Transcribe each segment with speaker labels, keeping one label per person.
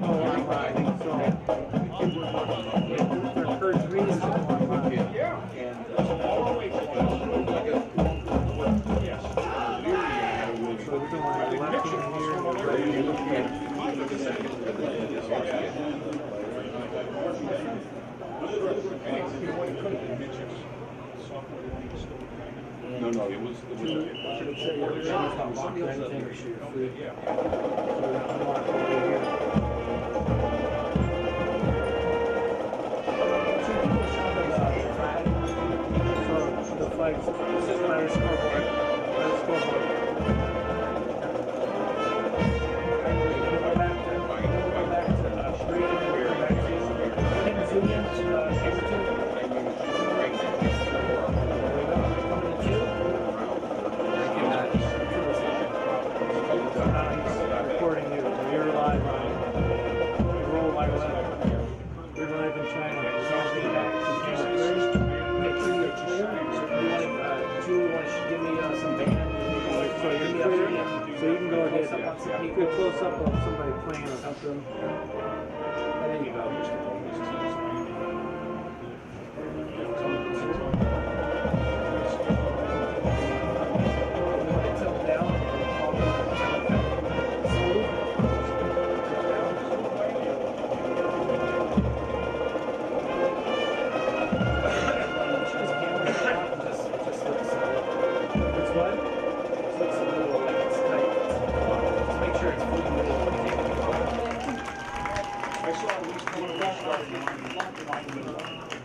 Speaker 1: Oh, online. So, their first reason online.
Speaker 2: Yeah.
Speaker 1: And, so we're doing like left hand here and right hand.
Speaker 3: No, it was
Speaker 1: Somebody else unlocked anything or shoot free. So we're gonna unlock over here. So the flags, by the scoreboard. By the scoreboard. Go back to green, go back to zoom in, camera 2. Recording you. You're live on Roll Like That. We're live in China. Do you want to give me some band? So you can go ahead. You could close up of somebody playing or something. There you go.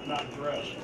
Speaker 2: Not dressed.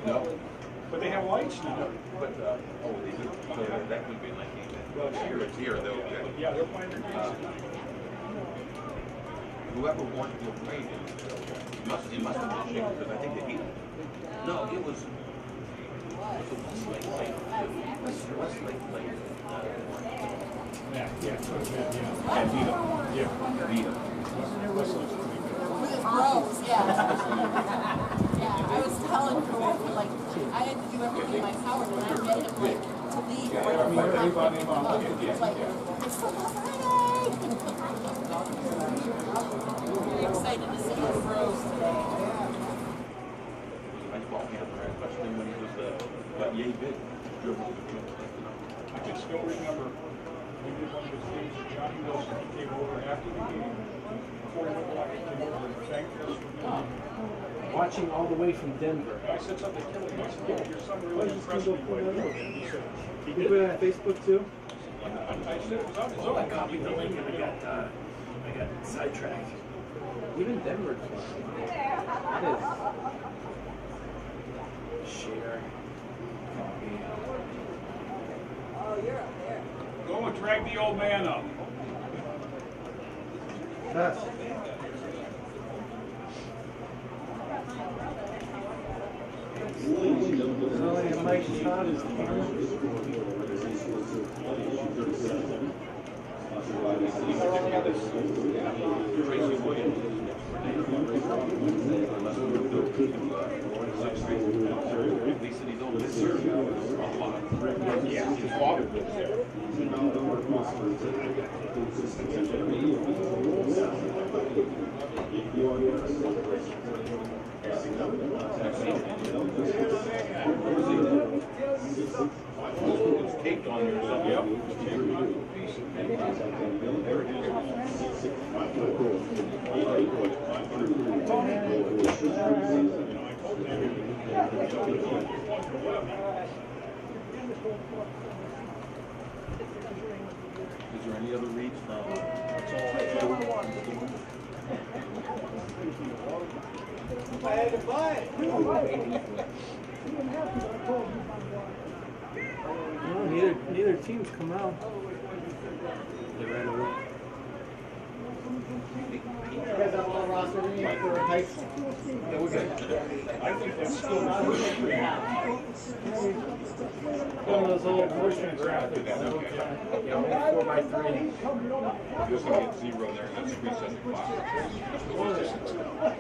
Speaker 3: No.
Speaker 2: But they have lights now.
Speaker 3: But, oh, they do. So that would be like, well, it's here, though.
Speaker 2: Yeah, they're playing their games.
Speaker 3: Whoever wanted to play it must have been shaken, because I think they beat it. No, it was Westlake.
Speaker 2: Yeah.
Speaker 3: And Vita.
Speaker 2: Yeah.
Speaker 3: Vita.
Speaker 4: With his bros, yeah. Yeah, I was telling her, like, I had to do everything in my power to not get him, like, to leave. Like,
Speaker 2: Everybody involved.
Speaker 4: like, it's football Friday! Very excited to see his bros today.
Speaker 3: Nice ball handler, especially when he was yay big.
Speaker 2: I can still remember we did one of his games at Johnny Wilson. He came over after the game. Before he went back, he came over and thanked us for being
Speaker 1: Watching all the way from Denver.
Speaker 2: I said something to him. I said, yeah, your son really impressed me. He said,
Speaker 1: You put it on Facebook too?
Speaker 2: I said it was on his
Speaker 1: I
Speaker 2: own.
Speaker 1: copied the link and I got sidetracked. Even Denver's fun. That is. Share. Copy.
Speaker 2: Go and drag the old man up.
Speaker 1: That's. So like Mike shot his camera.
Speaker 3: Yeah, his father lives there. It's caked on there or something. Yep. Is there any other reads? No.
Speaker 5: I had to buy it.
Speaker 1: No, neither team's come out. They ran away.
Speaker 5: You guys have a little roster name for Heights?
Speaker 2: Yeah, we're good. I think that's still
Speaker 1: One of those old motion graphics.
Speaker 2: Yeah,
Speaker 1: 4x3.
Speaker 2: You're going to get 0 there, and that's 375.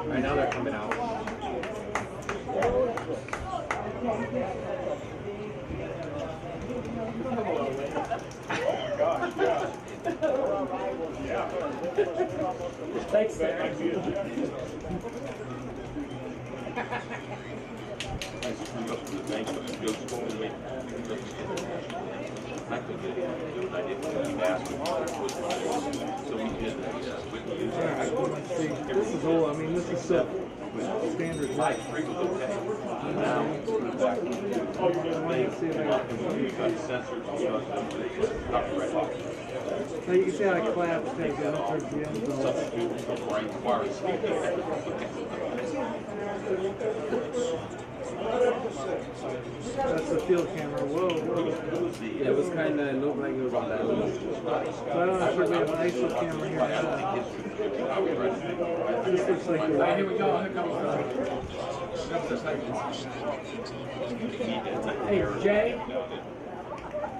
Speaker 1: Right now they're coming out.
Speaker 2: Gosh, yeah. Yeah.
Speaker 1: Thanks,
Speaker 2: That might be it.
Speaker 3: I screwed up to the bank, but it goes forward, wait. I could get it. I didn't keep asking for it. So we did the
Speaker 1: This is old. I mean, this is so standard life.
Speaker 3: Three was okay. Now, put it back.
Speaker 1: I want to see if I got
Speaker 3: You got sensors and stuff, copyright law.
Speaker 1: So you can see how I collapsed things down towards the end zone.
Speaker 3: Substitute for right wires.
Speaker 1: That's the field camera. Whoa, whoa.
Speaker 6: It was kind of looked like it was on that list.
Speaker 1: So I don't know if we have an ISO camera here. This looks like
Speaker 6: Alright, here we go. Here comes
Speaker 7: Hey, Jay,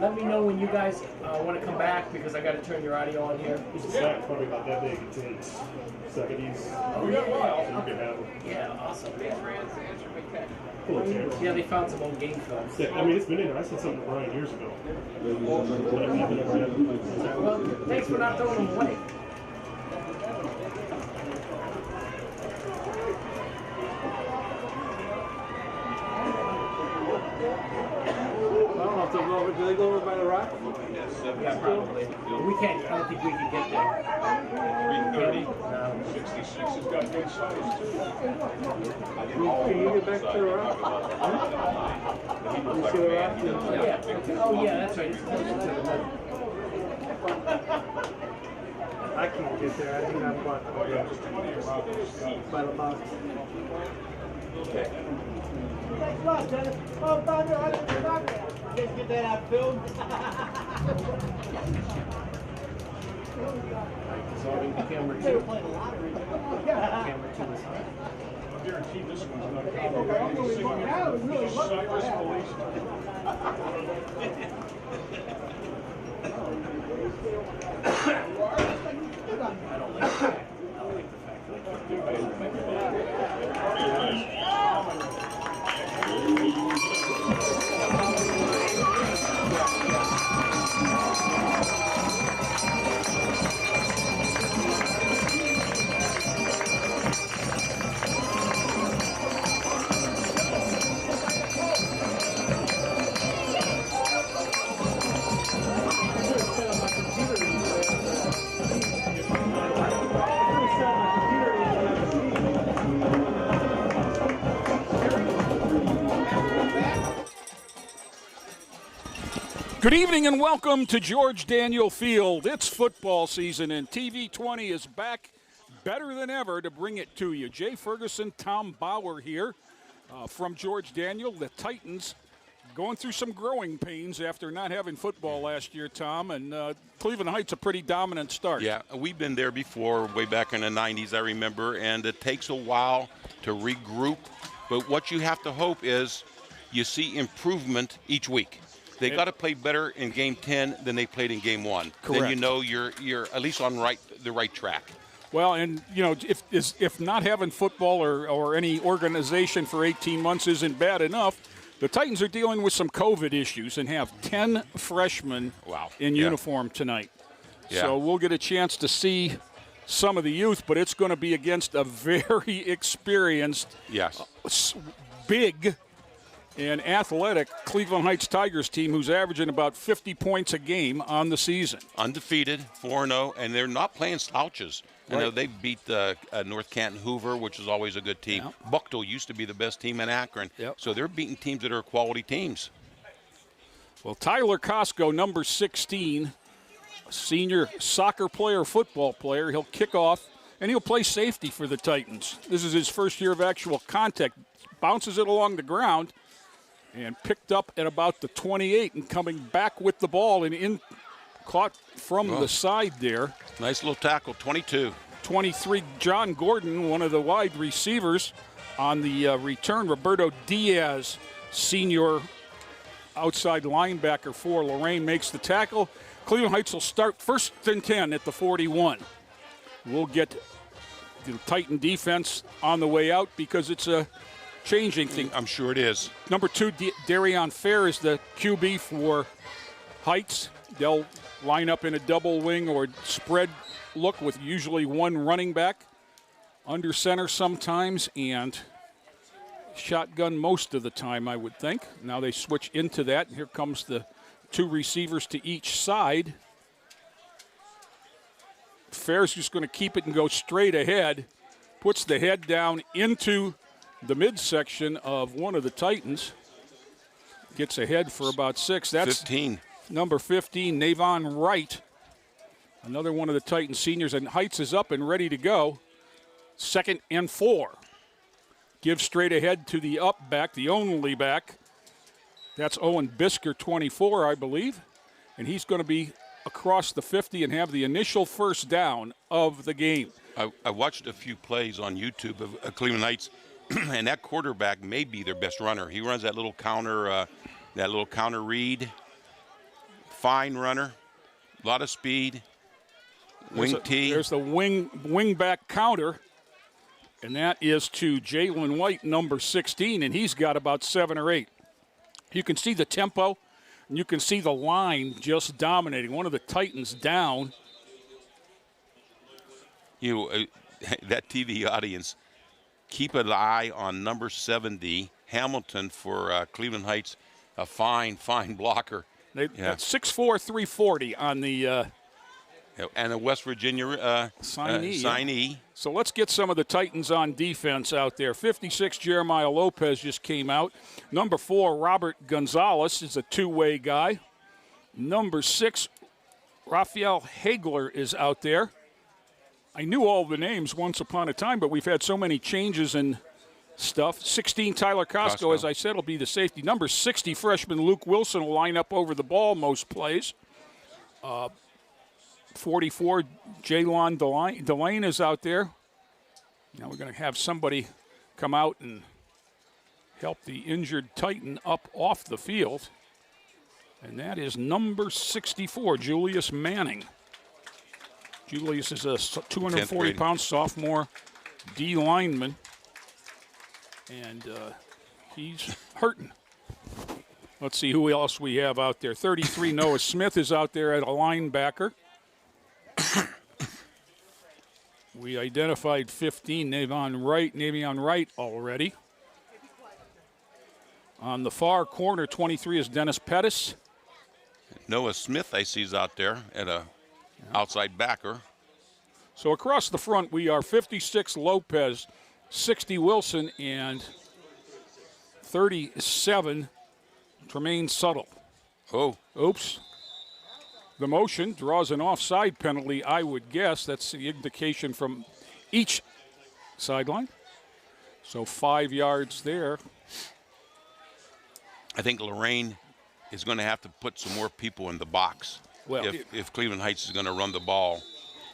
Speaker 7: let me know when you guys want to come back because I got to turn your audio on here.
Speaker 8: This is not probably about that big. It takes seconds.
Speaker 7: Oh, yeah,
Speaker 8: You can have it.
Speaker 7: yeah, awesome.
Speaker 8: Cool, Terrence.
Speaker 7: Yeah, they found some old game films.
Speaker 8: Yeah, I mean, it's been in there. I said something to Brian years ago.
Speaker 7: Well, thanks for not throwing them away.
Speaker 1: I don't know if they'll go over. Do they go over by the rock?
Speaker 7: Yeah, probably. We can't. I don't think we can get there.
Speaker 2: 330. 66 has got good size, too.
Speaker 1: Can you get back to the rock? You see the rock?
Speaker 7: Yeah. Oh, yeah, that's right. It's closer to the middle.
Speaker 1: I can't get there. I think I'm blocked by the box.
Speaker 3: Okay.
Speaker 5: Thanks a lot, Dennis. Oh, Thunder, I didn't forgot that. You guys get that out film?
Speaker 7: So I mean, camera
Speaker 5: They were
Speaker 7: 2.
Speaker 5: playing the lottery.
Speaker 7: Camera 2 is high.
Speaker 2: I guarantee this one's not
Speaker 5: Okay, I'm really looking at it. Really looking
Speaker 2: Cyrus
Speaker 5: at it.
Speaker 2: Police.
Speaker 7: I don't like the fact. I don't like the fact
Speaker 9: Good evening and welcome to George Daniel Field. It's football season and TV20 is back better than ever to bring it to you. Jay Ferguson, Tom Bauer here from George Daniel. The Titans going through some growing pains after not having football last year, Tom, and Cleveland Heights a pretty dominant start.
Speaker 3: Yeah, we've been there before, way back in the 90s, I remember, and it takes a while to regroup. But what you have to hope is you see improvement each week. They got to play better in Game 10 than they played in Game 1.
Speaker 9: Correct.
Speaker 3: Then you know you're at least on the right track.
Speaker 9: Well, and, you know, if not having football or any organization for 18 months isn't bad enough, the Titans are dealing with some COVID issues and have 10 freshmen in uniform tonight. Yeah. So we'll get a chance to see some of the youth, but it's going to be against a very experienced, big and athletic Cleveland Heights Tigers team who's averaging about 50 points a game on the season.
Speaker 3: Undefeated, 4-0, and they're not playing slouches.
Speaker 9: Right.
Speaker 3: You know, they beat North Canton Hoover, which is always a good team. Yeah. Bucktown used to be the best team in Akron. Yep. So they're beating teams that are quality teams.
Speaker 9: Well, Tyler Costco, number 16, a senior soccer player, football player. He'll kick off, and he'll play safety for the Titans. This is his first year of actual contact. Bounces it along the ground and picked up at about the 28 and coming back with the ball and caught from the side there.
Speaker 3: Nice little tackle, 22.
Speaker 9: 23, John Gordon, one of the wide receivers on the return. Roberto Diaz, senior outside linebacker for Lorain, makes the tackle. Cleveland Heights will start first and 10 at the 41. We'll get the Titan defense on the way out because it's a changing thing.
Speaker 3: I'm sure it is.
Speaker 9: Number 2, Darion Fair is the QB for Heights. They'll line up in a double wing or spread look with usually one running back, under center sometimes, and shotgun most of the time, I would think. Now they switch into that, and here comes the 2 receivers to each side. Fair's just going to keep it and go straight ahead, puts the head down into the midsection of one of the Titans. Gets ahead for about 6. That's
Speaker 3: 15.
Speaker 9: Number 15, Navon Wright, another one of the Titan seniors, and Heights is up and ready to go. 2nd and 4. Give straight ahead to the up back, the only back. That's Owen Bisker, 24, I believe. And he's going to be across the 50 and have the initial first down of the game.
Speaker 3: I watched a few plays on YouTube of Cleveland Heights, and that quarterback may be their best runner. He runs that little counter read. Fine runner, a lot of speed, wing tee.
Speaker 9: There's the wing back counter, and that is to Jalen White, number 16, and he's got about 7 or 8. You can see the tempo, and you can see the line just dominating. One of the Titans down.
Speaker 3: That TV audience, keep an eye on number 70, Hamilton, for Cleveland Heights, a fine blocker.
Speaker 9: That's 6'4", 340 on the
Speaker 3: and a West Virginia signee.
Speaker 9: So let's get some of the Titans on defense out there. 56, Jeremiah Lopez just came out. Number 4, Robert Gonzalez is a two-way guy. Number 6, Raphael Hagler is out there. I knew all the names once upon a time, but we've had so many changes and stuff. 16, Tyler Costco, as I said, will be the safety. Number 60, freshman Luke Wilson will line up over the ball most plays. 44, Jaylon Delane is out there. Now we're going to have somebody come out and help the injured Titan up off the field. And that is number 64, Julius Manning. Julius is a 240-pound sophomore D lineman. And he's hurting. Let's see who else we have out there. 33, Noah Smith is out there at a linebacker. We identified 15, Navion Wright already. On the far corner, 23 is Dennis Pettis.
Speaker 3: Noah Smith, I see, is out there at a outside backer.
Speaker 9: So across the front, we are 56 Lopez, 60 Wilson, and 37 Tremaine Suttle.
Speaker 3: Oh,
Speaker 9: Oops. The motion draws an offside penalty, I would guess. That's the indication from each sideline. So 5 yards there.
Speaker 3: I think Lorain is going to have to put some more people in the box
Speaker 9: Well,
Speaker 3: if Cleveland Heights is going to run the ball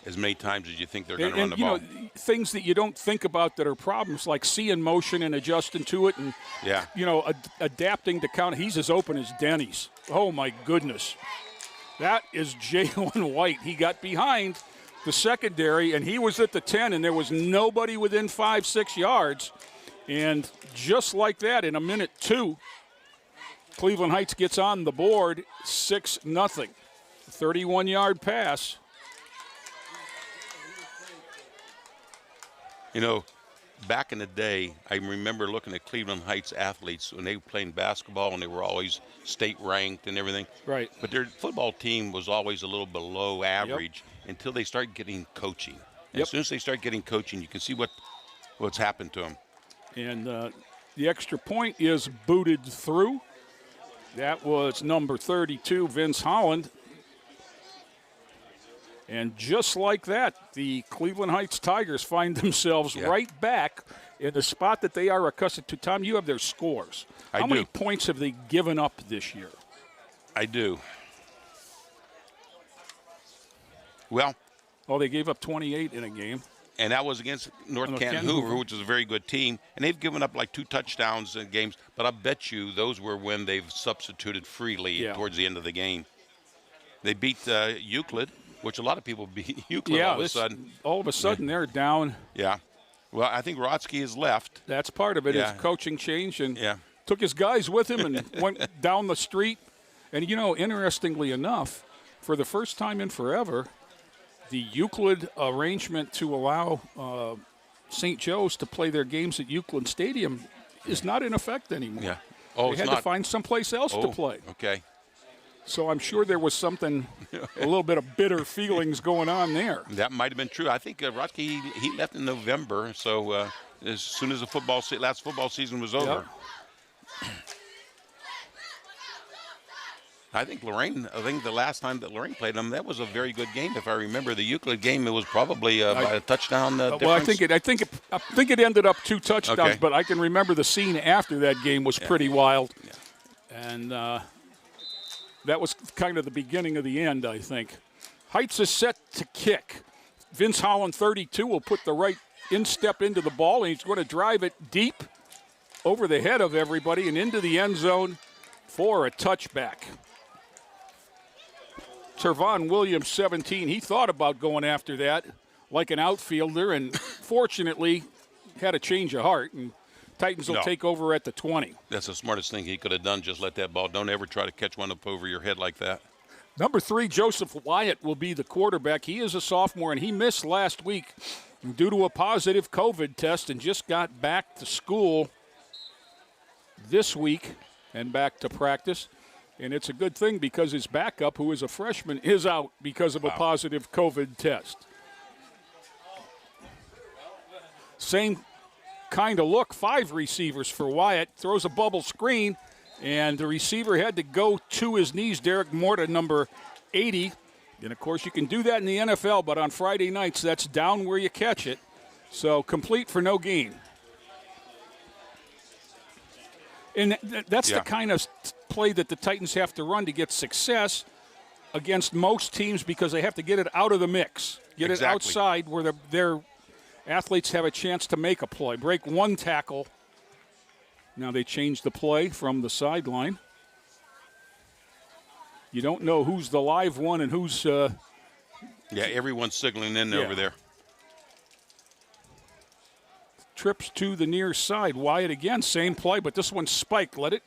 Speaker 3: as many times as you think they're going to run the
Speaker 9: you
Speaker 3: ball.
Speaker 9: know, things that you don't think about that are problems, like seeing motion and adjusting to it and,
Speaker 3: Yeah.
Speaker 9: adapting to count. He's as open as Denny's. Oh, my goodness. That is Jalen White. He got behind the secondary, and he was at the 10, and there was nobody within 5-6 yards. And just like that, in a minute 2, Cleveland Heights gets on the board, 6-0. 31-yard pass.
Speaker 3: You know, back in the day, I remember looking at Cleveland Heights athletes when they were playing basketball, and they were always state ranked and everything.
Speaker 9: Right.
Speaker 3: But their football team was always a little below average until they started getting coaching. And as soon as they start getting coaching, you can see what's happened to them.
Speaker 9: And the extra point is booted through. That was number 32, Vince Holland. And just like that, the Cleveland Heights Tigers find themselves right back in the spot that they are accustomed to. Tom, you have their scores. How many points have they given up this year?
Speaker 3: I do. Well.
Speaker 9: Oh, they gave up 28 in a game.
Speaker 3: And that was against North Canton Hoover, which is a very good team. And they've given up like 2 touchdowns in games. But I bet you those were when they've substituted freely towards the end of the game. They beat Euclid, which a lot of people beat Euclid all of a sudden.
Speaker 9: All of a sudden, they're down.
Speaker 3: Yeah. Well, I think Rotsky has left.
Speaker 9: That's part of it. His coaching change and took his guys with him and went down the street. And, interestingly enough, for the first time in forever, the Euclid arrangement to allow St. Joe's to play their games at Euclid Stadium is not in effect anymore.
Speaker 3: Yeah. Oh,
Speaker 9: they had to find someplace else to play.
Speaker 3: Okay.
Speaker 9: So I'm sure there was something, a little bit of bitter feelings going on there.
Speaker 3: That might have been true. I think Rotsky, he left in November, so as soon as the last football season was over. I think the last time that Lorain played them, that was a very good game. If I remember the Euclid game, it was probably by a touchdown difference.
Speaker 9: Well, I think it ended up 2 touchdowns, but I can remember the scene after that game was pretty wild. Yeah. And that was kind of the beginning of the end, I think. Heights is set to kick. Vince Holland, 32, will put the right instep into the ball, and he's going to drive it deep over the head of everybody and into the end zone for a touchback. Tervon Williams, 17, he thought about going after that like an outfielder, and fortunately had a change of heart, and Titans will take over at the 20.
Speaker 3: That's the smartest thing he could have done, just let that ball. Don't ever try to catch one up over your head like that.
Speaker 9: Number 3, Joseph Wyatt will be the quarterback. He is a sophomore, and he missed last week due to a positive COVID test and just got back to school this week and back to practice. And it's a good thing because his backup, who is a freshman, is out because of a positive COVID test. Same kind of look, 5 receivers for Wyatt. Throws a bubble screen, and the receiver had to go to his knees. Derek Morta, number 80. And, of course, you can do that in the NFL, but on Friday nights, that's down where you catch it. So complete for no gain. And that's the kind of play that the Titans have to run to get success against most teams, because they have to get it out of the mix, get it outside where their athletes have a chance to make a play. Break 1 tackle. Now they change the play from the sideline. You don't know who's the live one and who's...
Speaker 3: everyone's signaling in over there.
Speaker 9: Trips to the near side. Wyatt again, same play, but this one's spiked. Let it.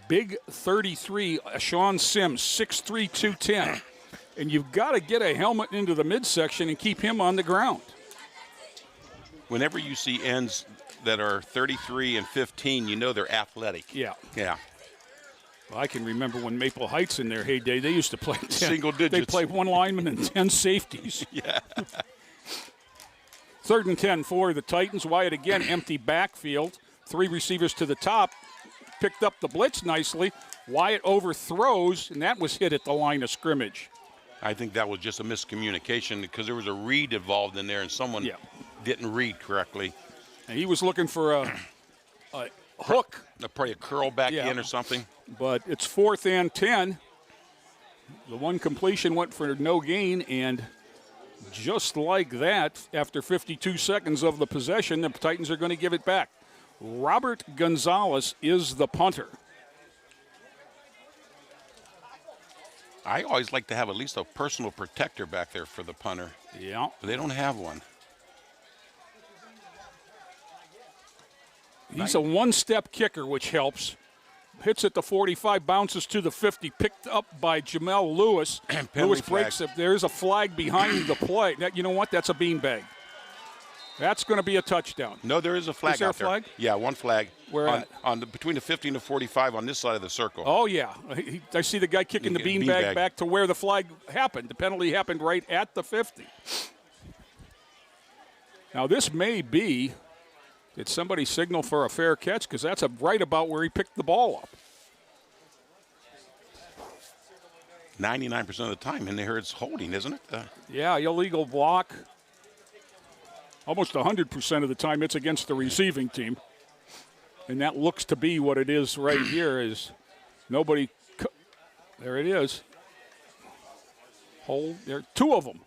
Speaker 9: Big 33, Sean Sims, 6'3", 210. And you've got to get a helmet into the midsection and keep him on the ground.
Speaker 3: Whenever you see ends that are 33 and 15, you know they're athletic.
Speaker 9: Yeah.
Speaker 3: Yeah.
Speaker 9: Well, I can remember when Maple Heights in their heyday, they used to play 10.
Speaker 3: Single digits.
Speaker 9: They played 1 lineman and 10 safeties.
Speaker 3: Yeah.
Speaker 9: 3rd and 10 for the Titans. Wyatt again, empty backfield. 3 receivers to the top. picked up the blitz nicely. Wyatt overthrows, and that was hit at the line of scrimmage.
Speaker 3: I think that was just a miscommunication because there was a read involved in there, and someone didn't read correctly.
Speaker 9: And he was looking for a hook.
Speaker 3: Probably a curl back in or something.
Speaker 9: But it's 4th and 10. The one completion went for no gain, and just like that, after 52 seconds of the possession, the Titans are going to give it back. Robert Gonzalez is the punter.
Speaker 3: I always like to have at least a personal protector back there for the punter.
Speaker 9: Yeah.
Speaker 3: But they don't have one.
Speaker 9: He's a one-step kicker, which helps. Hits at the 45, bounces to the 50, picked up by Jamel Lewis. Lewis breaks it. There's a flag behind the play. You know what? That's a beanbag. That's going to be a touchdown.
Speaker 3: No, there is a flag out there.
Speaker 9: Is there a flag?
Speaker 3: Yeah, one flag.
Speaker 9: Where at?
Speaker 3: Between the 50 and the 45 on this side of the circle.
Speaker 9: Oh, yeah. I see the guy kicking the beanbag back to where the flag happened. The penalty happened right at the 50. Now, this may be, did somebody signal for a fair catch? Because that's right about where he picked the ball up.
Speaker 3: 99% of the time in there it's holding, isn't it?
Speaker 9: Yeah, illegal block. Almost 100% of the time it's against the receiving team. And that looks to be what it is right here is nobody. There it is. Hold. There are two of them.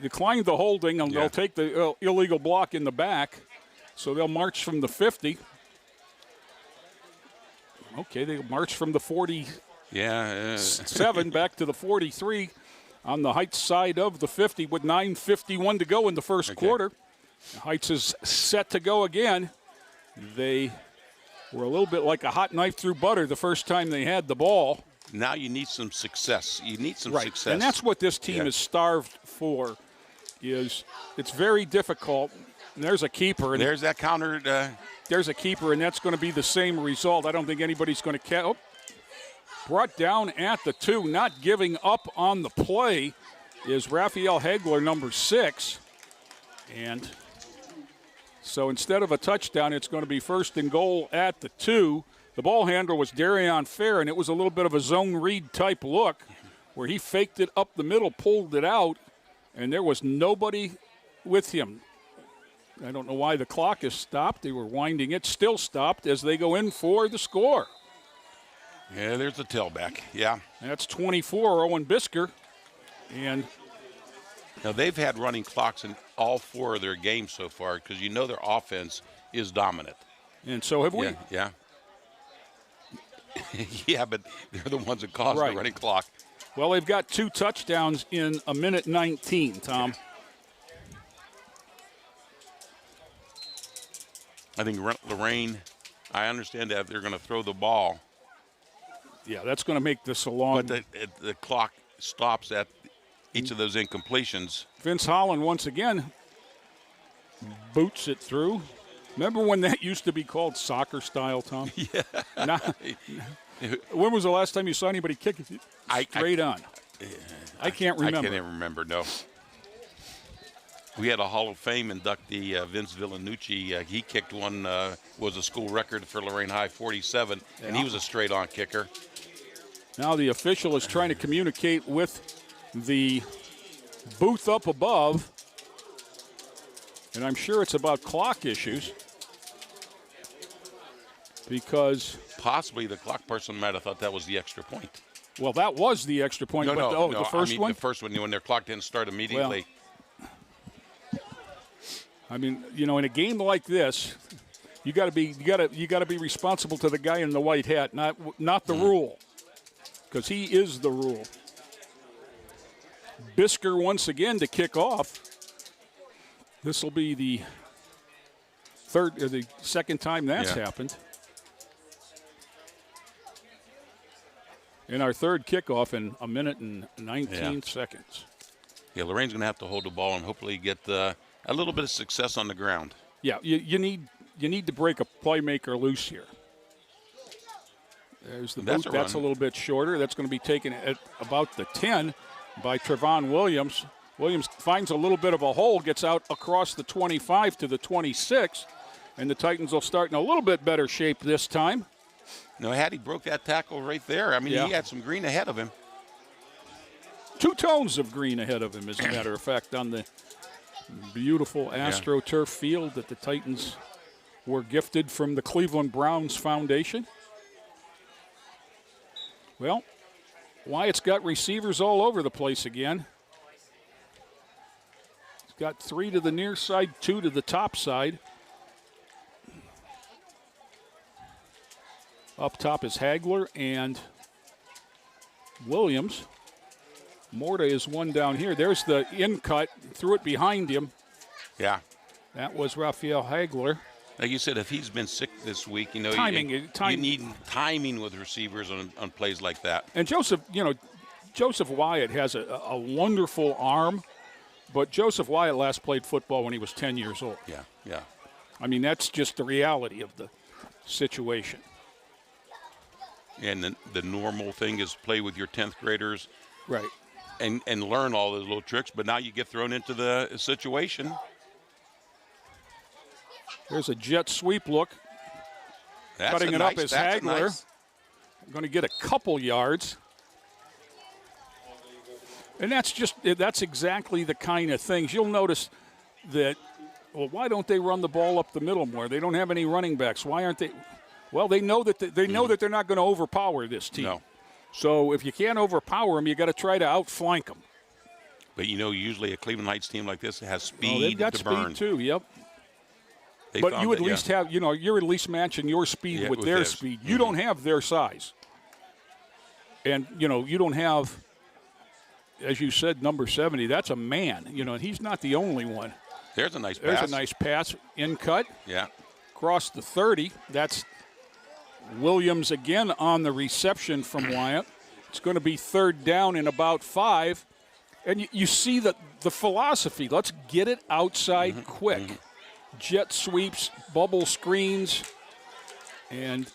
Speaker 9: Declined the holding, and they'll take the illegal block in the back. So they'll march from the 50. Okay, they march from the 47 back to the 43 on the Heights side of the 50 with 9:51 to go in the first quarter. Heights is set to go again. They were a little bit like a hot knife through butter the first time they had the ball.
Speaker 3: Now you need some success. You need some success.
Speaker 9: And that's what this team is starved for. Is it's very difficult. And there's a keeper. And
Speaker 3: there's that counter.
Speaker 9: There's a keeper, and that's going to be the same result. I don't think anybody's going to catch. Brought down at the 2, not giving up on the play is Raphael Hagler, number 6. And so instead of a touchdown, it's going to be 1st and goal at the 2. The ball handler was Darion Fair, and it was a little bit of a zone read type look where he faked it up the middle, pulled it out, and there was nobody with him. I don't know why the clock is stopped. They were winding it, still stopped as they go in for the score.
Speaker 3: Yeah, there's the tailback. Yeah.
Speaker 9: That's 24, Owen Bisker. And
Speaker 3: now they've had running clocks in all 4 of their games so far because you know their offense is dominant.
Speaker 9: And so have we.
Speaker 3: Yeah. Yeah, but they're the ones that caused the running clock.
Speaker 9: Well, they've got 2 touchdowns in a minute 19, Tom.
Speaker 3: I think Lorain, I understand that they're going to throw the ball.
Speaker 9: Yeah, that's going to make this a long.
Speaker 3: But the clock stops at each of those incompletions.
Speaker 9: Vince Holland once again boots it through. Remember when that used to be called soccer style, Tom?
Speaker 3: Yeah.
Speaker 9: When was the last time you saw anybody kick it straight on? I can't remember.
Speaker 3: I can't even remember, no. We had a Hall of Fame inductee, Vince Villanucci. He kicked one, was a school record for Lorain High, 47, and he was a straight-on kicker.
Speaker 9: Now the official is trying to communicate with the booth up above, and I'm sure it's about clock issues because
Speaker 3: possibly the clock person might have thought that was the extra point.
Speaker 9: Well, that was the extra point.
Speaker 3: No,
Speaker 9: the first one?
Speaker 3: The first one, when their clock didn't start immediately.
Speaker 9: Well, I mean, in a game like this, you got to be responsible to the guy in the white hat, not the rule, because he is the rule. Bisker once again to kick off. This will be the second time that's happened. In our third kickoff in a minute and 19 seconds.
Speaker 3: Yeah, Lorain's going to have to hold the ball and hopefully get a little bit of success on the ground.
Speaker 9: Yeah, you need to break a playmaker loose here. There's the boot. That's a little bit shorter. That's going to be taken at about the 10 by Trevon Williams. Williams finds a little bit of a hole, gets out across the 25 to the 26. And the Titans will start in a little bit better shape this time.
Speaker 3: No, Hattie broke that tackle right there. I mean,
Speaker 9: Yeah.
Speaker 3: he had some green ahead of him.
Speaker 9: 2 tones of green ahead of him, as a matter of fact, on the beautiful AstroTurf field that the Titans were gifted from the Cleveland Browns Foundation. Well, Wyatt's got receivers all over the place again. He's got 3 to the near side, 2 to the top side. Up top is Hagler and Williams. Morta is one down here. There's the in cut, threw it behind him.
Speaker 3: Yeah.
Speaker 9: That was Raphael Hagler.
Speaker 3: Like you said, if he's been sick this week, you know,
Speaker 9: Timing,
Speaker 3: you
Speaker 9: time-
Speaker 3: need timing with receivers on plays like that.
Speaker 9: And Joseph Wyatt has a wonderful arm, but Joseph Wyatt last played football when he was 10 years old.
Speaker 3: Yeah, yeah.
Speaker 9: I mean, that's just the reality of the situation.
Speaker 3: And the normal thing is play with your 10th graders.
Speaker 9: Right.
Speaker 3: And learn all those little tricks, but now you get thrown into the situation.
Speaker 9: There's a jet sweep look.
Speaker 3: That's
Speaker 9: Cutting it up is
Speaker 3: that's
Speaker 9: Hagler.
Speaker 3: nice.
Speaker 9: Going to get a couple yards. And that's exactly the kind of things. You'll notice that, well, why don't they run the ball up the middle more? They don't have any running backs. Why aren't they? Well, they know that that they're not going to overpower this team.
Speaker 3: No.
Speaker 9: So if you can't overpower them, you got to try to outflank them.
Speaker 3: But usually a Cleveland Heights team like this has speed
Speaker 9: Oh, they've got
Speaker 3: to
Speaker 9: speed
Speaker 3: burn.
Speaker 9: too. Yep.
Speaker 3: They
Speaker 9: But
Speaker 3: found
Speaker 9: you at
Speaker 3: it, yeah.
Speaker 9: least have, you're at least matching your speed
Speaker 3: Yeah,
Speaker 9: with
Speaker 3: with
Speaker 9: their
Speaker 3: his.
Speaker 9: speed. You don't have their size. And, you don't have, as you said, number 70. That's a man. And he's not the only one.
Speaker 3: There's a nice
Speaker 9: There's
Speaker 3: pass.
Speaker 9: a nice pass. In cut.
Speaker 3: Yeah.
Speaker 9: Across the 30. That's Williams again on the reception from Wyatt. It's going to be 3rd down in about 5. And you see the philosophy. Let's get it outside quick. Jet sweeps, bubble screens, and,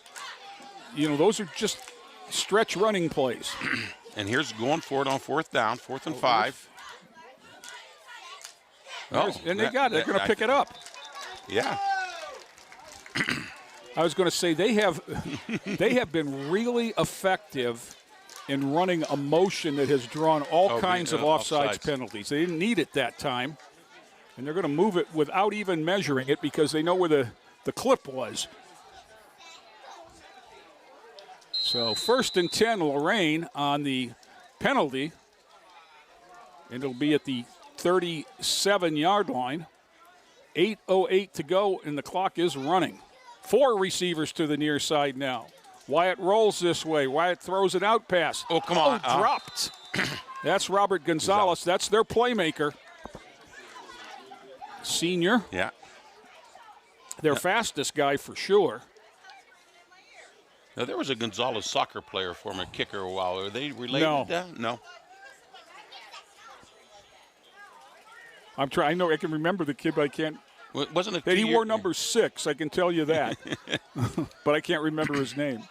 Speaker 9: those are just stretch running plays.
Speaker 3: And here's going for it on 4th down, 4th and 5.
Speaker 9: And they got it. They're going to pick it up.
Speaker 3: Yeah.
Speaker 9: I was going to say they have been really effective in running a motion that has drawn all kinds of offsides penalties. They didn't need it that time, and they're going to move it without even measuring it because they know where the clip was. So 1st and 10, Lorain on the penalty, and it'll be at the 37-yard line. 8:08 to go, and the clock is running. 4 receivers to the near side now. Wyatt rolls this way. Wyatt throws it out pass.
Speaker 3: Oh, come on.
Speaker 9: Dropped. That's Robert Gonzalez. That's their playmaker. Senior.
Speaker 3: Yeah.
Speaker 9: Their fastest guy for sure.
Speaker 3: Now, there was a Gonzalez soccer player, former kicker, a while. Are they related?
Speaker 9: No.
Speaker 3: No.
Speaker 9: I'm trying. I know I can remember the kid, but I can't.
Speaker 3: Wasn't it?
Speaker 9: That he wore number 6. I can tell you that, but I can't remember his name.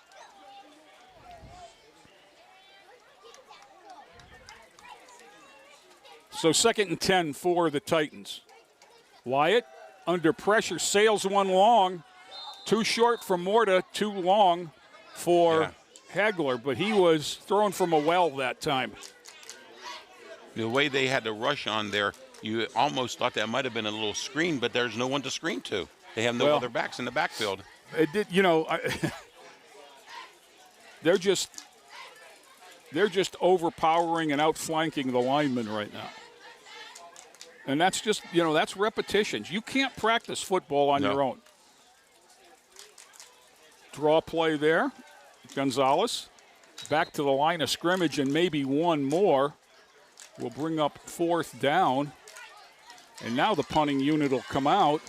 Speaker 9: So 2nd and 10 for the Titans. Wyatt under pressure, sails one long, too short for Morta, too long for Hagler, but he was thrown from a well that time.
Speaker 3: The way they had to rush on there, you almost thought that might have been a little screen, but there's no one to screen to. They have no other backs in the backfield.
Speaker 9: It did, they're just overpowering and outflanking the linemen right now. And that's just, that's repetitions. You can't practice football on your own. Draw play there. Gonzalez back to the line of scrimmage, and maybe one more will bring up 4th down. And now the punting unit will come out.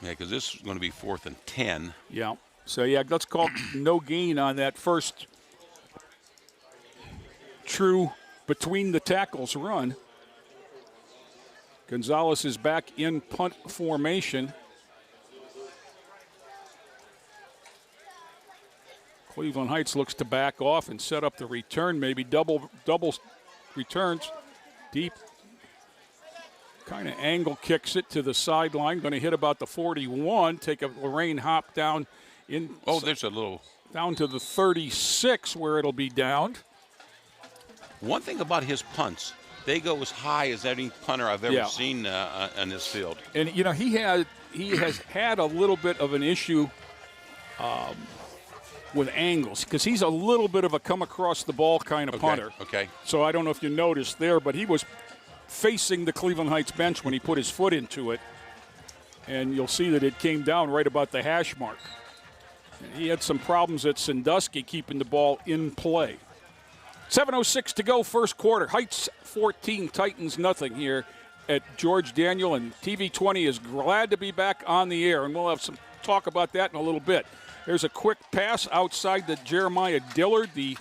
Speaker 3: Yeah, because this is going to be 4th and 10.
Speaker 9: Yeah. So, let's call no gain on that first true between the tackles run. Gonzalez is back in punt formation. Cleveland Heights looks to back off and set up the return, maybe double returns deep. Kind of angle kicks it to the sideline. Going to hit about the 41. Take a Lorain hop down in.
Speaker 3: Oh, there's a little.
Speaker 9: Down to the 36 where it'll be downed.
Speaker 3: One thing about his punts, they go as high as any punter I've ever seen in this field.
Speaker 9: And you know he has had a little bit of an issue with angles because he's a little bit of a come across the ball kind of punter.
Speaker 3: Okay.
Speaker 9: So I don't know if you noticed there, but he was facing the Cleveland Heights bench when he put his foot into it, and you'll see that it came down right about the hash mark. He had some problems at Sandusky keeping the ball in play. 7:06 to go, first quarter. Heights 14, Titans nothing here at George Daniel, and TV20 is glad to be back on the air, and we'll have some talk about that in a little bit. There's a quick pass outside to Jeremiah Dillard, the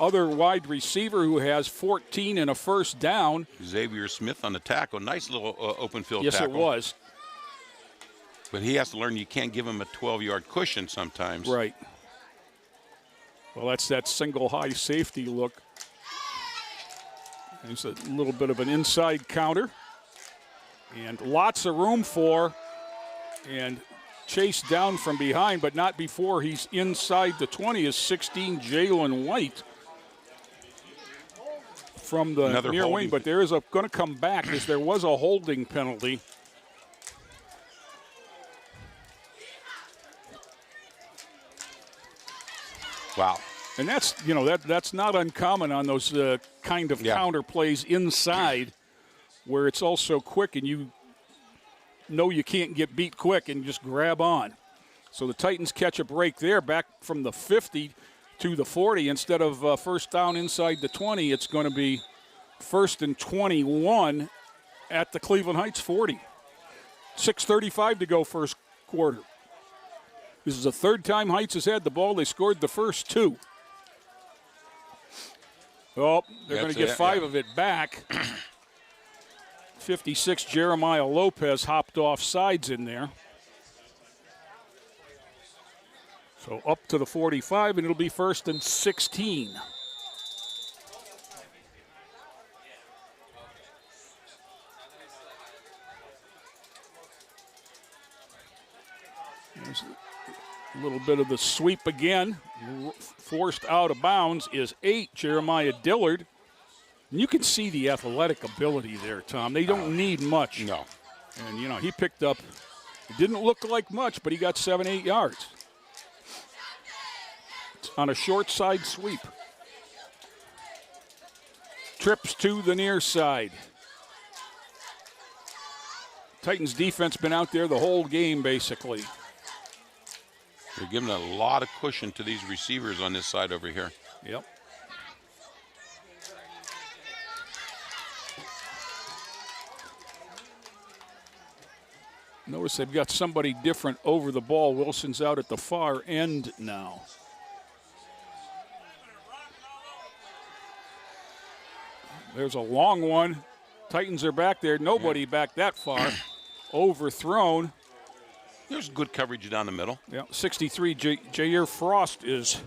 Speaker 9: other wide receiver who has 14 and a first down.
Speaker 3: Xavier Smith on the tackle. Nice little open field tackle.
Speaker 9: Yes, it was.
Speaker 3: But he has to learn you can't give him a 12-yard cushion sometimes.
Speaker 9: Right. Well, that's that single high safety look. There's a little bit of an inside counter. And lots of room for, and chased down from behind, but not before he's inside the 20, is 16, Jalen White. From the
Speaker 3: Another
Speaker 9: near
Speaker 3: holding.
Speaker 9: wing, but there is going to come back as there was a holding penalty.
Speaker 3: Wow.
Speaker 9: And that's, you know, that's not uncommon on those kind of counter plays inside where it's also quick and you know you can't get beat quick and just grab on. So the Titans catch a break there back from the 50 to the 40. Instead of first down inside the 20, it's going to be first and 21 at the Cleveland Heights 40. 6:35 to go first quarter. This is the third time Heights has had the ball. They scored the first two. Oh, they're going to get five of it back. 56, Jeremiah Lopez hopped off sides in there. So up to the 45, and it'll be first and 16. There's a little bit of the sweep again. Forced out of bounds is 8, Jeremiah Dillard. And you can see the athletic ability there, Tom. They don't need much.
Speaker 3: No.
Speaker 9: And, you know, he picked up, it didn't look like much, but he got 7-8 yards on a short side sweep. Trips to the near side. Titans defense been out there the whole game, basically.
Speaker 3: They're giving a lot of cushion to these receivers on this side over here.
Speaker 9: Yep. Notice they've got somebody different over the ball. Wilson's out at the far end now. There's a long one. Titans are back there. Nobody back that far. Overthrown.
Speaker 3: There's good coverage down the middle.
Speaker 9: Yeah, 63, Jair Frost is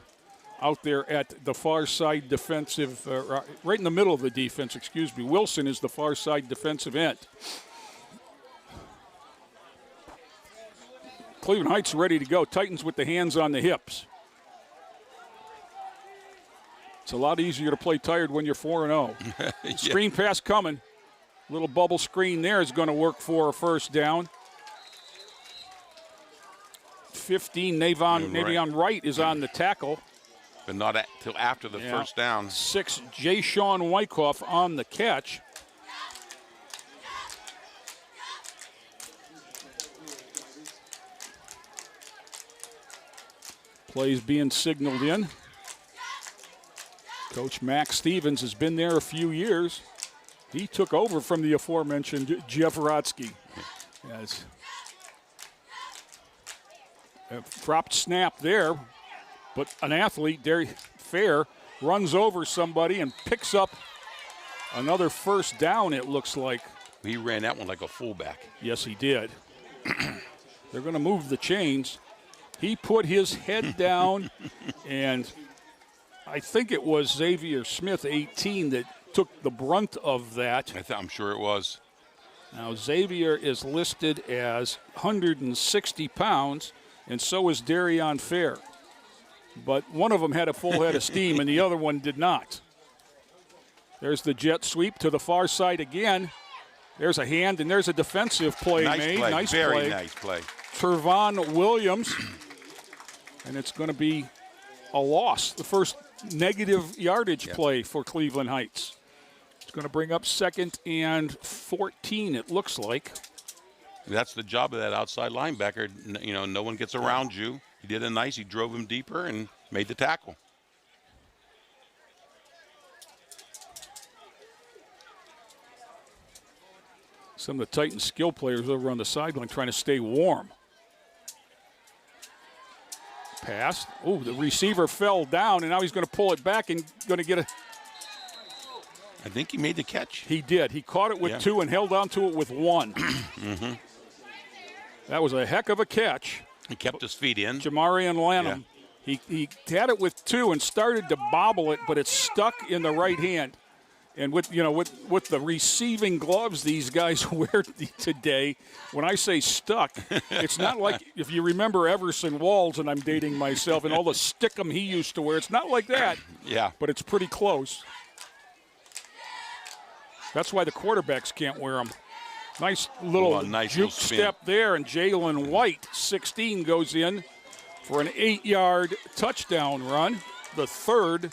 Speaker 9: out there at the far side defensive, right in the middle of the defense, excuse me. Wilson is the far side defensive end. Cleveland Heights ready to go. Titans with the hands on the hips. It's a lot easier to play tired when you're 4-0. Screen pass coming. Little bubble screen there is going to work for a first down. 15, Navion Wright is on the tackle.
Speaker 3: But not until after the first down.
Speaker 9: 6, Jay Sean Wyckoff on the catch. Plays being signaled in. Coach Max Stevens has been there a few years. He took over from the aforementioned Jeff Rotsky. Yes. Dropped snap there, but an athlete, Derry Fair, runs over somebody and picks up another first down, it looks like.
Speaker 3: He ran that one like a fullback.
Speaker 9: Yes, he did. They're going to move the chains. He put his head down, and I think it was Xavier Smith, 18, that took the brunt of that.
Speaker 3: I'm sure it was.
Speaker 9: Now, Xavier is listed as 160 pounds, and so is Darion Fair. But one of them had a full head of steam, and the other one did not. There's the jet sweep to the far side again. There's a hand, and there's a defensive play made. Nice play.
Speaker 3: Very nice play.
Speaker 9: Trevon Williams, and it's going to be a loss. The first negative yardage play for Cleveland Heights. It's going to bring up 2nd and 14, it looks like.
Speaker 3: That's the job of that outside linebacker. You know, no one gets around you. He did it nice. He drove him deeper and made the tackle.
Speaker 9: Some of the Titans skill players over on the sideline trying to stay warm. Pass. Oh, the receiver fell down, and now he's going to pull it back and going to get a.
Speaker 3: I think he made the catch.
Speaker 9: He did. He caught it with 2 and held on to it with 1.
Speaker 3: Mm-hmm.
Speaker 9: That was a heck of a catch.
Speaker 3: He kept his feet in.
Speaker 9: Jamarian Lanham. Yeah. He had it with 2 and started to bobble it, but it stuck in the right hand. And with the receiving gloves these guys wear today, when I say stuck, it's not like if you remember Everson Walls, and I'm dating myself, and all the stick-em he used to wear. It's not like that.
Speaker 3: Yeah.
Speaker 9: But it's pretty close. That's why the quarterbacks can't wear them. Nice little juke step there, and Jalen White, 16, goes in for an 8-yard touchdown run, the 3rd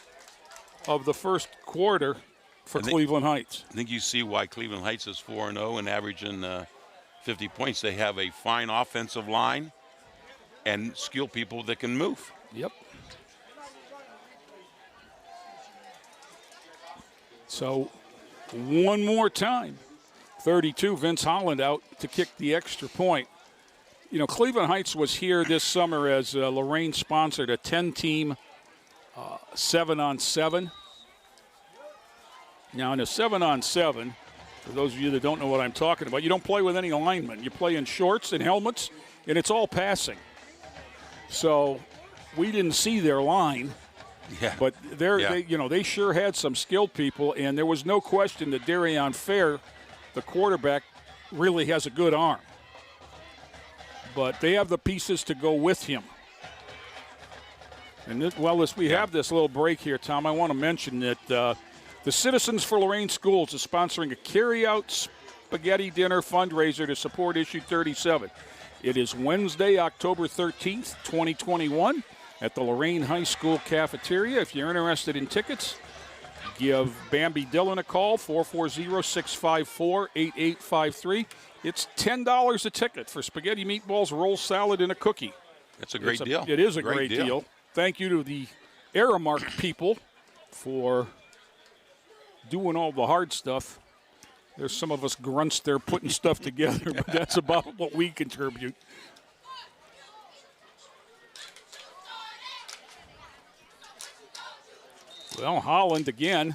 Speaker 9: of the first quarter for Cleveland Heights.
Speaker 3: I think you see why Cleveland Heights is 4-0 and averaging 50 points. They have a fine offensive line and skilled people that can move.
Speaker 9: Yep. So, one more time. 32, Vince Holland out to kick the extra point. You know, Cleveland Heights was here this summer as Lorain sponsored a 10-team 7-on-7. Now, in a 7-on-7, for those of you that don't know what I'm talking about, you don't play with any linemen. You play in shorts and helmets, and it's all passing. So we didn't see their line.
Speaker 3: Yeah.
Speaker 9: But they sure had some skilled people, and there was no question that Darion Fair, the quarterback, really has a good arm. But they have the pieces to go with him. And as we have this little break here, Tom, I want to mention that the Citizens for Lorain Schools is sponsoring a carry-out spaghetti dinner fundraiser to support Issue 37. It is Wednesday, October 13th, 2021. At the Lorain High School cafeteria. If you're interested in tickets, give Bambi Dillon a call, 440-654-8853. It's $10 a ticket for spaghetti, meatballs, roll salad, and a cookie.
Speaker 3: That's a great deal.
Speaker 9: It is a great deal. Thank you to the Aramark people for doing all the hard stuff. There's some of us grunts there putting stuff together, but that's about what we contribute. Well, Holland again.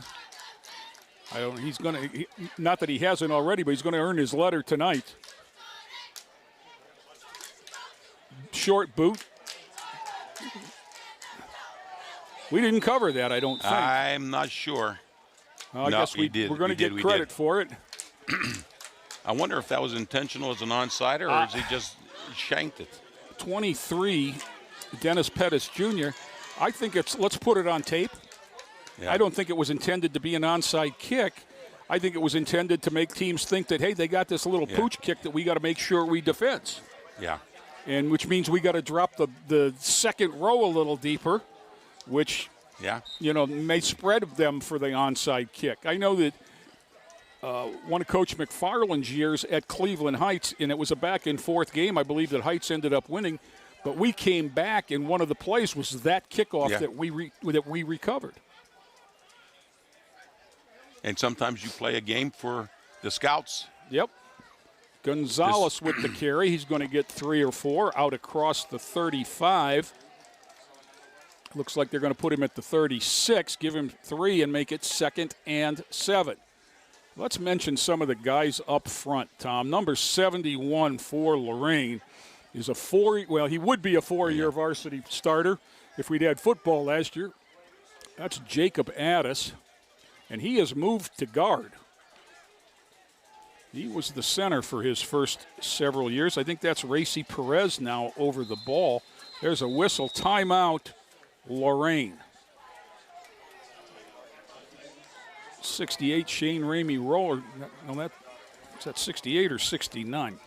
Speaker 9: Not that he hasn't already, but he's going to earn his letter tonight. Short boot. We didn't cover that, I don't think.
Speaker 3: I'm not sure.
Speaker 9: I guess we're going to get credit for it.
Speaker 3: I wonder if that was intentional as an onside, or is he just shanked it? 23,
Speaker 9: Dennis Pettis Jr. I think let's put it on tape. Yeah. I don't think it was intended to be an onside kick. I think it was intended to make teams think that, hey, they got this little pooch kick that we got to make sure we defend.
Speaker 3: Yeah.
Speaker 9: And which means we got to drop the second row a little deeper, which, may spread them for the onside kick. I know that one of Coach McFarland's years at Cleveland Heights, and it was a back-and-forth game, I believe that Heights ended up winning, but we came back, and one of the plays was that kickoff that we recovered.
Speaker 3: And sometimes you play a game for the scouts.
Speaker 9: Yep. Gonzalez with the carry. He's going to get 3 or 4 out across the 35. Looks like they're going to put him at the 36, give him 3, and make it 2nd and 7. Let's mention some of the guys up front, Tom. Number 71 for Lorain is he would be a 4-year varsity starter if we'd had football last year. That's Jacob Addis. And he has moved to guard. He was the center for his first several years. I think that's Racy Perez now over the ball. There's a whistle. Timeout, Lorain. 68, Shane Ramey Roller. No, is that 68 or 69?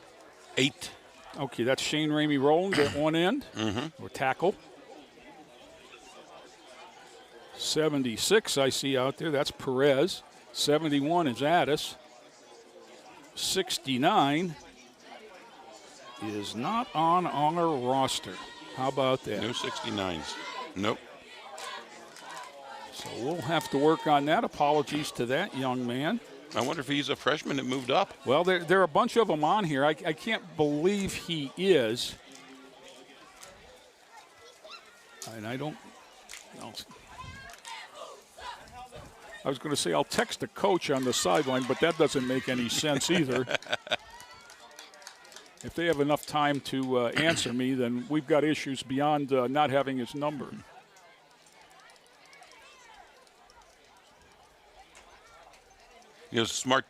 Speaker 3: 8.
Speaker 9: Okay, that's Shane Ramey Rowland at one end, or tackle. 76 I see out there, that's Perez. 71 is Addis. 69 is not on our roster. How about that?
Speaker 3: No 69s. Nope.
Speaker 9: So we'll have to work on that. Apologies to that young man.
Speaker 3: I wonder if he's a freshman that moved up.
Speaker 9: Well, there are a bunch of them on here. I can't believe he is. And I don't know. I was going to say I'll text the coach on the sideline, but that doesn't make any sense either. If they have enough time to answer me, then we've got issues beyond not having his number.
Speaker 3: You know, smart,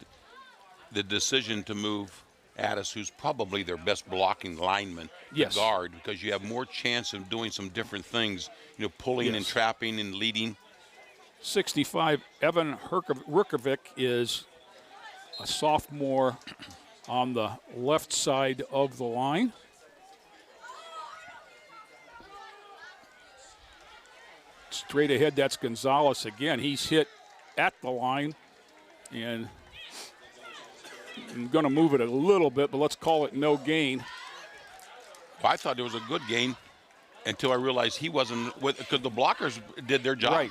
Speaker 3: the decision to move Addis, who's probably their best blocking lineman,
Speaker 9: Yes.
Speaker 3: to guard, because you have more chance of doing some different things, you know, pulling and trapping and leading.
Speaker 9: 65, Evan Rukovic is a sophomore on the left side of the line. Straight ahead, that's Gonzalez again. He's hit at the line, and I'm going to move it a little bit, but let's call it no gain.
Speaker 3: Well, I thought it was a good gain until I realized he wasn't, because the blockers did their job.
Speaker 9: Right.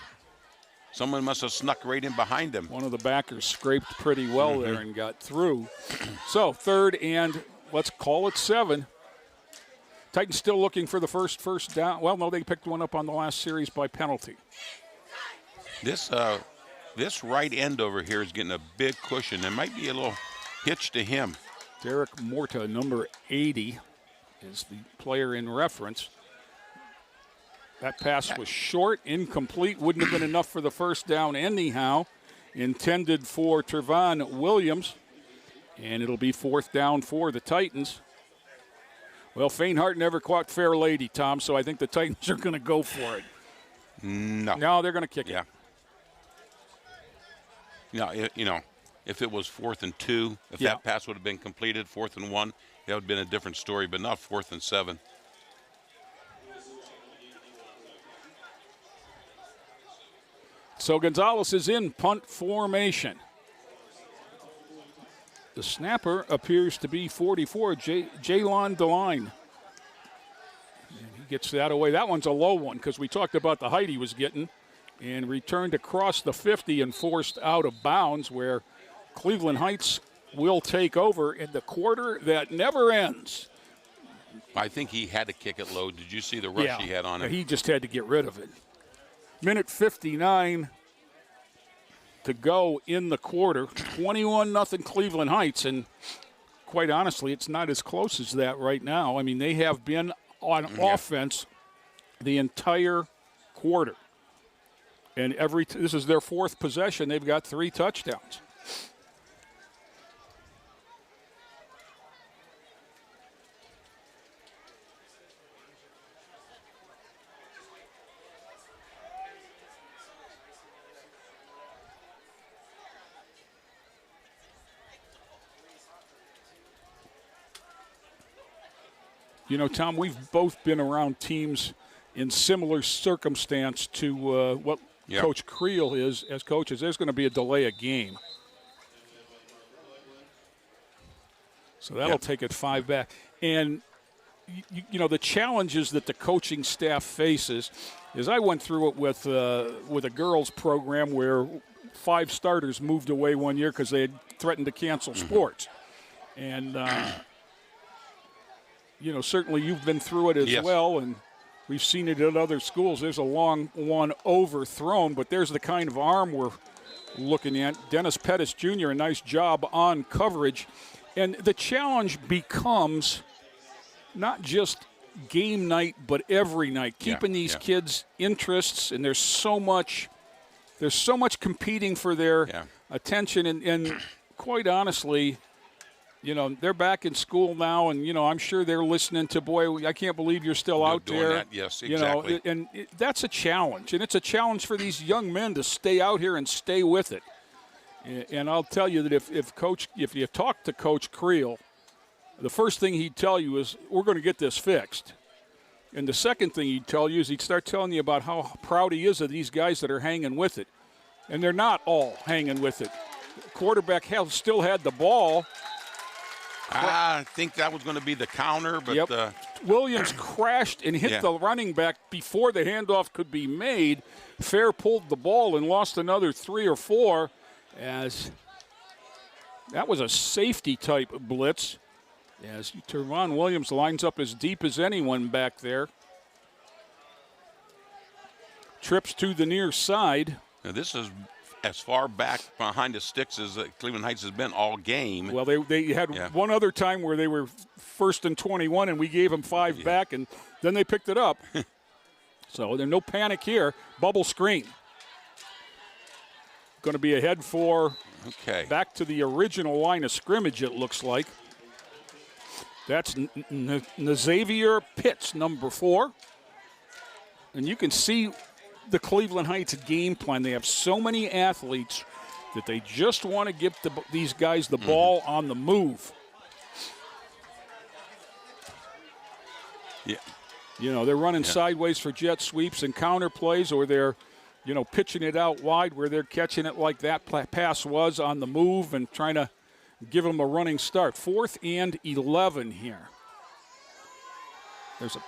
Speaker 3: Someone must have snuck right in behind them.
Speaker 9: One of the backers scraped pretty well there and got through. So third and let's call it 7. Titans still looking for the first down. Well, no, they picked one up on the last series by penalty.
Speaker 3: This right end over here is getting a big cushion. There might be a little hitch to him.
Speaker 9: Derek Morta, number 80, is the player in reference. That pass was short, incomplete, wouldn't have been enough for the first down anyhow. Intended for Trevon Williams, and it'll be 4th down for the Titans. Well, faint heart never caught fair lady, Tom, so I think the Titans are going to go for it. No, they're going to kick it.
Speaker 3: Yeah, you know, if it was 4th and 2, if that pass would have been completed, 4th and 1, that would have been a different story, but not 4th and 7.
Speaker 9: So Gonzalez is in punt formation. The snapper appears to be 44, Jaylon DeLine. And he gets that away. That one's a low one because we talked about the height he was getting, and returned across the 50 and forced out of bounds, where Cleveland Heights will take over in the quarter that never ends.
Speaker 3: I think he had to kick it low. Did you see the rush he had on him?
Speaker 9: He just had to get rid of it. Minute 59 to go in the quarter. 21-0 Cleveland Heights, and quite honestly, it's not as close as that right now. I mean, they have been on offense the entire quarter. And this is their 4th possession. They've got 3 touchdowns. You know, Tom, we've both been around teams in similar circumstance to what Coach Creel is as coaches. There's going to be a delay of game. So that'll take it 5 back. And, you know, the challenges that the coaching staff faces is I went through it with a girls program where 5 starters moved away one year because they had threatened to cancel sports. And, you know, certainly you've been through it as well, and we've seen it at other schools. There's a long one overthrown, but there's the kind of arm we're looking at. Dennis Pettis Jr., a nice job on coverage. And the challenge becomes not just game night, but every night, keeping these kids' interests, and there's so much competing for their attention, and quite honestly, you know, they're back in school now, and, you know, I'm sure they're listening to, boy, I can't believe you're still out
Speaker 3: doing
Speaker 9: there.
Speaker 3: that. Yes,
Speaker 9: You know,
Speaker 3: exactly.
Speaker 9: and that's a challenge, and it's a challenge for these young men to stay out here and stay with it. And I'll tell you that if you talk to Coach Creel, the first thing he'd tell you is, we're going to get this fixed. And the second thing he'd tell you is he'd start telling you about how proud he is of these guys that are hanging with it. And they're not all hanging with it. Quarterback still had the ball.
Speaker 3: I think that was going to be the counter, but
Speaker 9: Williams crashed and hit the running back before the handoff could be made. Fair pulled the ball and lost another 3 or 4, as that was a safety-type blitz, as Tervon Williams lines up as deep as anyone back there. Trips to the near side.
Speaker 3: Now this is as far back behind the sticks as Cleveland Heights has been all game.
Speaker 9: Well, they had one other time where they were 1st and 21, and we gave them 5 back, and then they picked it up. So there's no panic here. Bubble screen. Going to be ahead for back to the original line of scrimmage, it looks like. That's Xavier Pitts, number 4. And you can see the Cleveland Heights game plan. They have so many athletes that they just want to give these guys the ball on the move.
Speaker 3: Yeah.
Speaker 9: You know, they're running sideways for jet sweeps and counter plays, or they're, you know, pitching it out wide where they're catching it like that pass was on the move and trying to give them a running start. 4th and 11 here. There's a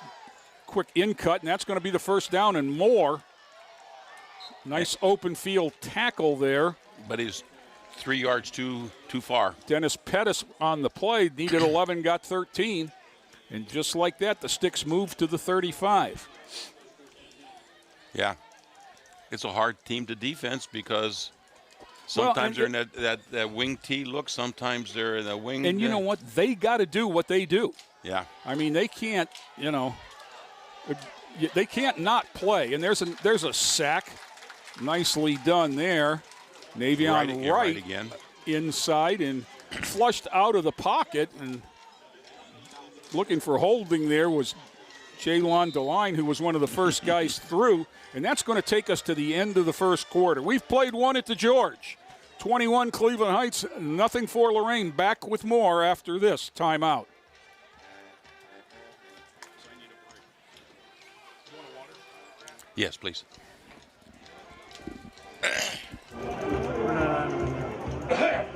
Speaker 9: quick in cut, and that's going to be the first down and more. Nice open field tackle there.
Speaker 3: But he's 3 yards too far.
Speaker 9: Dennis Pettis on the play, needed 11, got 13. And just like that, the sticks moved to the 35.
Speaker 3: Yeah. It's a hard team to defense because sometimes they're in that wing T look. Sometimes they're in the wing.
Speaker 9: And you know what? They got to do what they do.
Speaker 3: Yeah.
Speaker 9: I mean, they can't, you know, they can't not play. And there's a sack. Nicely done there. Navion right
Speaker 3: again.
Speaker 9: Inside and flushed out of the pocket. And looking for holding there was Jaylon DeLine, who was one of the first guys through. And that's going to take us to the end of the first quarter. We've played one at the George. 21 Cleveland Heights, nothing for Lorain. Back with more after this timeout.
Speaker 3: Yes, please.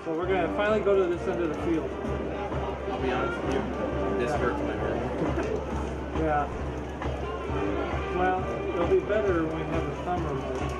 Speaker 1: So we're going to finally go to this end of the field.
Speaker 6: I'll be honest with you, this hurts my head.
Speaker 1: Yeah. Well, it'll be better when we have a summer mode.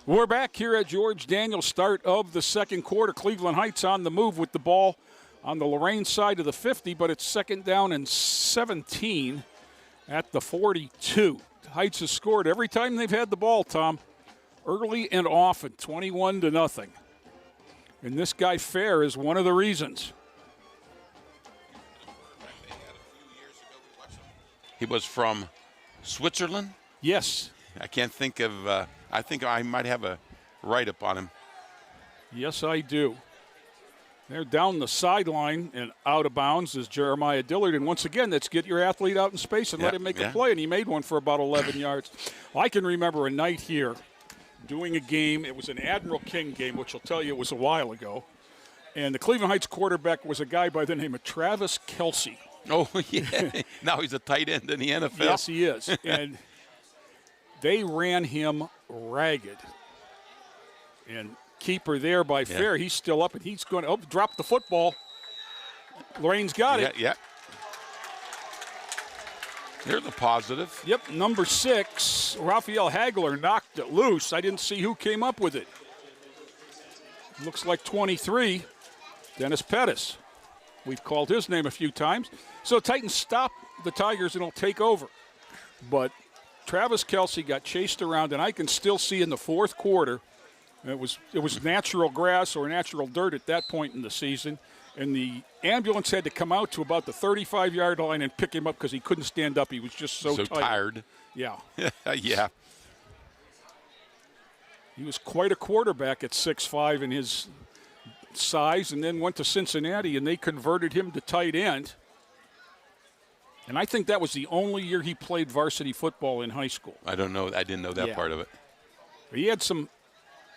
Speaker 9: We're back here at George Daniels, start of the second quarter. Cleveland Heights on the move with the ball on the Lorain side of the 50, but it's 2nd down and 17 at the 42. Heights has scored every time they've had the ball, Tom, early and often, 21-0. And this guy Fair is one of the reasons.
Speaker 3: He was from Switzerland?
Speaker 9: Yes.
Speaker 3: I can't think of, I think I might have a write-up on him.
Speaker 9: Yes, I do. They're down the sideline and out of bounds is Jeremiah Dillard. And once again, let's get your athlete out in space and let him make a play. And he made one for about 11 yards. I can remember a night here doing a game. It was an Admiral King game, which I'll tell you it was a while ago. And the Cleveland Heights quarterback was a guy by the name of Travis Kelsey.
Speaker 3: Oh, yeah. Now he's a tight end in the NFL.
Speaker 9: Yes, he is. And they ran him ragged. And keeper there by Fair. He's still up, and he's going to drop the football. Lorain's got it.
Speaker 3: Yeah. Here's a positive.
Speaker 9: Yep, number 6, Raphael Hagler knocked it loose. I didn't see who came up with it. Looks like 23, Dennis Pettis. We've called his name a few times. So Titans stop the Tigers and will take over. But Travis Kelce got chased around, and I can still see in the fourth quarter, it was natural grass or natural dirt at that point in the season, and the ambulance had to come out to about the 35-yard line and pick him up because he couldn't stand up. He was just so
Speaker 3: tired.
Speaker 9: Yeah.
Speaker 3: Yeah.
Speaker 9: He was quite a quarterback at 6'5" in his size, and then went to Cincinnati, and they converted him to tight end. And I think that was the only year he played varsity football in high school.
Speaker 3: I don't know. I didn't know that part of it.
Speaker 9: He had some,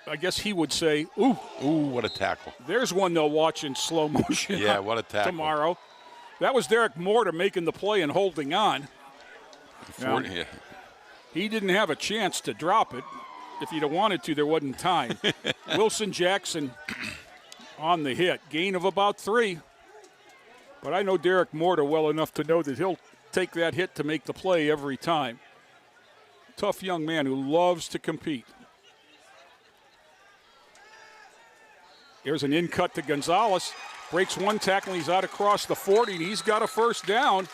Speaker 9: I guess he would say, ooh,
Speaker 3: what a tackle.
Speaker 9: There's one they'll watch in slow motion.
Speaker 3: Yeah, what a tackle.
Speaker 9: Tomorrow. That was Derek Morta making the play and holding on. Now, he didn't have a chance to drop it. If he'd have wanted to, there wasn't time. Wilson Jackson on the hit. Gain of about 3. But I know Derek Morta well enough to know that he'll take that hit to make the play every time. Tough young man who loves to compete. Here's an in cut to Gonzalez. Breaks one tackle, and he's out across the 40, and he's got a first down.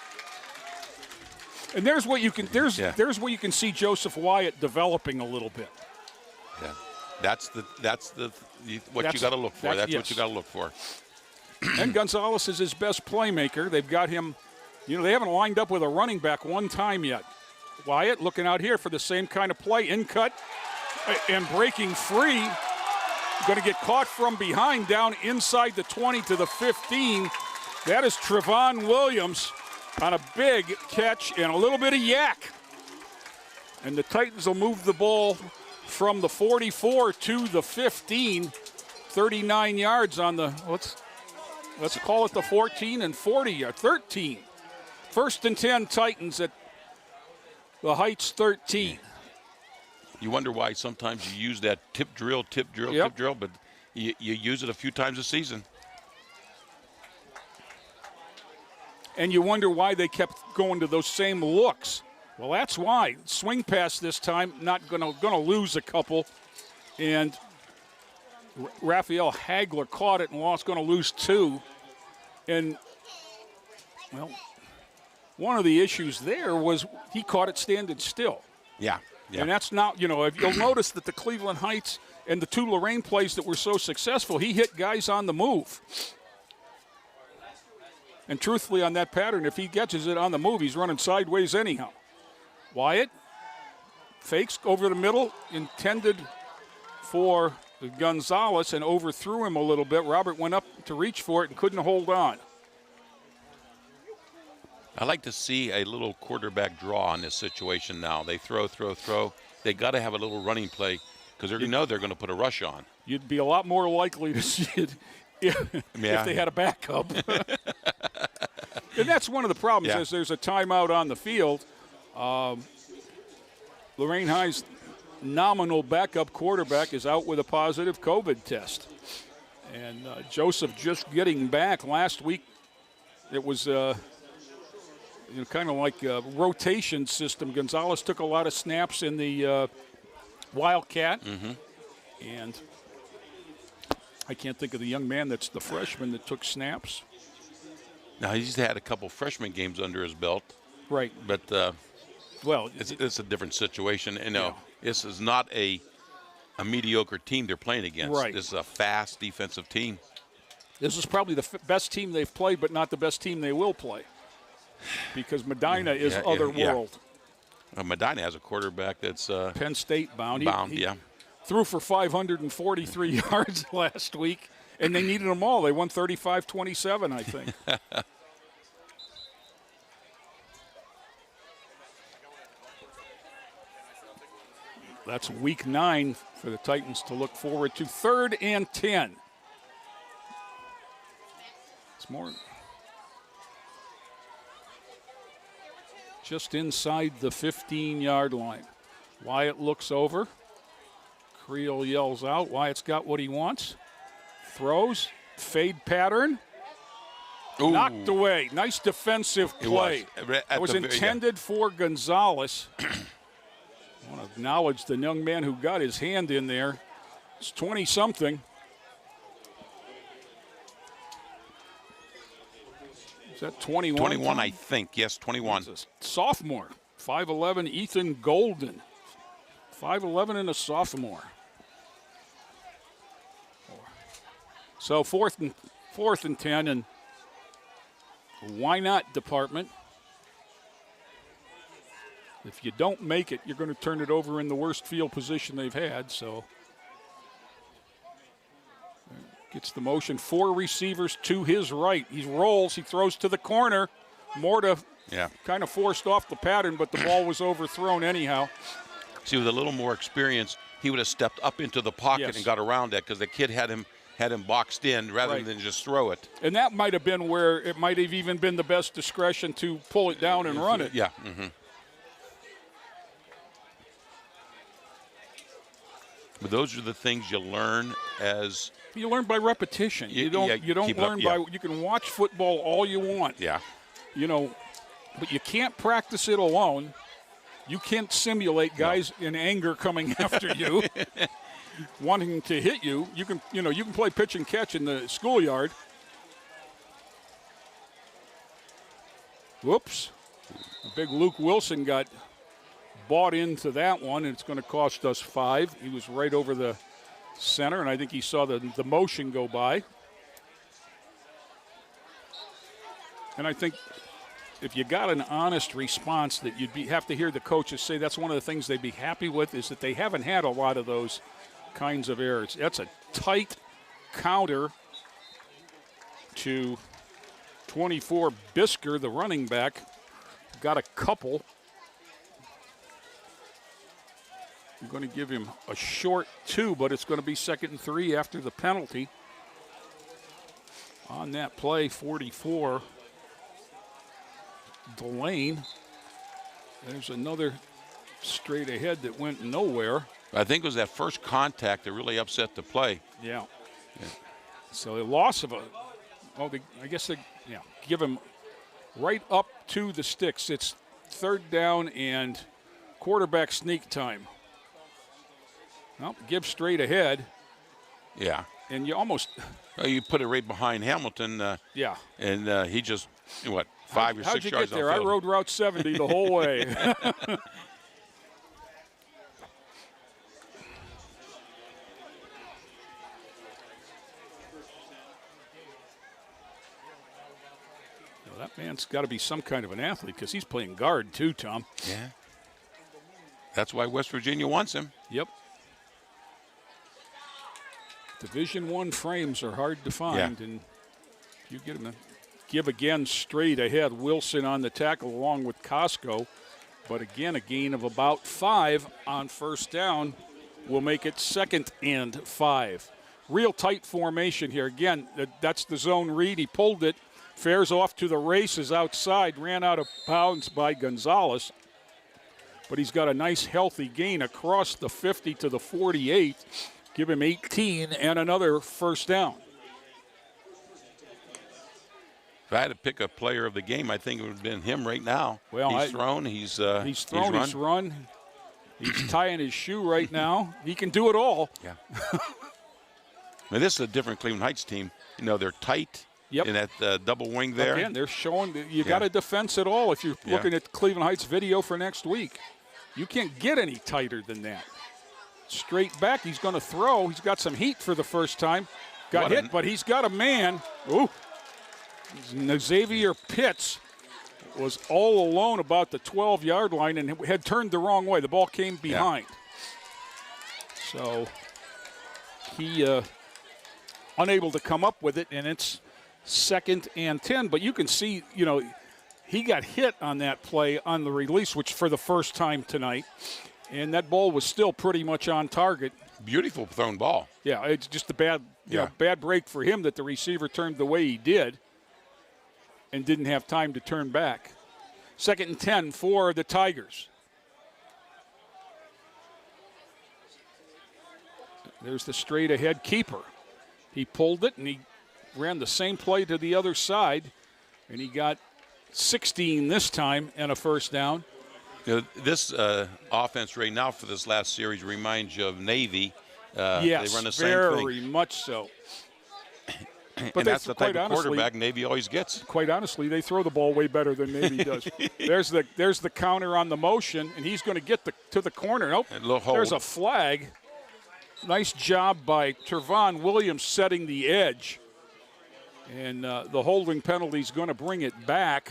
Speaker 9: And there's what you can there's where you can see Joseph Wyatt developing a little bit.
Speaker 3: Yeah. That's what you got to look for. That's what you got to look for.
Speaker 9: And Gonzalez is his best playmaker. They've got him, they haven't lined up with a running back one time yet. Wyatt looking out here for the same kind of play. In cut and breaking free. Going to get caught from behind down inside the 20 to the 15. That is Trevon Williams on a big catch and a little bit of yak. And the Titans will move the ball from the 44 to the 15. 39 yards on the, let's call it the 14 and 40, or 13. First and 10 Titans at the Heights 13.
Speaker 3: You wonder why sometimes you use that tip drill, but you use it a few times a season.
Speaker 9: And you wonder why they kept going to those same looks. Well, that's why. Swing pass this time, not gonna lose a couple. And Raphael Hagler caught it and lost, going to lose 2. And, well, one of the issues there was he caught it standing still.
Speaker 3: Yeah.
Speaker 9: And that's not, if you'll notice that the Cleveland Heights and the 2 Lorain plays that were so successful, he hit guys on the move. And truthfully, on that pattern, if he catches it on the move, he's running sideways anyhow. Wyatt fakes over the middle, intended for Gonzalez, and overthrew him a little bit. Robert went up to reach for it and couldn't hold on.
Speaker 3: I like to see a little quarterback draw in this situation now. They throw. They got to have a little running play because they're going to put a rush on.
Speaker 9: You'd be a lot more likely to see it if they had a backup. And that's one of the problems is there's a timeout on the field. Lorain High's nominal backup quarterback is out with a positive COVID test. And Joseph just getting back last week. It was kind of like a rotation system. Gonzalez took a lot of snaps in the Wildcat. And I can't think of the young man that's the freshman that took snaps.
Speaker 3: Now, he's had a couple freshman games under his belt.
Speaker 9: Right.
Speaker 3: But, it's a different situation. This is not a mediocre team they're playing against.
Speaker 9: Right.
Speaker 3: This is a fast defensive team.
Speaker 9: This is probably the best team they've played, but not the best team they will play. Because Medina is otherworld.
Speaker 3: Medina has a quarterback that's
Speaker 9: Penn State bound. He
Speaker 3: yeah.
Speaker 9: Threw for 543 yards last week, and they needed them all. They won 35-27, I think. That's week 9 for the Titans to look forward to. 3rd and 10. It's more just inside the 15-yard line. Wyatt looks over. Creel yells out. Wyatt's got what he wants. Throws. Fade pattern.
Speaker 3: Ooh.
Speaker 9: Knocked away. Nice defensive play.
Speaker 3: It
Speaker 9: was intended for Gonzalez. I want to acknowledge the young man who got his hand in there. It's 20-something. Is that 21?
Speaker 3: 21, I think. Yes, 21.
Speaker 9: He's a sophomore. 5'11", Ethan Golden. 5'11" and a sophomore. So fourth and 10, and why not department? If you don't make it, you're going to turn it over in the worst field position they've had. So gets the motion. 4 receivers to his right. He rolls. He throws to the corner. Morta kind of forced off the pattern, but the ball was overthrown anyhow.
Speaker 3: See, with a little more experience, he would have stepped up into the pocket and got around that because the kid had him boxed in rather than just throw it.
Speaker 9: And that might have been where it might have even been the best discretion to pull it down and run it.
Speaker 3: Yeah. Mm-hmm. But those are the things you learn as
Speaker 9: you learn by repetition. You don't learn by you can watch football all you want.
Speaker 3: Yeah.
Speaker 9: You know, but you can't practice it alone. You can't simulate guys in anger coming after you, wanting to hit you. You can play pitch and catch in the schoolyard. Whoops. Big Luke Wilson got bought into that one, and it's going to cost us 5. He was right over the center, and I think he saw the motion go by. And I think if you got an honest response that you'd have to hear the coaches say that's one of the things they'd be happy with is that they haven't had a lot of those kinds of errors. That's a tight counter to 24 Bisker, the running back. Got a couple. I'm going to give him a short 2, but it's going to be 2nd and 3 after the penalty. On that play, 44. Lorain. There's another straight ahead that went nowhere.
Speaker 3: I think it was that first contact that really upset the play.
Speaker 9: Yeah. So a loss of give him right up to the sticks. It's 3rd down and quarterback sneak time. Well, give straight ahead.
Speaker 3: Yeah.
Speaker 9: And you almost.
Speaker 3: Well, you put it right behind Hamilton. And he just, 5 or 6 yards off.
Speaker 9: How'd you get there? I rode Route 70 the whole way. That man's got to be some kind of an athlete because he's playing guard too, Tom.
Speaker 3: Yeah. That's why West Virginia wants him.
Speaker 9: Yep. Division I frames are hard to find, and you get him to give again straight ahead. Wilson on the tackle along with Costco, but again a gain of about 5 on 1st down will make it 2nd and 5. Real tight formation here. Again, that's the zone read. He pulled it. Fares off to the races outside, ran out of bounds by Gonzalez. But he's got a nice healthy gain across the 50 to the 48. Give him 18 and another 1st down.
Speaker 3: If I had to pick a player of the game, I think it would have been him right now.
Speaker 9: Well,
Speaker 3: he's thrown, he's run.
Speaker 9: He's tying his shoe right now. He can do it all.
Speaker 3: Yeah. Now, this is a different Cleveland Heights team. They're tight.
Speaker 9: Yep.
Speaker 3: In that double wing there.
Speaker 9: Again, they're showing that you got to defense it all if you're looking at Cleveland Heights video for next week. You can't get any tighter than that. Straight back, he's going to throw. He's got some heat for the first time. Got hit, but he's got a man. Ooh. Xavier Pitts was all alone about the 12-yard line and had turned the wrong way. The ball came behind. Yeah. So he unable to come up with it, and it's 2nd and 10, but you can see, he got hit on that play on the release, which for the first time tonight, and that ball was still pretty much on target.
Speaker 3: Beautiful thrown ball.
Speaker 9: Yeah, it's just a bad break for him that the receiver turned the way he did and didn't have time to turn back. 2nd and 10 for the Tigers. There's the straight ahead keeper. He pulled it and he ran the same play to the other side. And he got 16 this time and a first down.
Speaker 3: You know, this offense right now for this last series reminds you of Navy.
Speaker 9: Yes,
Speaker 3: they run the same thing.
Speaker 9: very much so.
Speaker 3: And that's the type of quarterback Navy always gets.
Speaker 9: Quite honestly, they throw the ball way better than Navy does. There's the counter on the motion, and he's going to get to the corner. Nope, there's a flag. Nice job by Tervon Williams setting the edge. And the holding penalty is going to bring it back.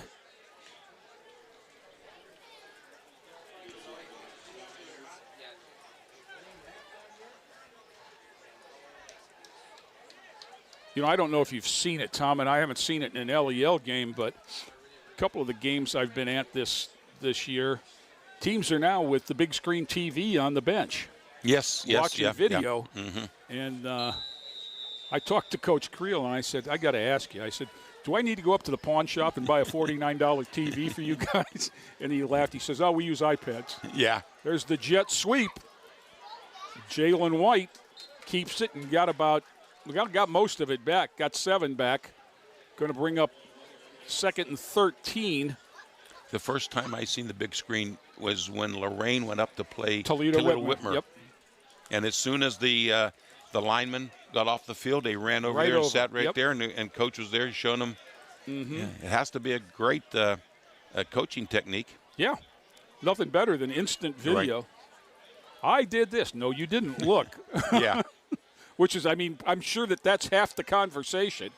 Speaker 9: You know, I don't know if you've seen it, Tom, and I haven't seen it in an LEL game, but a couple of the games I've been at this year, teams are now with the big screen TV on the bench.
Speaker 3: Yes,
Speaker 9: watching video.
Speaker 3: Yeah. Mm-hmm.
Speaker 9: And I talked to Coach Creel, and I said, I got to ask you. I said, do I need to go up to the pawn shop and buy a $49 TV for you guys? And he laughed. He says, oh, we use iPads.
Speaker 3: Yeah.
Speaker 9: There's the jet sweep. Jalen White keeps it and got most of it back. Got 7 back. Going to bring up 2nd and 13.
Speaker 3: The first time I seen the big screen was when Lorain went up to play
Speaker 9: Toledo Whitmer. Yep.
Speaker 3: And as soon as the lineman got off the field, they ran over there and sat right there, and Coach was there showing them. Mm-hmm. Yeah, it has to be a great coaching technique.
Speaker 9: Yeah. Nothing better than instant video.
Speaker 3: Right.
Speaker 9: I did this. No, you didn't. Look.
Speaker 3: Yeah.
Speaker 9: Which is, I mean, I'm sure that's half the conversation.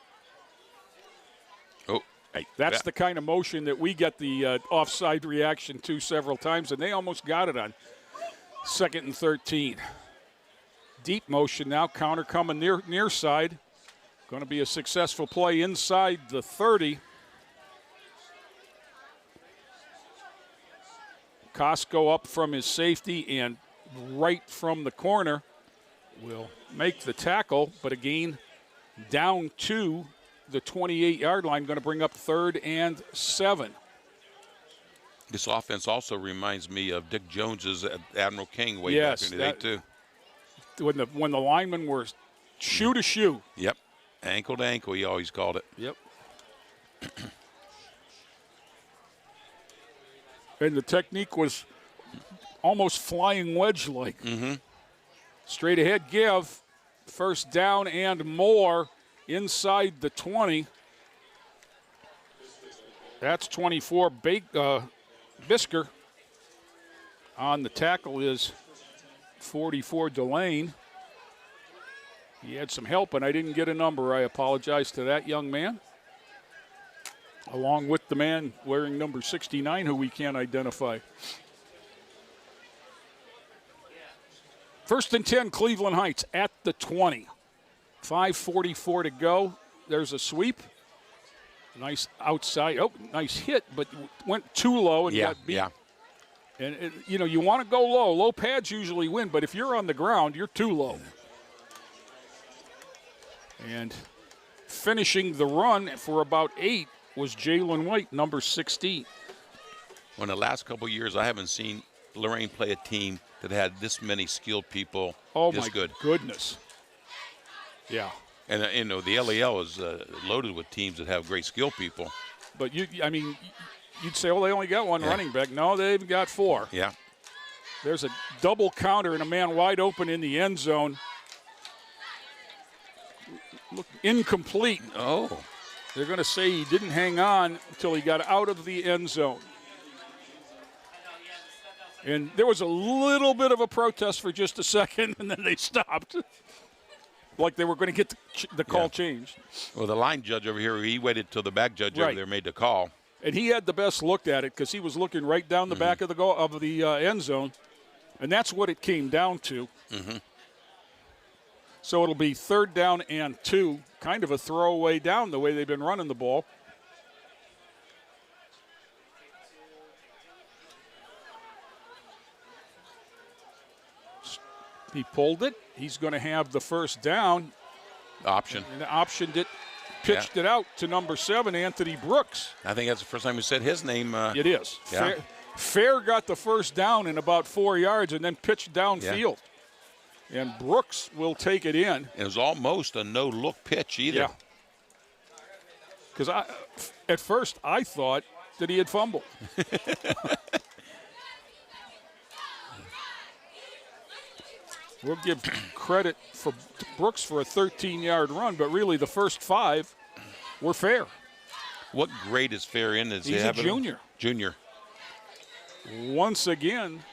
Speaker 3: Oh, hey,
Speaker 9: that's the kind of motion that we get the offside reaction to several times, and they almost got it on 2nd and 13. Deep motion now, counter coming near side. Going to be a successful play inside the 30. Costco up from his safety and right from the corner will make the tackle, but again, down to the 28-yard line, going to bring up 3rd and 7.
Speaker 3: This offense also reminds me of Dick Jones's at Admiral King way back in the day, too.
Speaker 9: When the linemen were shoe to shoe.
Speaker 3: Yep. Ankle to ankle, he always called it.
Speaker 9: Yep. And the technique was almost flying wedge-like.
Speaker 3: Mm-hmm.
Speaker 9: Straight ahead give. First down and more inside the 20. That's 24. Bisker. On the tackle is 44 Delane. He had some help, and I didn't get a number. I apologize to that young man. Along with the man wearing number 69, who we can't identify. 1st and 10, Cleveland Heights at the 20. 5:44 to go. There's a sweep. Nice outside. Oh, nice hit, but went too low and got beat.
Speaker 3: Yeah.
Speaker 9: And, you want to go low. Low pads usually win, but if you're on the ground, you're too low. And finishing the run for about 8 was Jalen White, number 16.
Speaker 3: Well, in the last couple of years, I haven't seen Lorain play a team that had this many skilled people this good.
Speaker 9: Oh, my goodness. Yeah.
Speaker 3: And, the LEL is loaded with teams that have great skilled people.
Speaker 9: But, you'd say, they only got one running back. No, they've got 4.
Speaker 3: Yeah.
Speaker 9: There's a double counter and a man wide open in the end zone. Look, incomplete.
Speaker 3: Oh.
Speaker 9: They're going to say he didn't hang on until he got out of the end zone. And there was a little bit of a protest for just a second, and then they stopped. Like they were going to get the call changed.
Speaker 3: Well, the line judge over here, he waited till the back judge over there made the call.
Speaker 9: And he had the best look at it because he was looking right down the back of the end zone. And that's what it came down to.
Speaker 3: Mm-hmm.
Speaker 9: So it'll be 3rd down and 2, kind of a throwaway down the way they've been running the ball. He pulled it. He's going to have the first down.
Speaker 3: Option.
Speaker 9: And optioned it, pitched it out to number 7, Anthony Brooks.
Speaker 3: I think that's the first time we said his name.
Speaker 9: It is.
Speaker 3: Yeah.
Speaker 9: Fair got the first down in about 4 yards and then pitched downfield. Yeah. And Brooks will take it in.
Speaker 3: It was almost a no-look pitch either.
Speaker 9: Yeah. Because at first I thought that he had fumbled. We'll give credit for Brooks for a 13-yard run, but really the first 5 were fair.
Speaker 3: What grade is fair in? Is
Speaker 9: He's a junior.
Speaker 3: Junior.
Speaker 9: Once again,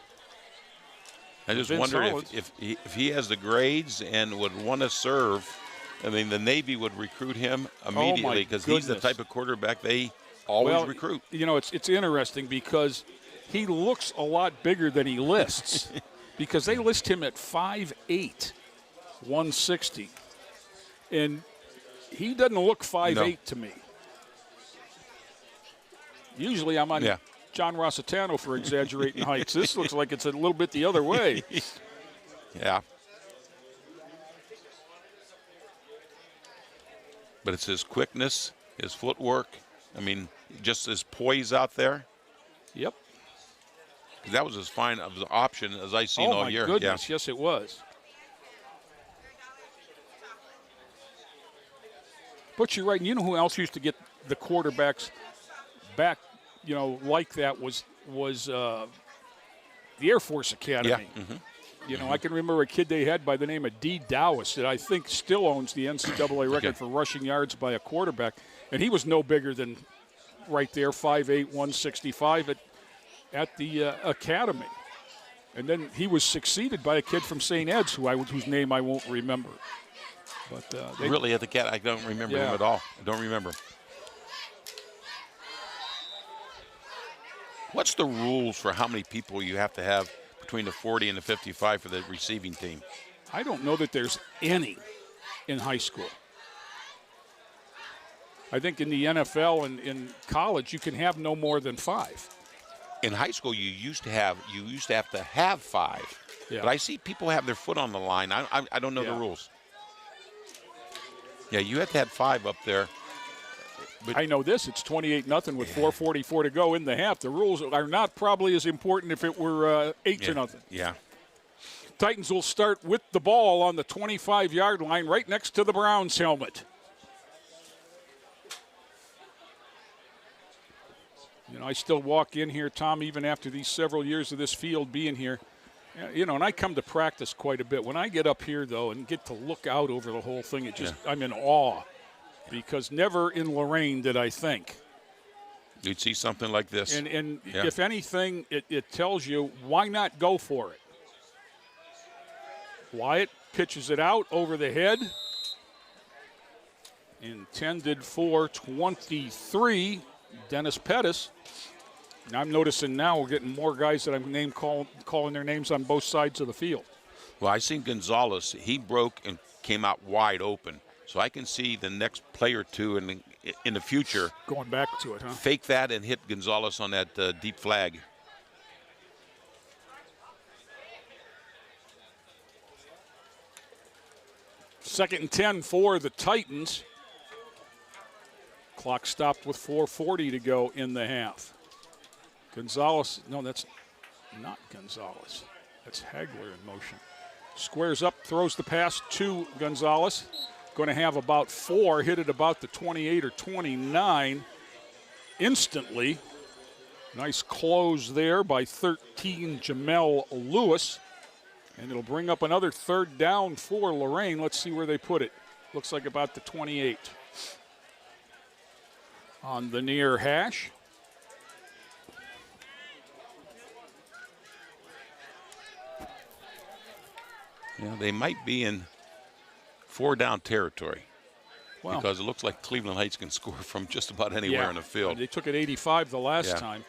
Speaker 3: I just
Speaker 9: Vince
Speaker 3: wonder
Speaker 9: Hollins.
Speaker 3: if he has the grades and would want to serve. I mean, the Navy would recruit him immediately because he's the type of quarterback they always recruit.
Speaker 9: You know, it's interesting because he looks a lot bigger than he lists because they list him at 5'8", 160. And he doesn't look 5'8" to me. Usually I'm on John Rossitano for exaggerating heights. This looks like it's a little bit the other way.
Speaker 3: Yeah. But it's his quickness, his footwork. I mean, just his poise out there.
Speaker 9: Yep.
Speaker 3: That was as fine of an option as I've seen all year.
Speaker 9: Oh, my goodness. Yes, it was. But you're right. And you know who else used to get the quarterbacks back, you know, like that was the Air Force Academy.
Speaker 3: Yeah. Mm-hmm.
Speaker 9: You know, I can remember a kid they had by the name of D. Dowis that I think still owns the NCAA record for rushing yards by a quarterback. And he was no bigger than right there, 5'8", 165 at the academy. And then he was succeeded by a kid from St. Ed's whose name I won't remember. But
Speaker 3: really, at the cat, I don't remember him at all. I don't remember. What's the rules for how many people you have to have between the 40 and the 55 for the receiving team?
Speaker 9: I don't know that there's any in high school. I think in the NFL and in college you can have no more than 5.
Speaker 3: In high school, you used to have to have 5.
Speaker 9: Yeah.
Speaker 3: But I see people have their foot on the line. I don't know the rules. Yeah, you have to have 5 up there. But
Speaker 9: I know this. It's 28-0 with 4:44 to go in the half. The rules are not probably as important if it were 8-0.
Speaker 3: Yeah.
Speaker 9: Titans will start with the ball on the 25-yard line right next to the Browns helmet. You know, I still walk in here, Tom, even after these several years of this field being here. You know, and I come to practice quite a bit. When I get up here, though, and get to look out over the whole thing, I'm in awe. Because never in Lorain did I think
Speaker 3: you'd see something like this.
Speaker 9: And if anything, it tells you why not go for it. Wyatt pitches it out over the head. Intended for 23, Dennis Pettis. And I'm noticing now we're getting more guys that I'm calling their names on both sides of the field.
Speaker 3: Well, I seen Gonzalez. He broke and came out wide open. So I can see the next play or two in the future.
Speaker 9: Going back to it, huh?
Speaker 3: Fake that and hit Gonzalez on that deep flag.
Speaker 9: Second and 10 for the Titans. Clock stopped with 4:40 to go in the half. Gonzalez, no, that's not Gonzalez. That's Hagler in motion. Squares up, throws the pass to Gonzalez. Going to have about 4, hit it about the 28 or 29 instantly. Nice close there by 13, Jamel Lewis. And it'll bring up another third down for Lorain. Let's see where they put it. Looks like about the 28. On the near hash.
Speaker 3: Yeah, they might be in 4-down territory.
Speaker 9: Wow.
Speaker 3: Because it looks like Cleveland Heights can score from just about anywhere in the field.
Speaker 9: They took it 85 the last time.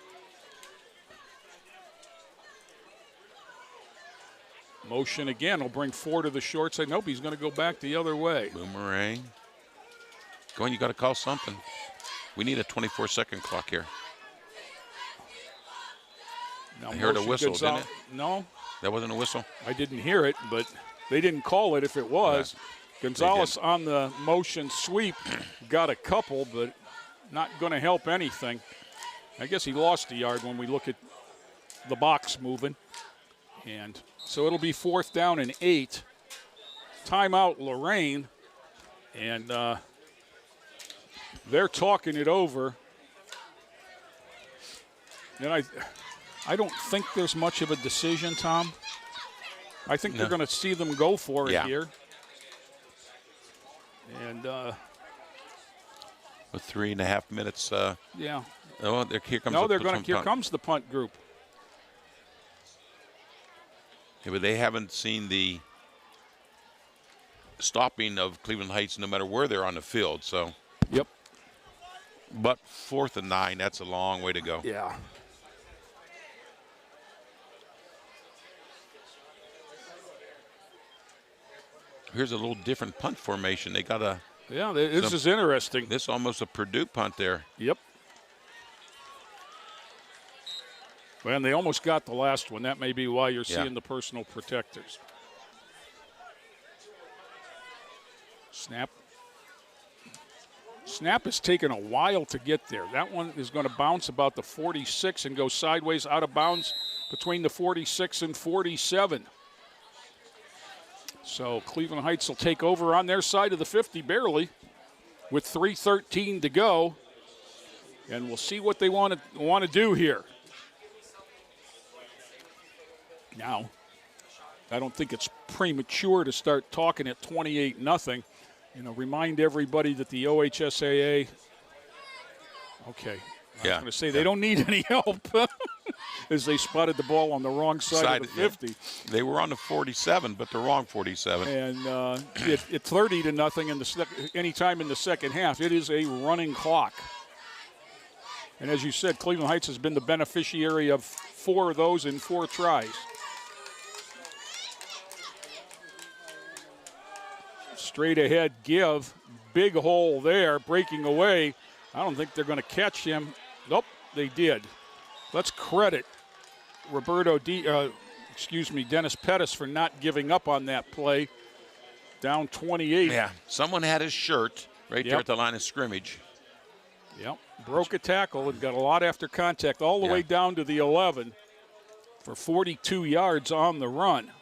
Speaker 9: Motion again will bring 4 to the short side. Nope, he's going to go back the other way.
Speaker 3: Boomerang. Go on, you got to call something. We need a 24-second clock here.
Speaker 9: Now
Speaker 3: I heard a whistle, didn't it?
Speaker 9: No.
Speaker 3: That wasn't a whistle?
Speaker 9: I didn't hear it, but they didn't call it if it was. Gonzalez on the motion sweep got a couple, but not going to help anything. I guess he lost a yard when we look at the box moving. And so it'll be 4th down and 8. Timeout, Lorain. And they're talking it over. And I don't think there's much of a decision, Tom. I think they're going to see them go for it here. And
Speaker 3: with 3.5 minutes.
Speaker 9: Yeah.
Speaker 3: Oh, here comes
Speaker 9: here comes the punt group.
Speaker 3: Yeah, but they haven't seen the stopping of Cleveland Heights no matter where they're on the field. So.
Speaker 9: Yep.
Speaker 3: But 4th and 9, that's a long way to go.
Speaker 9: Yeah.
Speaker 3: Here's a little different punt formation. They got a.
Speaker 9: Yeah, this is interesting.
Speaker 3: This almost a Purdue punt there.
Speaker 9: Yep. Well, and they almost got the last one. That may be why you're seeing the personal protectors. Snap. Snap has taken a while to get there. That one is going to bounce about the 46 and go sideways out of bounds between the 46 and 47. So Cleveland Heights will take over on their side of the 50 barely with 3:13 to go. And we'll see what they want to do here. Now, I don't think it's premature to start talking at 28-0. Remind everybody that the OHSAA, I was going to say they don't need any help as they spotted the ball on the wrong side of the 50.
Speaker 3: Yeah. They were on the 47, but the wrong 47.
Speaker 9: And it's 30-0 anytime in the second half. It is a running clock. And as you said, Cleveland Heights has been the beneficiary of 4 of those in 4 tries. Straight ahead give, big hole there, breaking away. I don't think they're going to catch him. Nope, they did. Let's credit Dennis Pettis for not giving up on that play. Down 28.
Speaker 3: Yeah, someone had his shirt right there at the line of scrimmage.
Speaker 9: Yep, broke a tackle and got a lot after contact all the way down to the 11 for 42 yards on the run.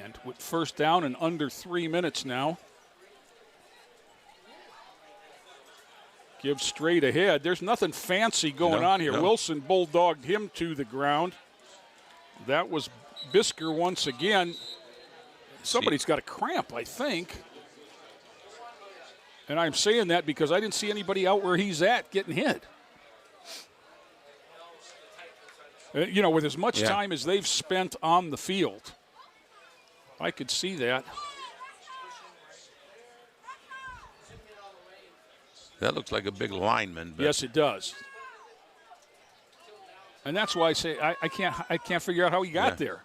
Speaker 9: And with first down in under 3 minutes now. Give straight ahead. There's nothing fancy going on here. Wilson bulldogged him to the ground. That was Bisker once again. Somebody's got a cramp, I think. And I'm saying that because I didn't see anybody out where he's at getting hit. With as much time as they've spent on the field. I could see that.
Speaker 3: That looks like a big lineman. But
Speaker 9: yes, it does. And that's why I say I can't figure out how he got there.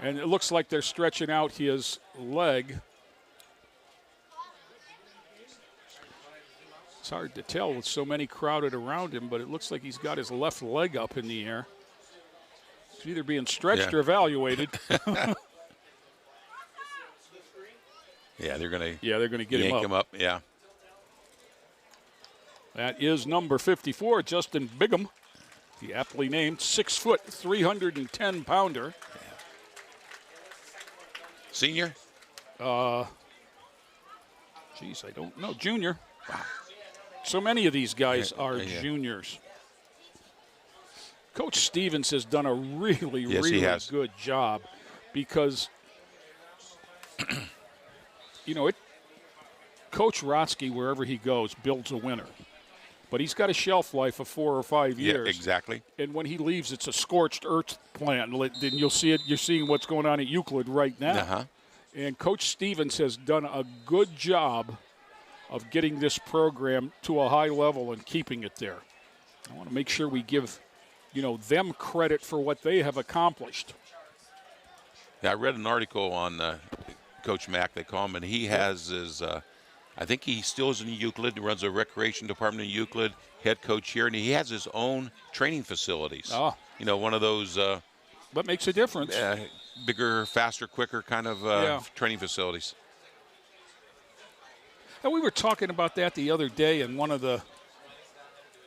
Speaker 9: And it looks like they're stretching out his leg. It's hard to tell with so many crowded around him, but it looks like he's got his left leg up in the air. It's either being stretched or evaluated.
Speaker 3: they're going to
Speaker 9: get
Speaker 3: him up. Yeah.
Speaker 9: That is number 54, Justin Bigham, the aptly named 6 foot, 310 pounder.
Speaker 3: Yeah. Senior?
Speaker 9: I don't know. Junior. Wow. So many of these guys are juniors. Coach Stevens has done a really good job because, Coach Rotsky, wherever he goes, builds a winner. But he's got a shelf life of 4 or 5 years.
Speaker 3: Yeah, exactly.
Speaker 9: And when he leaves, it's a scorched earth plant. Then you'll see it. You're seeing what's going on at Euclid right now.
Speaker 3: Uh-huh.
Speaker 9: And Coach Stevens has done a good job of getting this program to a high level and keeping it there. I want to make sure we give them credit for what they have accomplished.
Speaker 3: Yeah, I read an article on Coach Mack, they call him, and he has his, I think he still is in Euclid, runs a recreation department in Euclid, head coach here, and he has his own training facilities.
Speaker 9: Oh.
Speaker 3: One of those.
Speaker 9: What makes a difference?
Speaker 3: Bigger, faster, quicker kind of training facilities.
Speaker 9: And we were talking about that the other day in one of the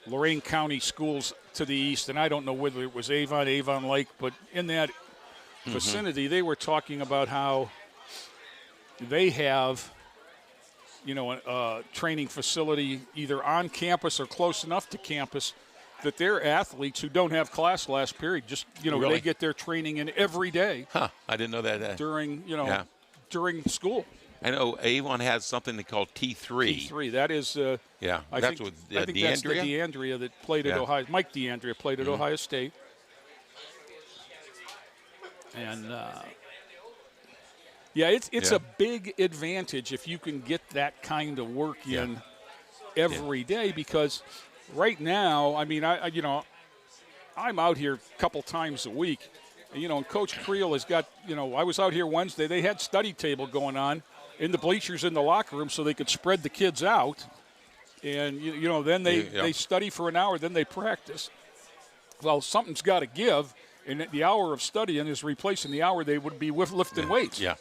Speaker 9: Lorain County schools to the east, and I don't know whether it was Avon Lake, but in that vicinity, they were talking about how they have, a training facility either on campus or close enough to campus that their athletes who don't have class last period just,
Speaker 3: Really?
Speaker 9: they get their training in every day.
Speaker 3: Huh, I didn't know that.
Speaker 9: During,
Speaker 3: Yeah.
Speaker 9: during school.
Speaker 3: I know Avon has something they call T3.
Speaker 9: T3. That is,
Speaker 3: Yeah,
Speaker 9: I
Speaker 3: that's
Speaker 9: think,
Speaker 3: with
Speaker 9: I think that's the
Speaker 3: DeAndrea?
Speaker 9: DeAndrea that played at
Speaker 3: Yeah.
Speaker 9: Ohio. Mike DeAndrea played at Ohio State. And, it's a big advantage if you can get that kind of work in every day, because right now, I mean, I'm out here a couple times a week. And Coach Creel has got, I was out here Wednesday. They had study table going on in the bleachers in the locker room so they could spread the kids out. And, then they study for an hour, then they practice. Well, something's got to give, and the hour of studying is replacing the hour they would be lifting weights.
Speaker 3: Yeah.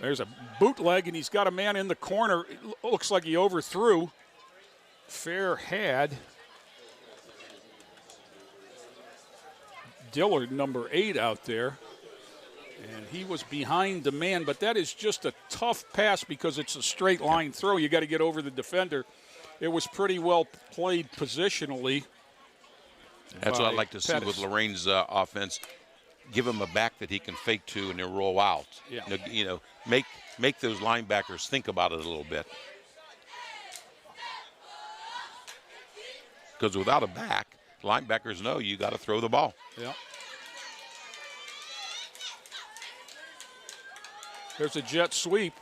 Speaker 9: There's a bootleg, and he's got a man in the corner. It looks like he overthrew. Fair had Dillard, number 8, out there. And he was behind the man, but that is just a tough pass because it's a straight line throw. You got to get over the defender. It was pretty well played positionally.
Speaker 3: That's what I'd like to see
Speaker 9: Pettis.
Speaker 3: with Lorain's offense. Give him a back that he can fake to and then roll out.
Speaker 9: Yeah.
Speaker 3: Make those linebackers think about it a little bit. Because without a back, linebackers know you got to throw the ball.
Speaker 9: Yeah. There's a jet sweep.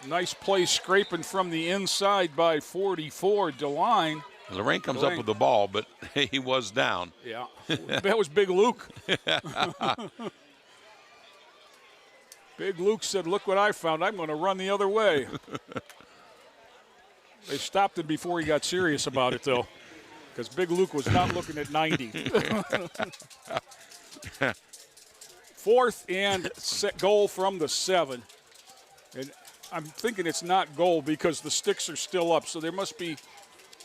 Speaker 9: Nice play scraping from the inside by 44, DeLine.
Speaker 3: Lorain comes up with the ball, but he was down.
Speaker 9: Yeah, that was Big Luke. Big Luke said, look what I found. I'm going to run the other way. They stopped him before he got serious about it, though, because Big Luke was not looking at 90. 4th and goal from the 7. And I'm thinking it's not goal because the sticks are still up, so there must be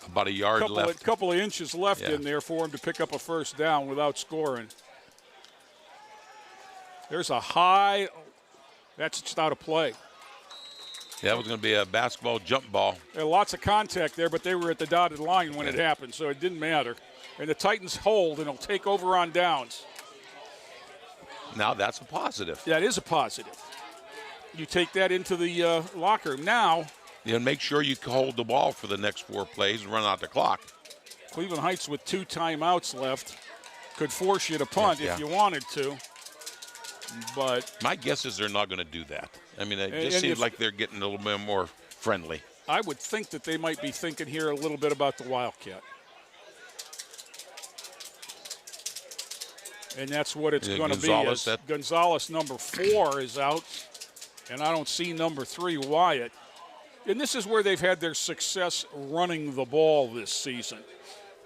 Speaker 3: about a yard left.
Speaker 9: A couple of inches left in there for him to pick up a first down without scoring. There's a high. That's just out of play.
Speaker 3: That was going to be a basketball jump ball.
Speaker 9: There lots of contact there, but they were at the dotted line when it happened, so it didn't matter. And the Titans hold, and it'll take over on downs.
Speaker 3: Now that's a positive.
Speaker 9: That is a positive. You take that into the locker room. Now,
Speaker 3: make sure you hold the ball for the next 4 plays and run out the clock.
Speaker 9: Cleveland Heights with 2 timeouts left could force you to punt if you wanted to. But
Speaker 3: my guess is they're not going to do that. I mean, it just seems like they're getting a little bit more friendly.
Speaker 9: I would think that they might be thinking here a little bit about the Wildcat. And that's what it's going to be. Gonzalez, number 4, is out, and I don't see number 3, Wyatt. And this is where they've had their success running the ball this season,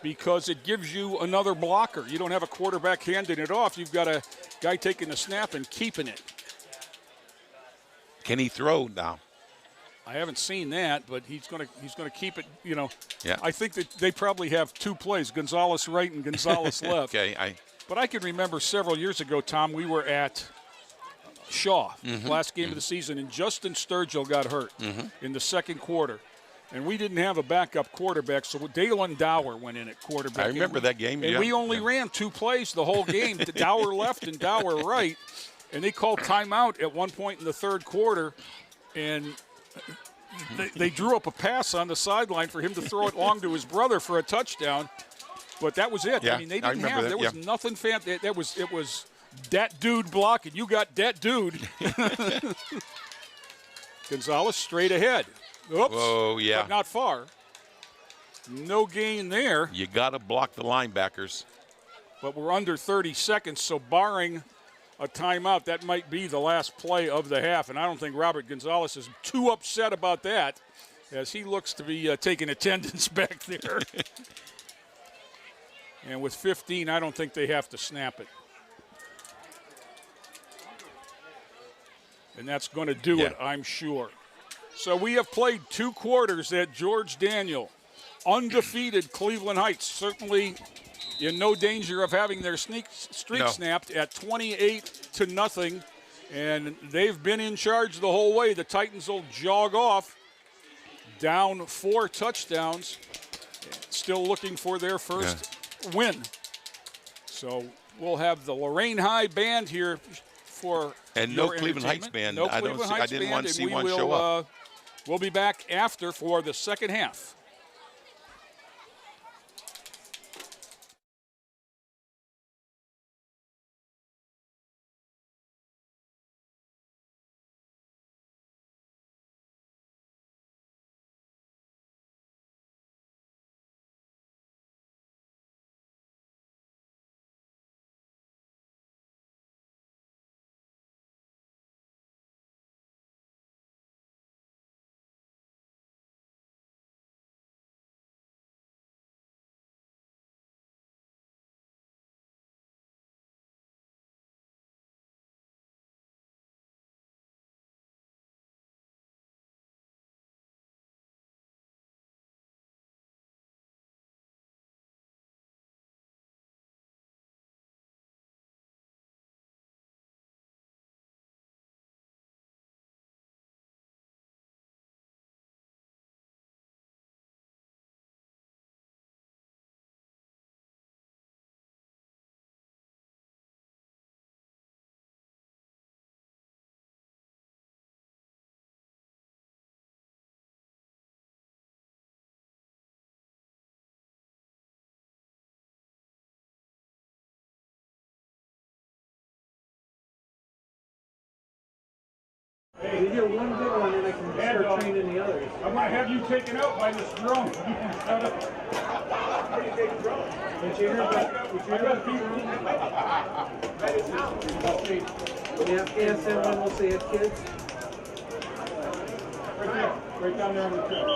Speaker 9: because it gives you another blocker. You don't have a quarterback handing it off. You've got a guy taking the snap and keeping it.
Speaker 3: Can he throw now?
Speaker 9: I haven't seen that, but he's going to keep it.
Speaker 3: Yeah.
Speaker 9: I think that they probably have 2 plays: Gonzalez right and Gonzalez left.
Speaker 3: Okay.
Speaker 9: But I can remember several years ago, Tom, we were at Shaw, last game of the season, and Justin Sturgill got hurt in the second quarter. And we didn't have a backup quarterback, so Dalen Dower went in at quarterback.
Speaker 3: I remember that game.
Speaker 9: And we only ran 2 plays the whole game, Dower left and Dower right. And they called timeout at one point in the third quarter, and they drew up a pass on the sideline for him to throw it long to his brother for a touchdown. But that was it.
Speaker 3: Yeah,
Speaker 9: I mean, they didn't have.
Speaker 3: that.
Speaker 9: There was nothing fancy. It was that dude blocking. You got that dude. Gonzalez straight ahead. Oops.
Speaker 3: Oh, yeah.
Speaker 9: But not far. No gain there.
Speaker 3: You got to block the linebackers.
Speaker 9: But we're under 30 seconds, so barring a timeout, that might be the last play of the half. And I don't think Robert Gonzalez is too upset about that, as he looks to be taking attendance back there. And with 15, I don't think they have to snap it. And that's going to do it, I'm sure. So we have played 2 quarters at George Daniel. Undefeated Cleveland Heights. Certainly in no danger of having their streak
Speaker 3: No.
Speaker 9: snapped at 28-0, and they've been in charge the whole way. The Titans will jog off, down 4 touchdowns, still looking for their first win. So we'll have the Lorain High band here for
Speaker 3: And no
Speaker 9: your
Speaker 3: Cleveland Heights
Speaker 9: entertainment.
Speaker 3: band.
Speaker 9: No
Speaker 3: I
Speaker 9: Cleveland Heights
Speaker 3: didn't
Speaker 9: band,
Speaker 3: want to
Speaker 9: and
Speaker 3: see
Speaker 9: we
Speaker 3: one
Speaker 9: will,
Speaker 3: show up.
Speaker 9: We'll be back after for the second half.
Speaker 1: You do one good one, and I can start training the others.
Speaker 2: I'm gonna have you taken out by this drone. Shut up.
Speaker 1: Did you hear about the Afghanistan one? Once they had kids.
Speaker 2: Right there, right down there on the trip.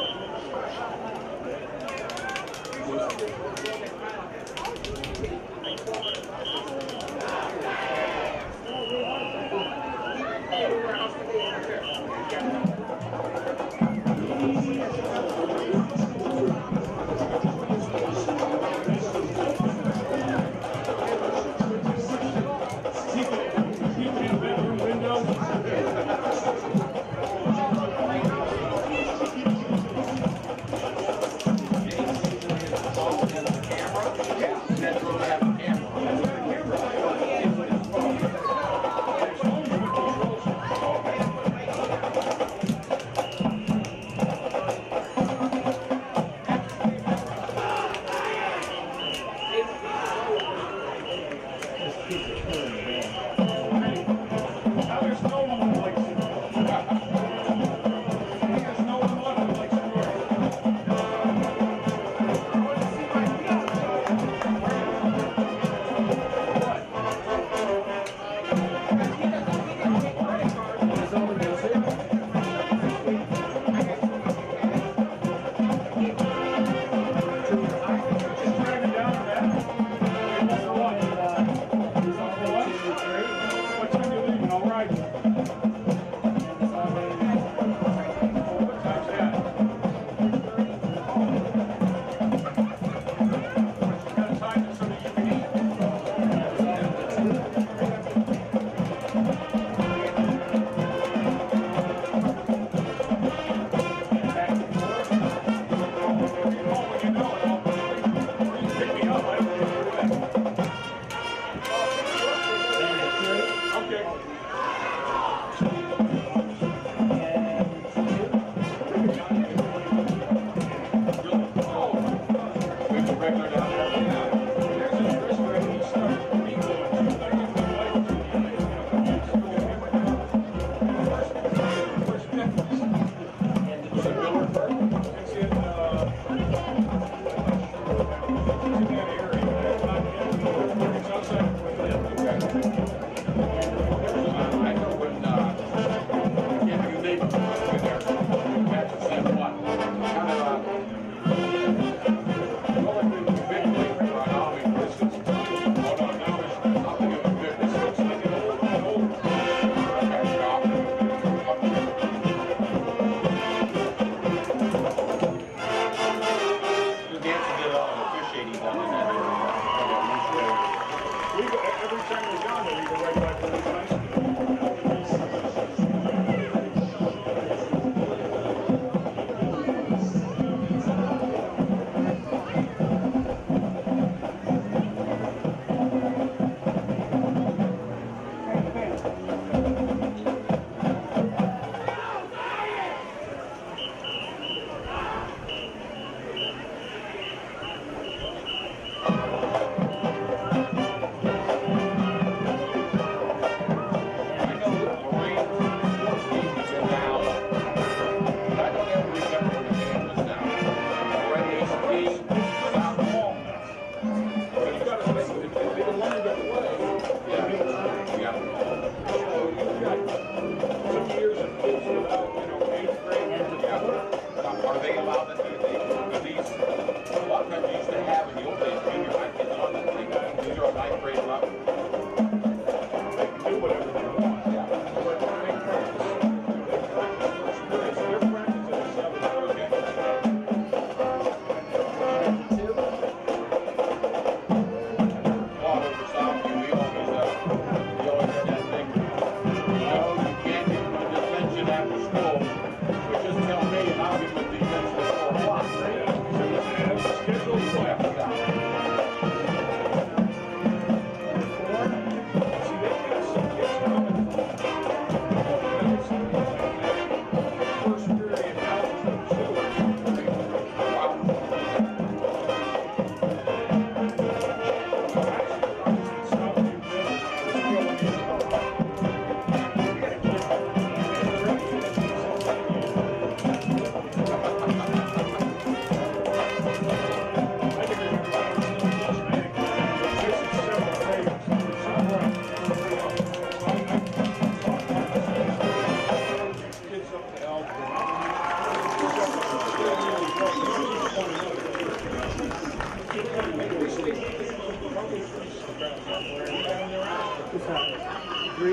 Speaker 2: every time they're down there, you go right back to the high school.
Speaker 3: I know Lorain sports team has been down, but I don't ever remember when the game was down. Lorain HD, South Hall.
Speaker 2: But you gotta think, if they don't want to get away,
Speaker 3: Yeah. Yeah.
Speaker 2: you've got some years of kids without, 8th grade.
Speaker 3: Now, are they allowed to do these? A lot of times you used to have in the old days junior high kids on that thing. These are a 9th grade level.
Speaker 2: They can do whatever they want. But they practice. Their practice is 7th grade.
Speaker 3: Fought over Southview. We always had that thing. No, you can't give them a detention after school. But just tell me and I'll give them a detention at 4 o'clock.
Speaker 2: It's a scheduled class. See, they've got some kids coming from first period algebra, too.
Speaker 1: What's that? 3?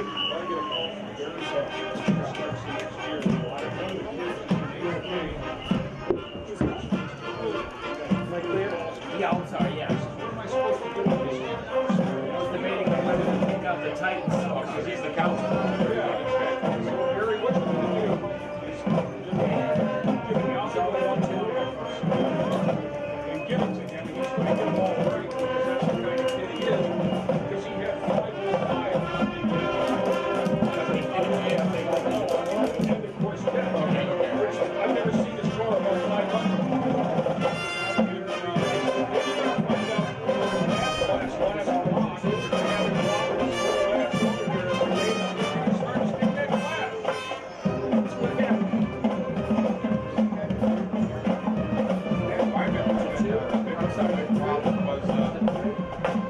Speaker 1: Am I clear?
Speaker 7: Yeah, I'm sorry, yeah. I was debating on whether to pick out the Titans because he's the counselor.
Speaker 2: Gary, what you gonna do? Give me also the 1, 2, and give it to him, and he's gonna get them all right, because that's the kind of kid he is. Because he had 5 little five. And of course, I've never seen a score above 500.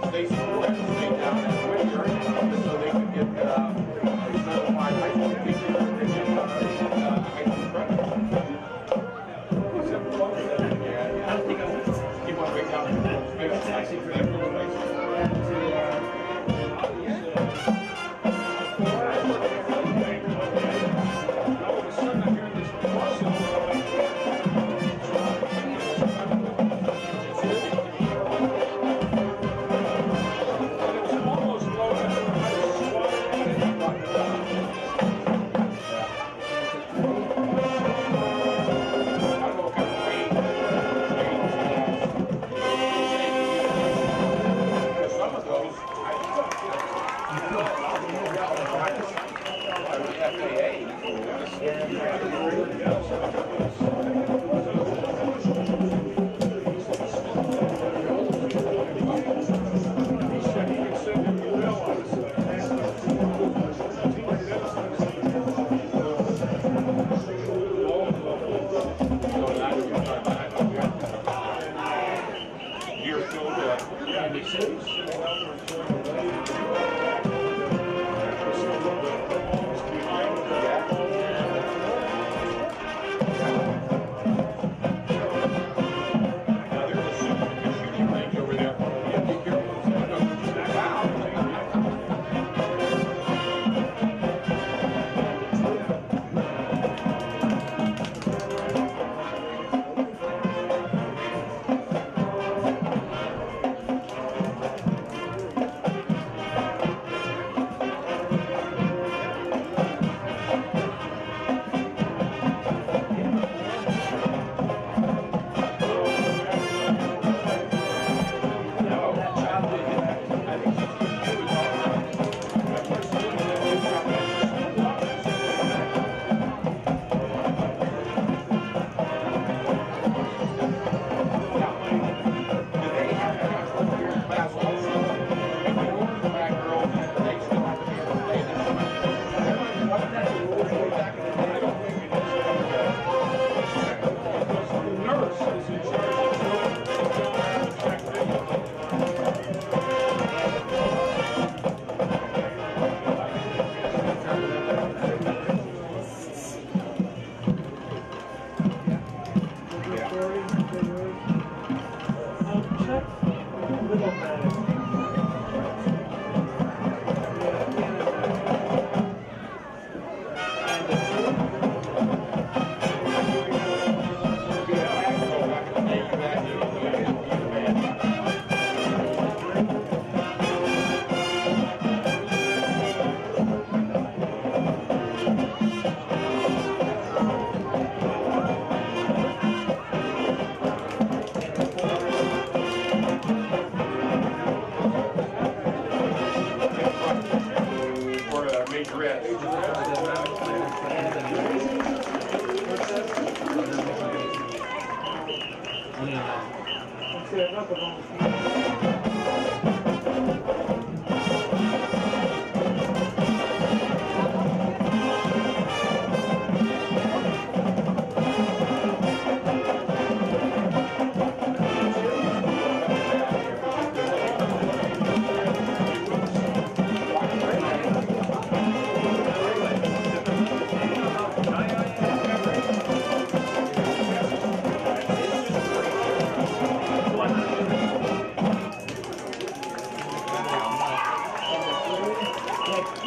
Speaker 3: Stacy Moore had to stay down at Whittier so they could get certified high school teachers to get high school credit.
Speaker 7: I don't think I would.
Speaker 3: Keep on breaking down.
Speaker 7: That's actually pretty cool.
Speaker 2: All of a sudden, I hear this and it was almost low. I don't know how to squat it.
Speaker 3: I don't know what kind of range some of those,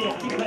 Speaker 2: Thank you.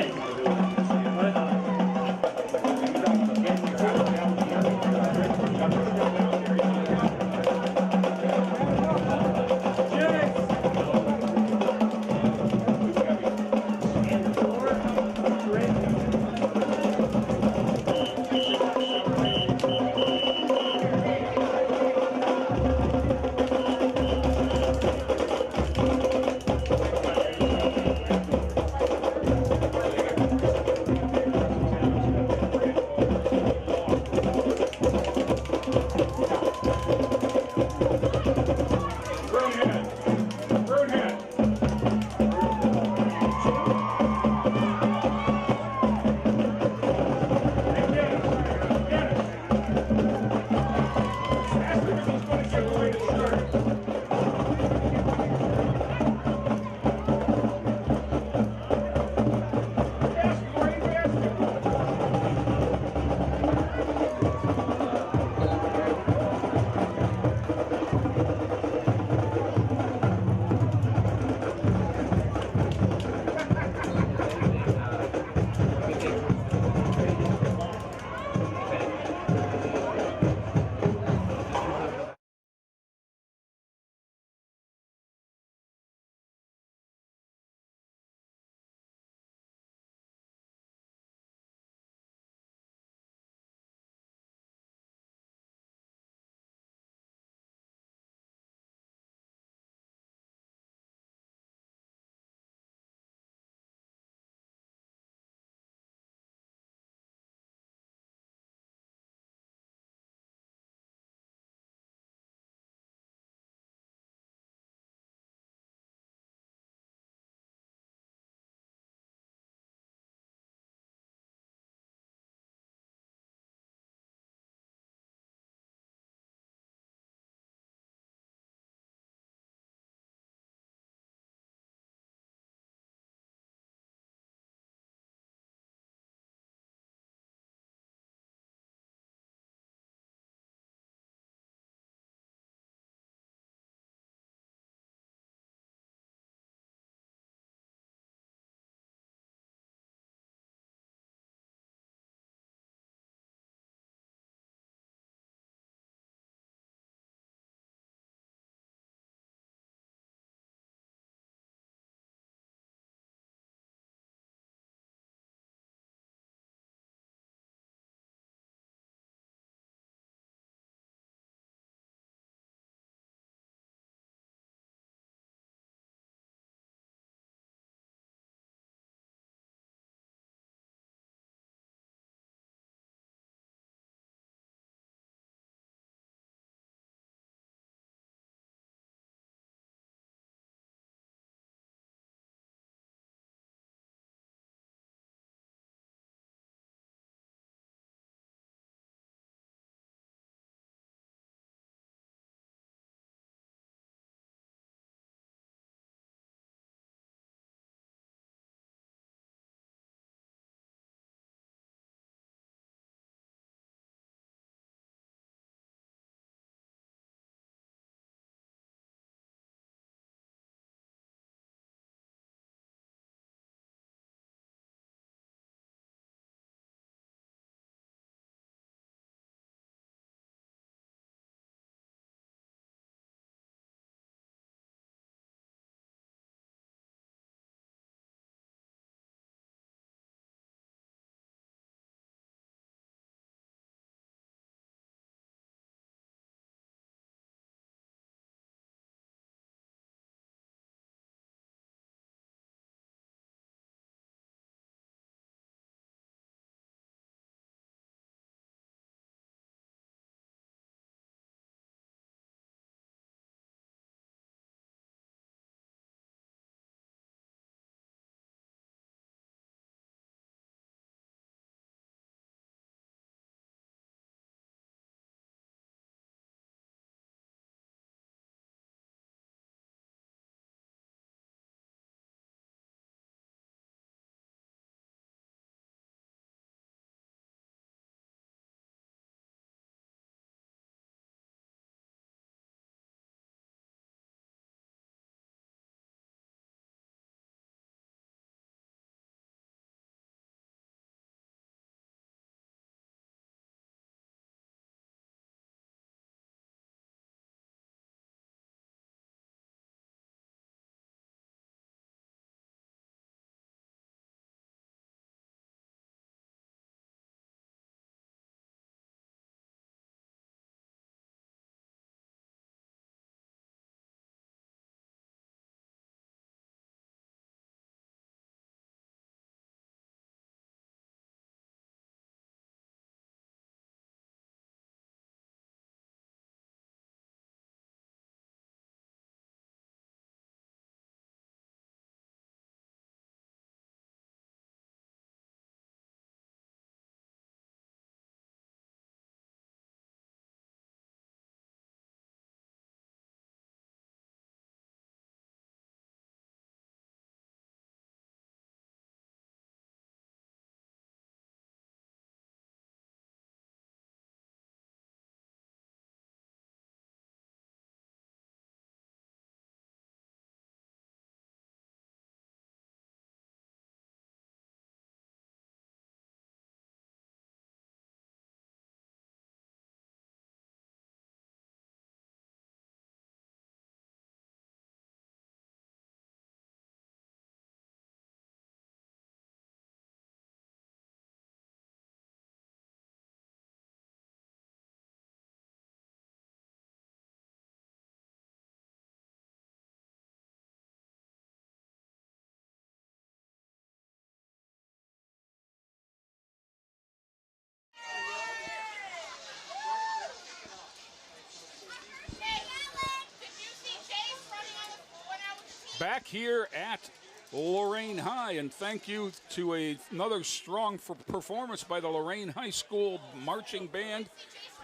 Speaker 9: back here at Lorain High, and thank you to another strong performance by the Lorain High School marching band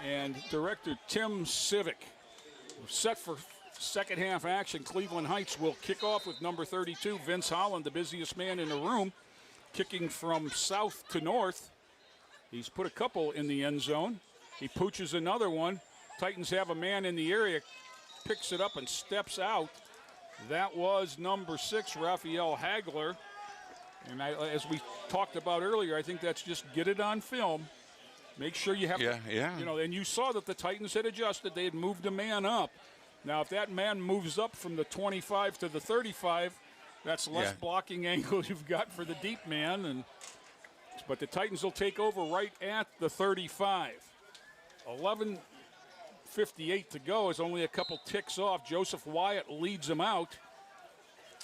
Speaker 9: and director Tim Civic. We're set for second half action. Cleveland Heights will kick off with number 32, Vince Holland, the busiest man in the room, kicking from south to north. He's put a couple in the end zone. He pooches another one. Titans have a man in the area, picks it up and steps out. That was number 6, Raphael Hagler. And as we talked about earlier, I think that's just get it on film. Make sure you have and you saw that the Titans had adjusted. They had moved a man up. Now, if that man moves up from the 25 to the 35, that's less blocking angle you've got for the deep man. But the Titans will take over right at the 35. 11:58 to go is only a couple ticks off. Joseph Wyatt leads them out.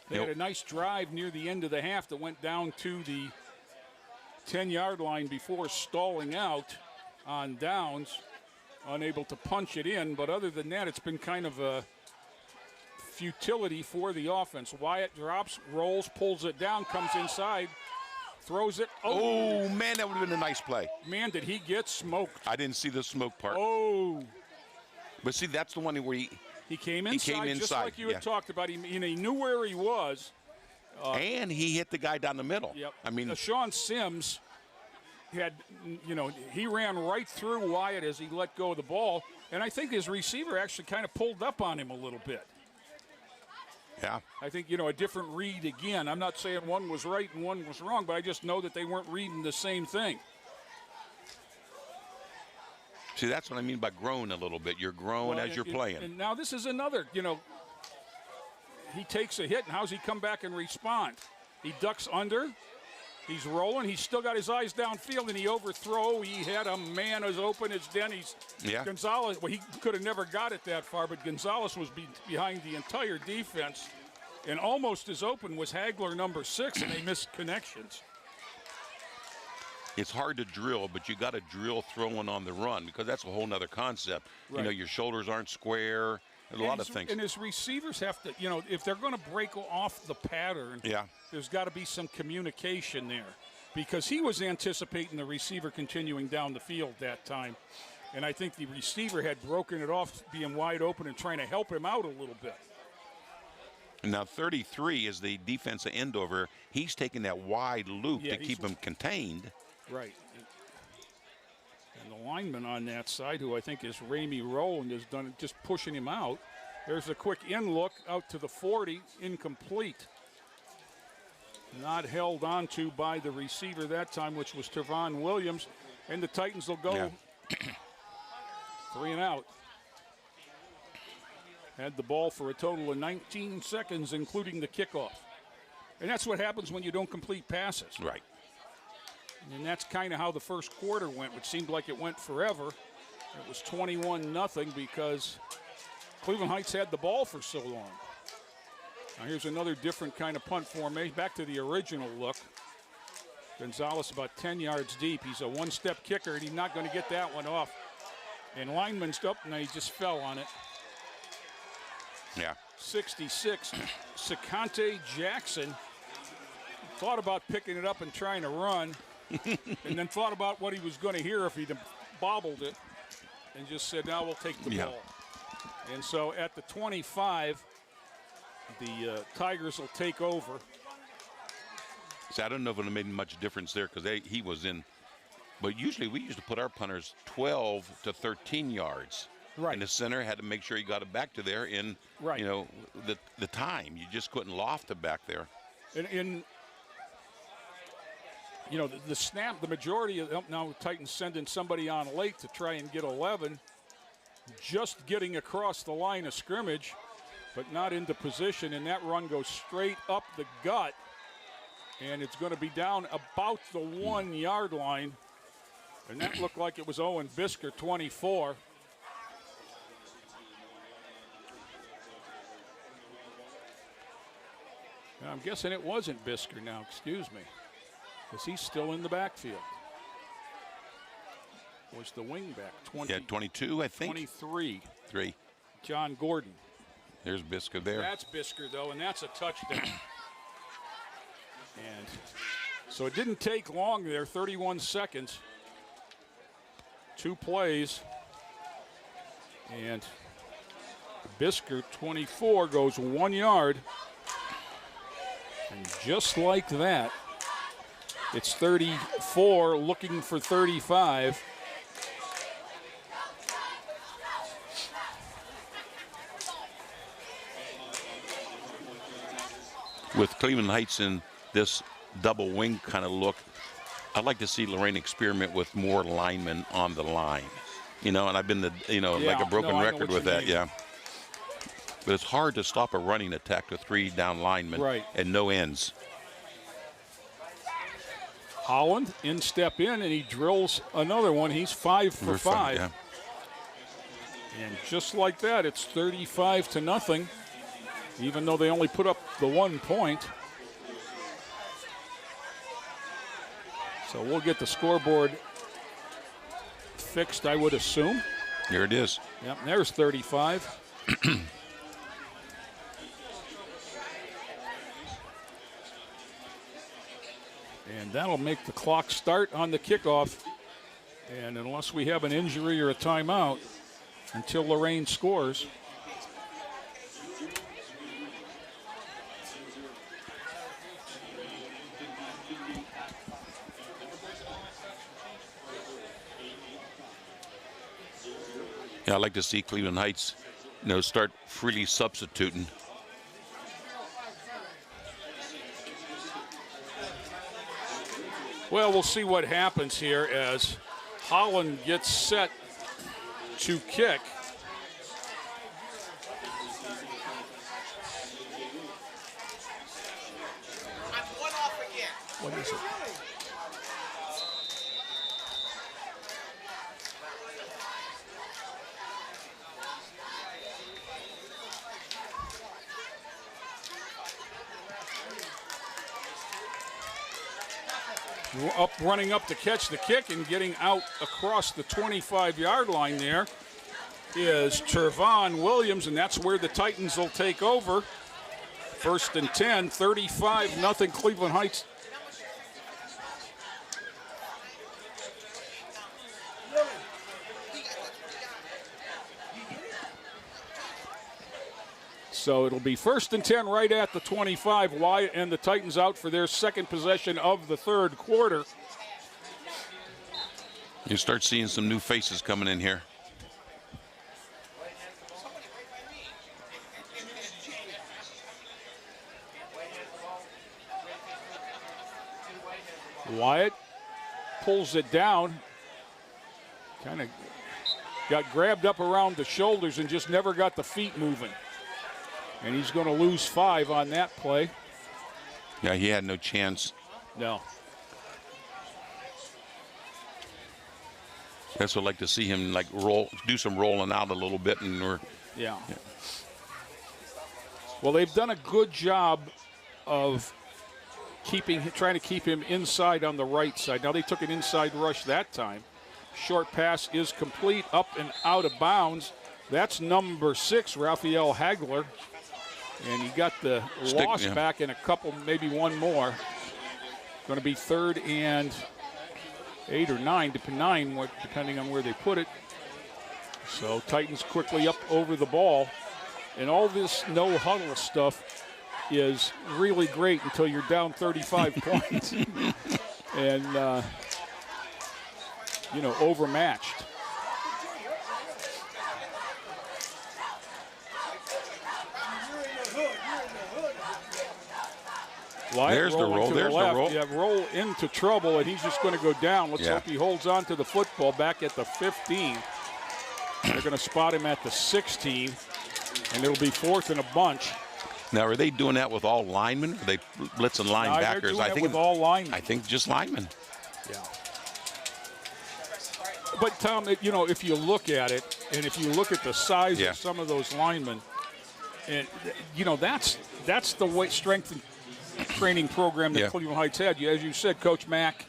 Speaker 9: They had a nice drive near the end of the half that went down to the 10-yard line before stalling out on downs, unable to punch it in. But other than that, it's been kind of a futility for the offense. Wyatt drops, rolls, pulls it down, comes inside, throws it.
Speaker 3: Oh, man, that would have been a nice play.
Speaker 9: Man, did he get smoked.
Speaker 3: I didn't see the smoke part.
Speaker 9: Oh.
Speaker 3: But see, that's the one where he
Speaker 9: came inside, just like you had talked about. He knew where he was.
Speaker 3: And he hit the guy down the middle.
Speaker 9: Yep.
Speaker 3: I mean,
Speaker 9: Sean Sims had, he ran right through Wyatt as he let go of the ball. And I think his receiver actually kind of pulled up on him a little bit.
Speaker 3: Yeah.
Speaker 9: I think, a different read again. I'm not saying one was right and one was wrong, but I just know that they weren't reading the same thing.
Speaker 3: See, that's what I mean by growing a little bit. You're growing as you're playing.
Speaker 9: And now this is another, he takes a hit, and how's he come back and respond? He ducks under. He's rolling. He's still got his eyes downfield, and he overthrow. He had a man as open as Denny's.
Speaker 3: Yeah.
Speaker 9: Gonzalez, well, he could have never got it that far, but Gonzalez was behind the entire defense, and almost as open was Hagler, number 6, and they missed connections.
Speaker 3: It's hard to drill, but you got to drill throwing on the run because that's a whole nother concept.
Speaker 9: Right.
Speaker 3: Your shoulders aren't square, a lot of things.
Speaker 9: And his receivers have to, if they're going to break off the pattern, there's got to be some communication there because he was anticipating the receiver continuing down the field that time. And I think the receiver had broken it off, being wide open and trying to help him out a little bit.
Speaker 3: Now, 33 is the defensive end over. He's taking that wide loop to keep him contained.
Speaker 9: Right. And the lineman on that side, who I think is Ramey Rowland, has done it, just pushing him out. There's a quick in look out to the 40, incomplete. Not held onto by the receiver that time, which was Trevon Williams. And the Titans will go 3 and out. Had the ball for a total of 19 seconds, including the kickoff. And that's what happens when you don't complete passes.
Speaker 3: Right.
Speaker 9: And that's kind of how the first quarter went, which seemed like it went forever. It was 21-0 because Cleveland Heights had the ball for so long. Now here's another different kind of punt formation. Back to the original look. Gonzalez about 10 yards deep. He's a one-step kicker, and he's not going to get that one off. And lineman's up, and he just fell on it.
Speaker 3: Yeah. 66,
Speaker 9: Secante Jackson thought about picking it up and trying to run. And then thought about what he was going to hear if he'd bobbled it and just said, now we'll take the ball. And so at the 25, the Tigers will take over.
Speaker 3: So I don't know if it made much difference there because he was in. But usually we used to put our punters 12 to 13 yards.
Speaker 9: Right.
Speaker 3: And the center had to make sure he got it back to there in, the time. You just couldn't loft it back there. The snap, the majority of now Titans sending somebody on late to try and get 11, just getting across the line of scrimmage, but not into position, and that run goes straight up the gut, and it's going to be down about the 1 yard line, and that looked like it was Owen Bisker, 24. Now, I'm guessing it wasn't Bisker now, excuse me. Because he's still in the backfield. Was the wing back? 22, I think.
Speaker 9: 23.
Speaker 3: 3.
Speaker 9: John Gordon.
Speaker 3: There's Bisker there.
Speaker 9: That's Bisker, though, and that's a touchdown. And so it didn't take long there, 31 seconds. 2 plays. And Bisker, 24, goes 1 yard. And just like that, it's 34 looking for 35.
Speaker 3: With Cleveland Heights in this double wing kind of look, I'd like to see Lorain experiment with more linemen on the line. And I've been like a broken record with that, yeah. But it's hard to stop a running attack with 3 down linemen and no ends.
Speaker 9: Holland step in, and he drills another one. He's 5 for 5.
Speaker 3: Yeah.
Speaker 9: And just like that, it's 35-0, even though they only put up the 1 point. So we'll get the scoreboard fixed, I would assume.
Speaker 3: Here it is.
Speaker 9: Yep, there's 35. And that'll make the clock start on the kickoff. And unless we have an injury or a timeout, until Lorain scores.
Speaker 3: Yeah, I'd like to see Cleveland Heights, start freely substituting.
Speaker 9: Well, we'll see what happens here as Holland gets set to kick. What is it? Running up to catch the kick and getting out across the 25-yard line there is Trevon Williams, and that's where the Titans will take over. 1st and 10, 35-0 Cleveland Heights. So it'll be 1st and 10 right at the 25. Wyatt and the Titans out for their second possession of the third quarter.
Speaker 3: You start seeing some new faces coming in here.
Speaker 9: Wyatt pulls it down. Kind of got grabbed up around the shoulders and just never got the feet moving. And he's going to lose 5 on that play.
Speaker 3: Yeah, he had no chance.
Speaker 9: No.
Speaker 3: That's what I'd like to see him do some rolling out a little bit, and
Speaker 9: yeah. Well, they've done a good job of trying to keep him inside on the right side. Now they took an inside rush that time. Short pass is complete, up and out of bounds. That's number 6, Raphael Hagler. And he got the loss back in a couple, maybe one more. Going to be 3rd and 8 or 9, depending on where they put it. So Titans quickly up over the ball. And all this no huddle stuff is really great until you're down 35 points and, overmatched.
Speaker 3: There's the roll. There's the roll.
Speaker 9: Yeah, roll into trouble, and he's just going to go down. Let's hope he holds on to the football back at the 15. They're going to spot him at the 16, and it'll be 4th and a bunch.
Speaker 3: Now, are they doing that with all linemen? Or are they blitzing linebackers?
Speaker 9: They're doing it with all linemen.
Speaker 3: I think just linemen.
Speaker 9: Yeah. But, Tom, if you look at it, and if you look at the size of some of those linemen, and that's the strength and training program that Cleveland Heights had. As you said, Coach Mack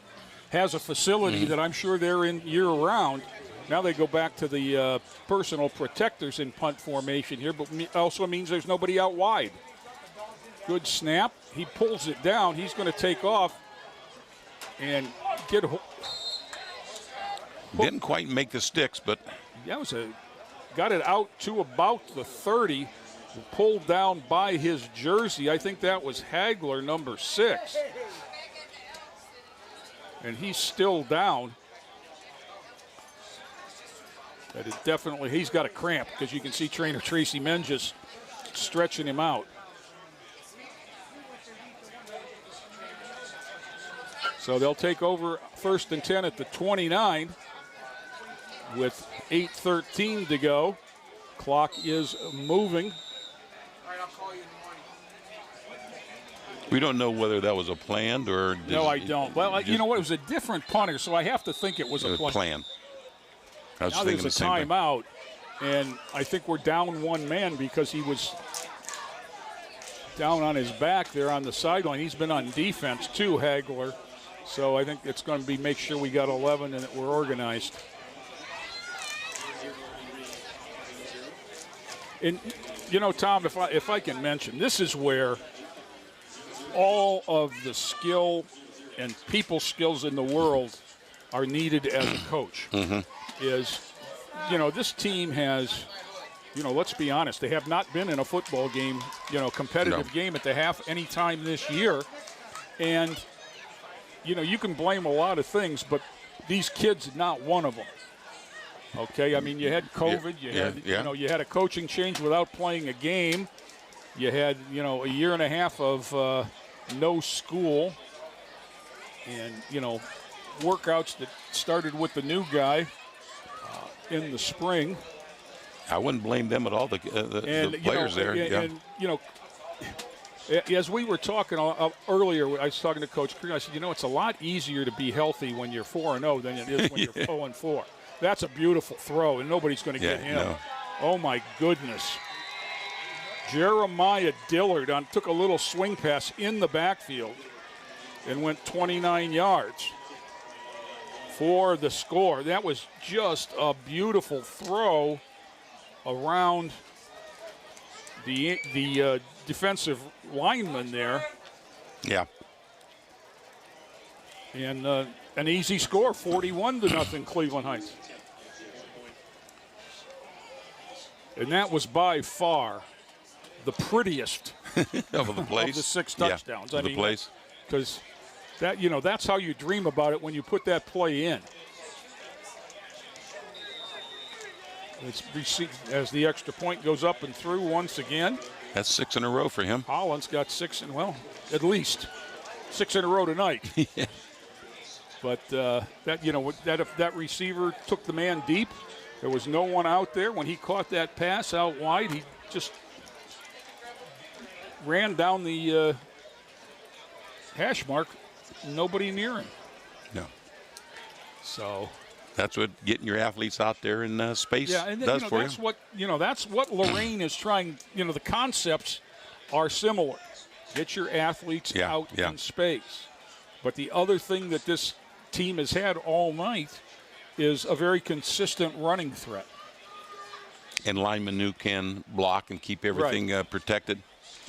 Speaker 9: has a facility that I'm sure they're in year-round, Now they go back to the personal protectors in punt formation here, but also means there's nobody out wide. Good snap. He pulls it down. He's going to take off and get.
Speaker 3: Didn't quite make the sticks, but
Speaker 9: That was got it out to about the 30. Pulled down by his jersey. I think that was Hagler, number 6. And he's still down. But it definitely, he's got a cramp because you can see trainer Tracy Menges stretching him out. So they'll take over 1st and 10 at the 29 with 8:13 to go. Clock is moving.
Speaker 3: we don't know whether that was a planned or.
Speaker 9: No, I don't. Well, you know what? It was a different punter, so I have to think it was a
Speaker 3: plan. I was
Speaker 9: now
Speaker 3: thinking
Speaker 9: there's
Speaker 3: the
Speaker 9: a
Speaker 3: same thing.
Speaker 9: timeout, and I think we're down one man because he was down on his back there on the sideline. He's been on defense too, Hagler. So I think it's going to be make sure we got 11 and that we're organized. And, you know, Tom, if I can mention, this is where all of the skill and people skills in the world are needed as a coach. Is, you know, this team has, you know, let's be honest, they have not been in a football game, you know, competitive game at the half any time this year. And, you know, you can blame a lot of things, but these kids, not one of them. Okay, I mean, you had COVID, you know, you had a coaching change without playing a game. You had, you know, a year and a half of no school, and, you know, workouts that started with the new guy in the spring.
Speaker 3: I wouldn't blame them at all. The players there,
Speaker 9: And you know, as we were talking earlier, I was talking to Coach Crean. I said, you know, it's a lot easier to be healthy when you're 4-0 than it is when you're 0-4. That's a beautiful throw, and nobody's going to get him.
Speaker 3: No.
Speaker 9: Oh, my goodness. Jeremiah Dillard took a little swing pass in the backfield and went 29 yards for the score. That was just a beautiful throw around the defensive lineman there.
Speaker 3: Yeah.
Speaker 9: And an easy score, 41-0 Cleveland Heights. And that was by far the prettiest
Speaker 3: of the plays.
Speaker 9: Of the 6 touchdowns.
Speaker 3: I mean, the plays.
Speaker 9: Because that, you know, that's how you dream about it when you put that play in. It's received as the extra point goes up and through once again.
Speaker 3: That's 6 in a row for him.
Speaker 9: Holland's got 6, and well, at least 6 in a row tonight.
Speaker 3: Yeah.
Speaker 9: But that, you know, that receiver took the man deep. There was no one out there when he caught that pass out wide. He just ran down the hash mark. Nobody near him.
Speaker 3: No.
Speaker 9: So
Speaker 3: that's what getting your athletes out there in space
Speaker 9: and
Speaker 3: does for
Speaker 9: that's
Speaker 3: you.
Speaker 9: what, you know, that's what Lorain is trying. You know, the concepts are similar. Get your athletes out in space. But the other thing that this team has had all night is a very consistent running threat.
Speaker 3: And linemen who can block and keep everything protected.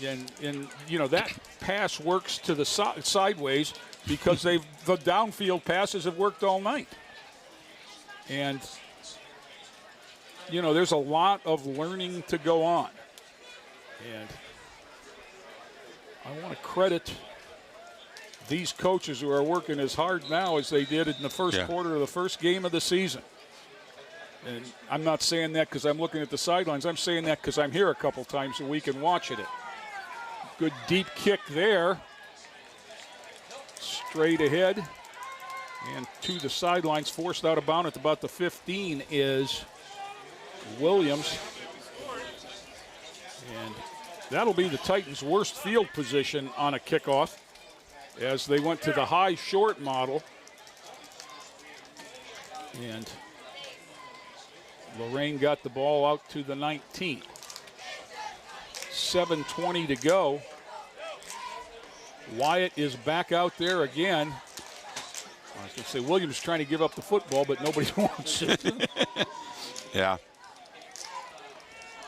Speaker 9: And you know, that pass works to the sideways because the downfield passes have worked all night. And, you know, there's a lot of learning to go on. And I want to credit these coaches who are working as hard now as they did in the first quarter of the first game of the season. And I'm not saying that because I'm looking at the sidelines. I'm saying that because I'm here a couple times a week and watching it. Good deep kick there. Straight ahead. And to the sidelines, forced out of bounds at about the 15 is Williams. And that'll be the Titans' worst field position on a kickoff, as they went to the high short model. And Lorain got the ball out to the 19. 7:20 to go. Wyatt is back out there again. I was going to say Williams trying to give up the football, but nobody wants it.
Speaker 3: Yeah.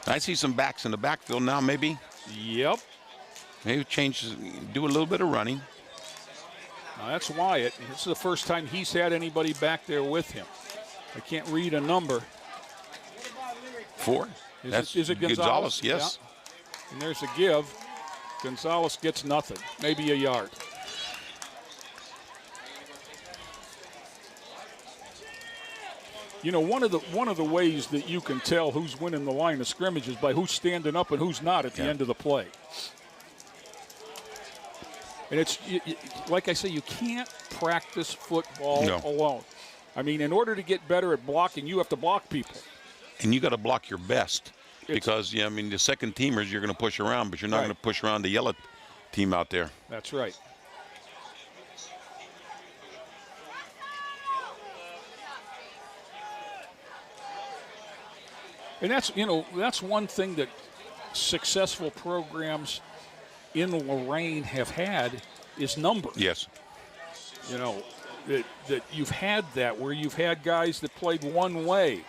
Speaker 3: I see some backs in the backfield now, maybe.
Speaker 9: Yep.
Speaker 3: Maybe do a little bit of running.
Speaker 9: Now that's Wyatt. This is the first time he's had anybody back there with him. I can't read a number.
Speaker 3: 4.
Speaker 9: Is it Gonzalez?
Speaker 3: Yes.
Speaker 9: Yeah. And there's a give. Gonzalez gets nothing, maybe a yard. You know, one of the ways that you can tell who's winning the line of scrimmage is by who's standing up and who's not at the end of the play. And it's like I say, you can't practice football alone. I mean, in order to get better at blocking, you have to block people.
Speaker 3: And you got to block your best because, I mean, the second teamers you're going to push around, but you're not going to push around the yellow team out there.
Speaker 9: That's right. And that's one thing that successful programs in Lorain have had is numbers.
Speaker 3: Yes.
Speaker 9: You know, that you've had that where you've had guys that played one way.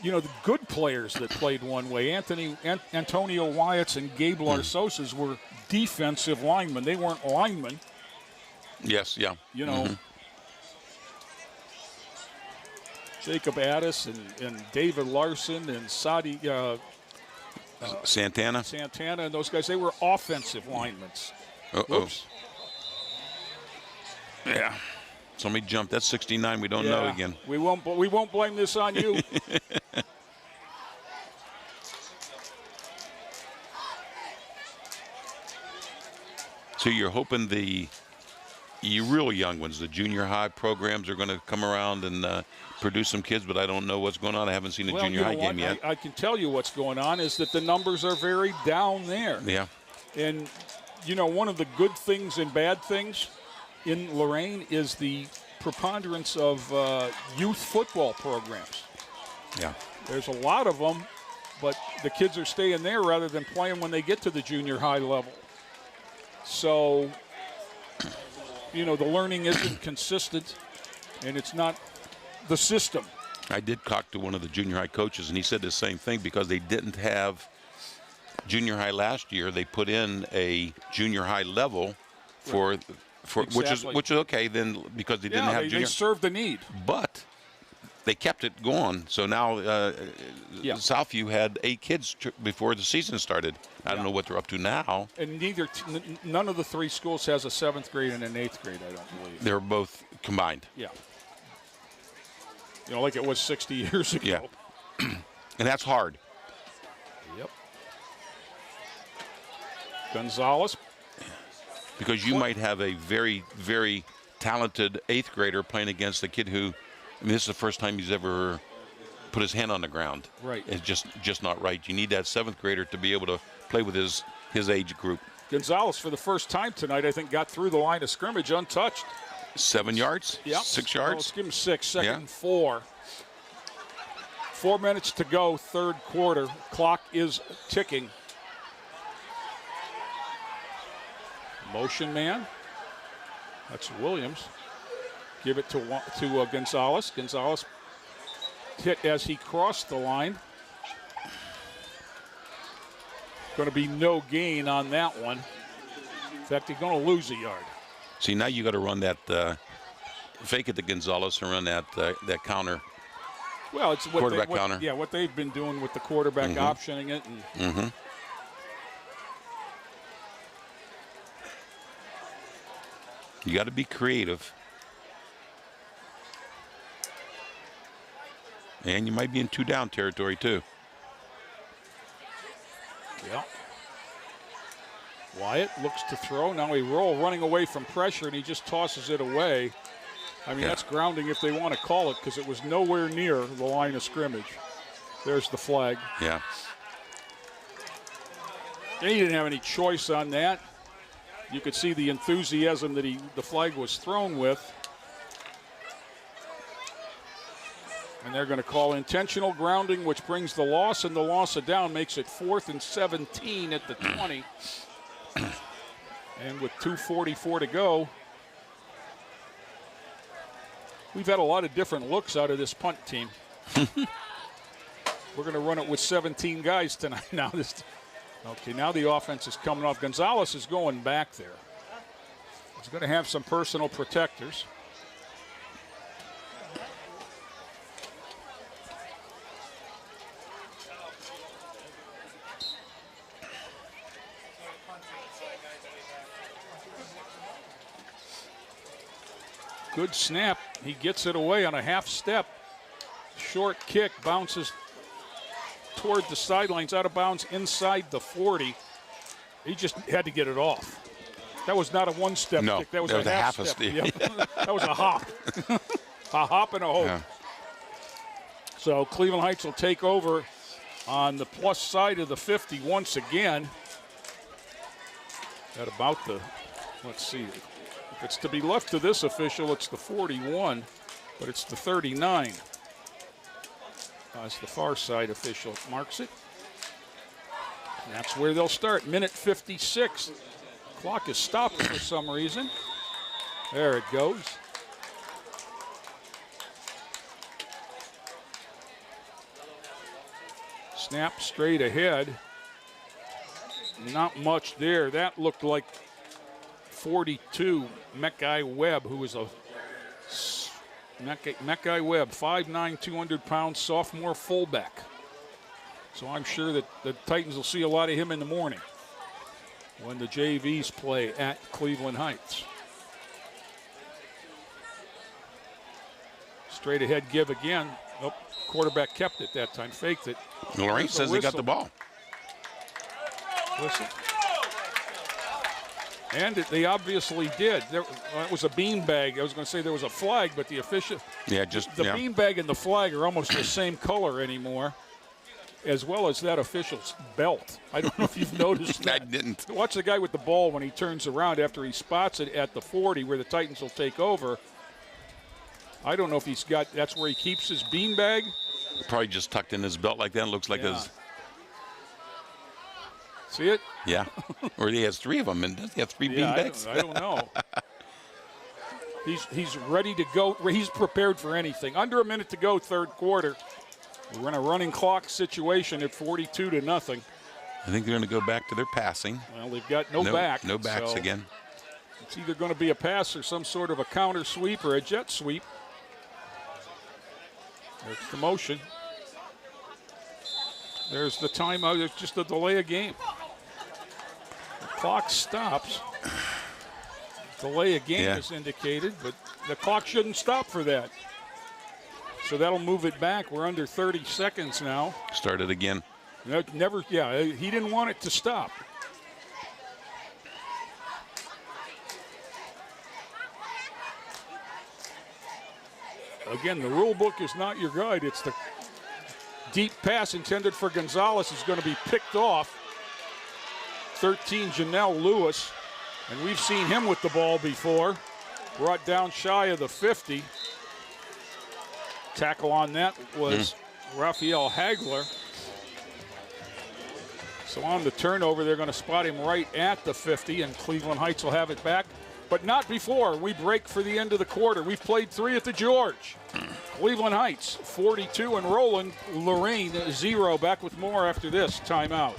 Speaker 9: You know, the good players that played one way. Antonio Wyatts and Gabe Larsosas were defensive linemen. They weren't linemen.
Speaker 3: Yes, yeah.
Speaker 9: You know, Jacob Addis and David Larson and Sadi
Speaker 3: Santana
Speaker 9: and those guys, they were offensive linemen. Whoops.
Speaker 3: Yeah. Somebody jumped. That's 69. We don't know again.
Speaker 9: We won't blame this on you.
Speaker 3: So you're hoping the real young ones, the junior high programs, are going to come around and produce some kids, but I don't know what's going on. I haven't seen a junior high game yet.
Speaker 9: I can tell you what's going on is that the numbers are very down there.
Speaker 3: Yeah.
Speaker 9: And, you know, one of the good things and bad things in Lorain is the preponderance of youth football programs.
Speaker 3: Yeah.
Speaker 9: There's a lot of them, but the kids are staying there rather than playing when they get to the junior high level. So, you know, the learning isn't consistent, and it's not the system.
Speaker 3: I did talk to one of the junior high coaches, and he said the same thing because they didn't have junior high last year. They put in a junior high level for
Speaker 9: Exactly.
Speaker 3: which is okay then because they didn't have junior.
Speaker 9: They served the need.
Speaker 3: But they kept it going. So now Southview had 8 kids before the season started. I don't know what they're up to now.
Speaker 9: And none of the 3 schools has a 7th grade and an 8th grade, I don't believe.
Speaker 3: They're both combined.
Speaker 9: Yeah. You know, like it was 60 years ago.
Speaker 3: Yeah. And that's hard.
Speaker 9: Yep. Gonzalez.
Speaker 3: Because you might have a very, very talented 8th grader playing against a kid who, I mean, this is the first time he's ever put his hand on the ground.
Speaker 9: Right.
Speaker 3: It's just not right. You need that 7th grader to be able to play with his age group.
Speaker 9: Gonzalez, for the first time tonight, I think, got through the line of scrimmage untouched.
Speaker 3: 7 yards?
Speaker 9: Yeah.
Speaker 3: 6
Speaker 9: Well,
Speaker 3: yards?
Speaker 9: let's give him 6, second and 4. 4 minutes to go, third quarter. Clock is ticking. Motion man. That's Williams. Give it to Gonzalez. Gonzalez hit as he crossed the line. Going to be no gain on that one. In fact, he's going to lose a yard.
Speaker 3: See, now you got to run that fake it to Gonzalez and run that counter.
Speaker 9: Well, it's
Speaker 3: quarterback counter.
Speaker 9: Yeah, what they've been doing with the quarterback optioning it. And
Speaker 3: You got to be creative. And you might be in 2 down territory, too.
Speaker 9: Yeah. Wyatt looks to throw. Now he running away from pressure, and he just tosses it away. I mean, that's grounding if they want to call it because it was nowhere near the line of scrimmage. There's the flag.
Speaker 3: Yeah.
Speaker 9: And he didn't have any choice on that. You could see the enthusiasm that the flag was thrown with. And they're going to call intentional grounding, which brings the loss, and the loss of down makes it 4th and 17 at the 20. And with 2:44 to go, We've had a lot of different looks out of this punt team. We're going to run it with 17 guys tonight. Okay, now the offense is coming off. Gonzalez is going back there. He's going to have some personal protectors. Good snap. He gets it away on a half step. Short kick, bounces toward the sidelines, out of bounds inside the 40. He just had to get it off. That was not a one-step kick. That was a half step. Yep. That was a hop. A hop and a hope. Yeah. So Cleveland Heights will take over on the plus side of the 50 once again. At about the, let's see, if it's to be left to this official, it's the 41, but it's the 39. As the far side official marks it. And that's where they'll start. Minute 56. Clock is stopped for some reason. There it goes. Snap straight ahead. Not much there. That looked like 42, Mekhi Webb, who was a Mekhi Webb, 5'9", 200 pounds, sophomore fullback. So I'm sure that the Titans will see a lot of him in the morning when the JVs play at Cleveland Heights. Straight ahead give again. Nope, quarterback kept it that time, faked it.
Speaker 3: Lorain says he got the ball.
Speaker 9: Listen. And they obviously did. It was a beanbag. I was going to say there was a flag, but the official.
Speaker 3: Yeah, just
Speaker 9: the beanbag and the flag are almost the same color anymore, as well as that official's belt. I don't know if you've noticed that.
Speaker 3: I didn't.
Speaker 9: Watch the guy with the ball when he turns around after he spots it at the 40 where the Titans will take over. I don't know if he's got, that's where he keeps his beanbag.
Speaker 3: Probably just tucked in his belt like that. It looks like his.
Speaker 9: See it?
Speaker 3: Yeah. Or he has three of them, and does he have three beanbags?
Speaker 9: I don't know. He's ready to go. He's prepared for anything. Under a minute to go, third quarter. We're in a running clock situation at 42-0.
Speaker 3: I think they're going to go back to their passing.
Speaker 9: Well, they've got no back.
Speaker 3: No backs
Speaker 9: so
Speaker 3: again.
Speaker 9: It's either going to be a pass or some sort of a counter sweep or a jet sweep. There's the motion. There's the timeout. There's just a delay of game. The clock stops. Delay of game is indicated, but the clock shouldn't stop for that. So that'll move it back. We're under 30 seconds now.
Speaker 3: Start it again.
Speaker 9: He didn't want it to stop. Again, the rule book is not your guide. It's the deep pass intended for Gonzalez is going to be picked off. 13, Janelle Lewis. And we've seen him with the ball before. Brought down shy of the 50. Tackle on that was Raphael Hagler. So on the turnover, they're going to spot him right at the 50, and Cleveland Heights will have it back. But not before we break for the end of the quarter. We've played 3 at the George. Cleveland Heights 42 and rolling. Lorain 0. Back with more after this timeout.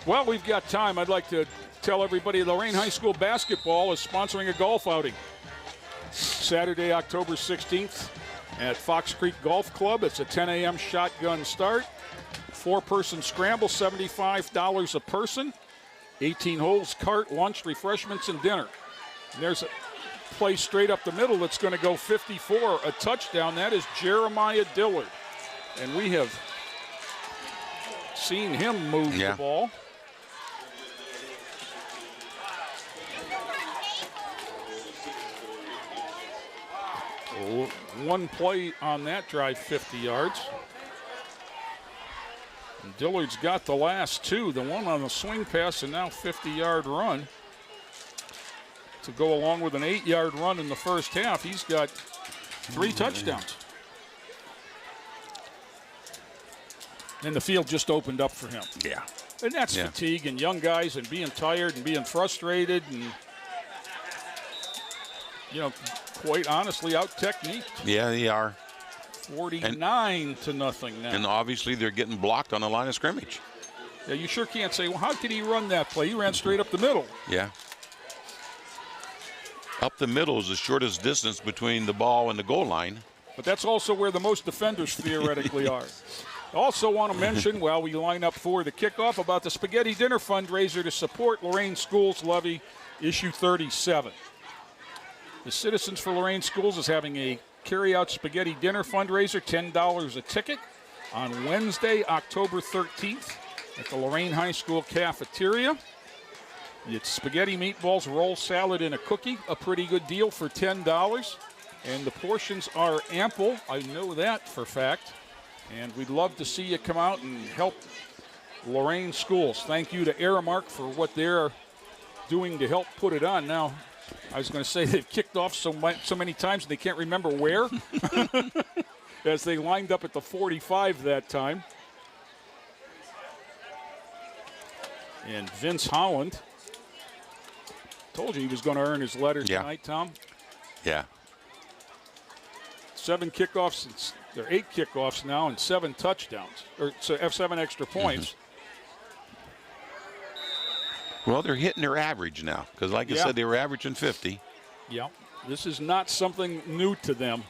Speaker 9: Well, we've got time. I'd like to tell everybody Lorain High School basketball is sponsoring a golf outing. Saturday, October 16th at Fox Creek Golf Club. It's a 10 a.m. shotgun start. 4-person scramble, $75 a person. 18 holes, cart, lunch, refreshments, and dinner. And there's play straight up the middle that's going to go 54, a touchdown. That is Jeremiah Dillard. And we have seen him move the ball. One play on that drive, 50 yards. And Dillard's got the last two, the one on the swing pass and now 50-yard run. To go along with an 8-yard run in the first half, he's got 3 touchdowns. And the field just opened up for him.
Speaker 3: Yeah.
Speaker 9: And that's fatigue and young guys and being tired and being frustrated and, you know, quite honestly, out-techniqued.
Speaker 3: Yeah, they are.
Speaker 9: 49 to nothing now.
Speaker 3: And obviously they're getting blocked on the line of scrimmage.
Speaker 9: Yeah, you sure can't say, well, how could he run that play? He ran straight up the middle.
Speaker 3: Yeah. Up the middle is the shortest distance between the ball and the goal line.
Speaker 9: But that's also where the most defenders theoretically are. Also want to mention, while we line up for the kickoff, about the Spaghetti Dinner fundraiser to support Lorain Schools Levy Issue 37. The Citizens for Lorain Schools is having a carry-out spaghetti dinner fundraiser, $10 a ticket, on Wednesday, October 13th at the Lorain High School cafeteria. It's spaghetti, meatballs, roll salad, and a cookie, a pretty good deal for $10. And the portions are ample, I know that for a fact. And we'd love to see you come out and help Lorain Schools. Thank you to Aramark for what they're doing to help put it on. Now, I was going to say they've kicked off so many times they can't remember where, as they lined up at the 45 that time. And Vince Holland told you he was going to earn his letter tonight, Tom.
Speaker 3: Yeah.
Speaker 9: 7 kickoffs, there are 8 kickoffs now and 7 touchdowns, or so 7 extra points.
Speaker 3: Well, they're hitting their average now because, like I said, they were averaging 50.
Speaker 9: Yeah, this is not something new to them.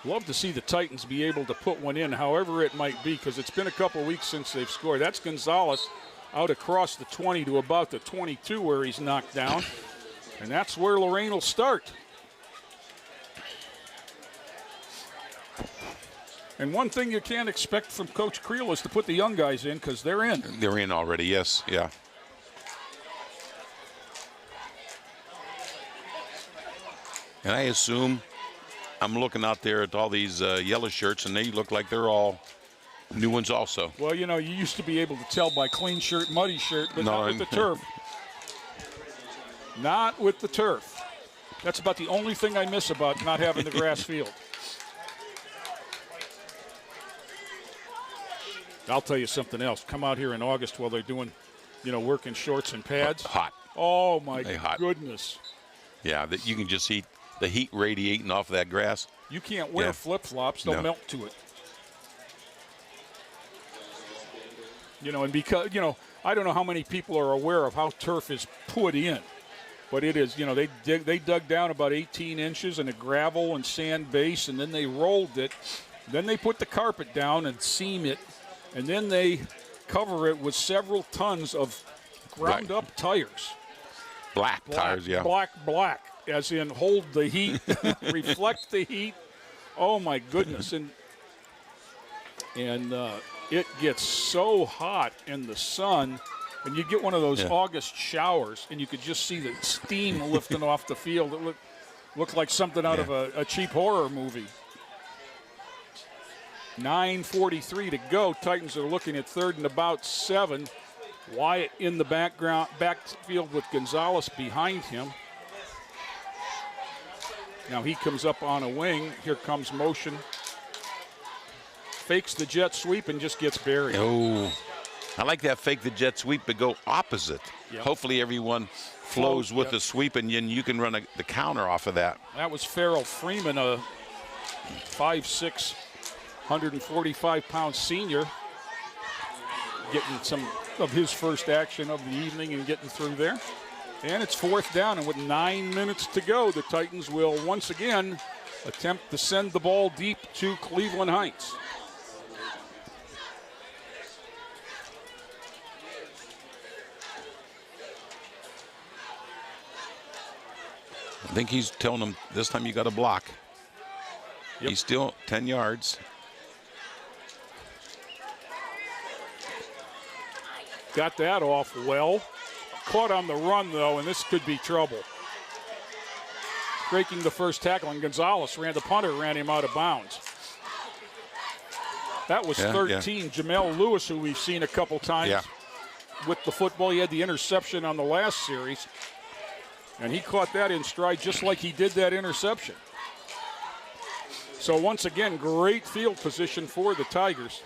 Speaker 9: Love to see the Titans be able to put one in, however it might be, because it's been a couple weeks since they've scored. That's Gonzalez out across the 20 to about the 22 where he's knocked down. And that's where Lorain will start. And one thing you can't expect from Coach Creel is to put the young guys in, because they're in.
Speaker 3: They're in already, yes, yeah. And I assume, I'm looking out there at all these yellow shirts, and they look like they're all new ones also.
Speaker 9: Well, you know, you used to be able to tell by clean shirt, muddy shirt, but not with the turf. Not with the turf. That's about the only thing I miss about not having the grass field. I'll tell you something else. Come out here in August while they're doing, you know, work in shorts and pads.
Speaker 3: Hot.
Speaker 9: Oh, my goodness.
Speaker 3: Yeah, that you can just see the heat radiating off of that grass.
Speaker 9: You can't wear flip-flops. They'll melt to it. You know, and because, you know, I don't know how many people are aware of how turf is put in. But it is, you know, they dug down about 18 inches in a gravel and sand base, and then they rolled it. Then they put the carpet down and seam it. And then they cover it with several tons of ground-up tires.
Speaker 3: Black tires, yeah.
Speaker 9: Black, as in hold the heat, reflect the heat. Oh, my goodness. And it gets so hot in the sun, and you get one of those August showers, and you could just see the steam lifting off the field. It looked like something out of a cheap horror movie. 9:43 to go. Titans are looking at 3rd and about 7. Wyatt in the backfield with Gonzalez behind him. Now he comes up on a wing. Here comes motion. Fakes the jet sweep and just gets buried.
Speaker 3: Oh, I like that fake the jet sweep, but go opposite.
Speaker 9: Yep.
Speaker 3: Hopefully everyone flows with the sweep, and then you can run the counter off of that.
Speaker 9: That was Farrell Freeman, a 5'6", 145-pound senior, getting some of his first action of the evening and getting through there. And it's 4th down, and with 9 minutes to go, the Titans will once again attempt to send the ball deep to Cleveland Heights.
Speaker 3: think he's telling him this time you got to block.
Speaker 9: Yep.
Speaker 3: He's still 10 yards.
Speaker 9: Got that off well. Caught on the run, though, and this could be trouble. Breaking the first tackle, and Gonzalez ran, the punter ran him out of bounds. That was 13. Yeah. Jamel Lewis, who we've seen a couple times with the football. He had the interception on the last series, and he caught that in stride just like he did that interception. So once again, great field position for the Tigers.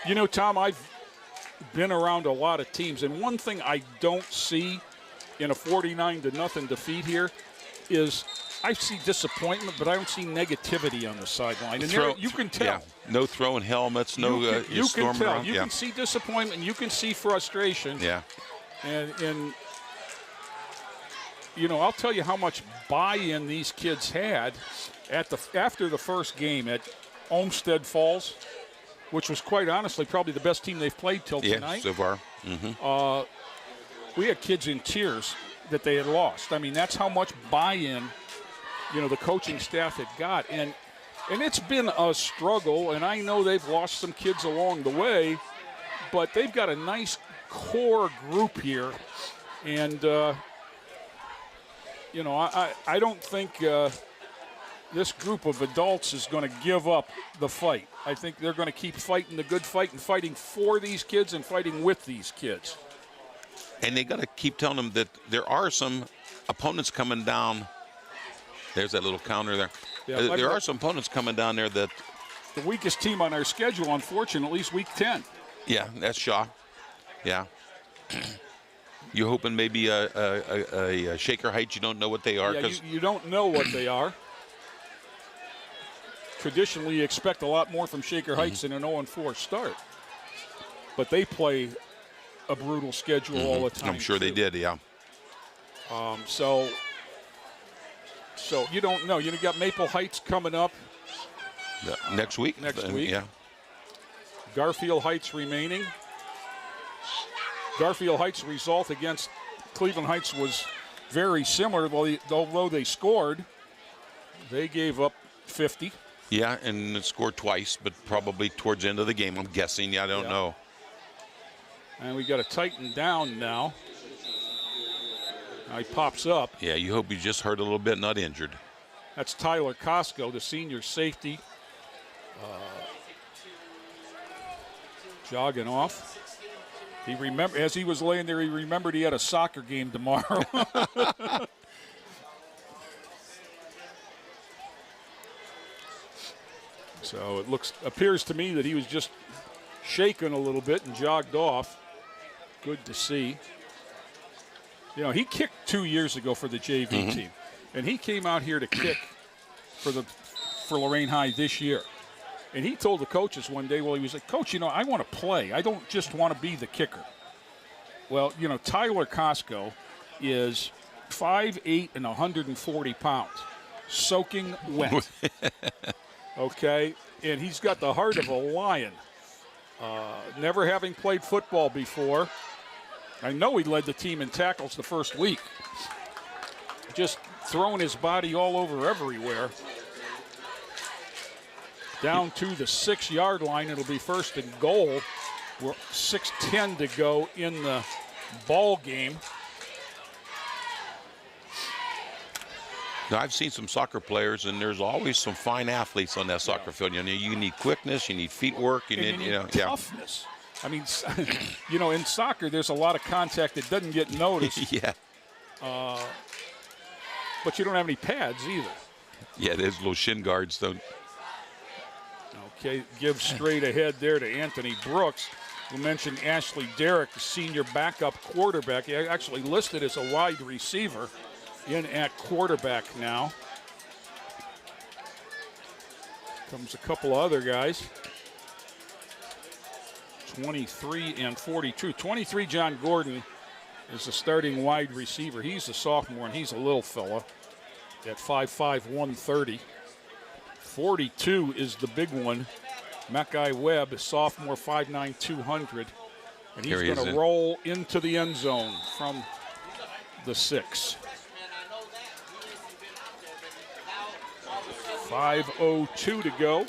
Speaker 9: You know, Tom, I've been around a lot of teams, and one thing I don't see in a 49-0 defeat here is I see disappointment, but I don't see negativity on the sideline. And there, you can tell.
Speaker 3: Yeah. No throwing helmets, no
Speaker 9: you can tell.
Speaker 3: around.
Speaker 9: You can see disappointment, you can see frustration.
Speaker 3: Yeah.
Speaker 9: And you know, I'll tell you how much buy-in these kids had after the first game at Olmsted Falls, which was quite honestly probably the best team they've played till tonight.
Speaker 3: So far. Mm-hmm.
Speaker 9: We had kids in tears that they had lost. I mean, that's how much buy-in, you know, the coaching staff had got. And it's been a struggle, and I know they've lost some kids along the way, but they've got a nice core group here. And, you know, I don't think this group of adults is going to give up the fight. I think they're going to keep fighting the good fight and fighting for these kids and fighting with these kids.
Speaker 3: And they got to keep telling them that there are some opponents coming down. There's that little counter there. Yeah, there are some opponents coming down there that.
Speaker 9: The weakest team on our schedule, unfortunately, is Week 10.
Speaker 3: Yeah, that's Shaw. Yeah. You're hoping maybe a Shaker Heights. You don't know what they are.
Speaker 9: Yeah, you don't know what they are. Traditionally, you expect a lot more from Shaker Heights in an 0-4 start. But they play a brutal schedule all the time.
Speaker 3: I'm sure they did, yeah.
Speaker 9: So you don't know. You got Maple Heights coming up.
Speaker 3: Next week?
Speaker 9: Next week.
Speaker 3: Yeah.
Speaker 9: Garfield Heights remaining. Garfield Heights' result against Cleveland Heights was very similar. Although they scored, they gave up 50.
Speaker 3: Yeah, and it scored twice, but probably towards the end of the game, I'm guessing. Yeah, I don't know.
Speaker 9: And we got to tighten down now. Now he pops up.
Speaker 3: Yeah, you hope he just hurt a little bit, not injured.
Speaker 9: That's Tyler Costco, the senior safety. Jogging off. As he was laying there, he remembered he had a soccer game tomorrow. So it appears to me that he was just shaken a little bit and jogged off. Good to see. You know, he kicked 2 years ago for the JV team, and he came out here to kick for Lorain High this year. And he told the coaches one day, well, he was like, Coach, you know, I want to play. I don't just want to be the kicker. Well, you know, Tyler Costco is 5'8" and 140 pounds, soaking wet. Okay, and he's got the heart of a lion. Never having played football before. I know he led the team in tackles the first week. Just throwing his body all over everywhere. Down to the 6-yard line. It'll be first and goal. We're 6:10 to go in the ball game.
Speaker 3: Now, I've seen some soccer players, and there's always some fine athletes on that soccer field. You know, you need quickness, you need feet work, you need
Speaker 9: toughness. I mean, you know, in soccer, there's a lot of contact that doesn't get noticed.
Speaker 3: Yeah.
Speaker 9: But you don't have any pads either.
Speaker 3: Yeah, there's little shin guards, though.
Speaker 9: Okay, give straight ahead there to Anthony Brooks. We mentioned Ashley Derrick, the senior backup quarterback. He actually listed as a wide receiver in at quarterback now. Comes a couple of other guys. 23 and 42. 23, John Gordon, is the starting wide receiver. He's a sophomore, and he's a little fella at 5'5", 130. 42 is the big one. Mackay Webb, sophomore, 5'9", 200. And he's going to roll into the end zone from the 6. 5:02 to go,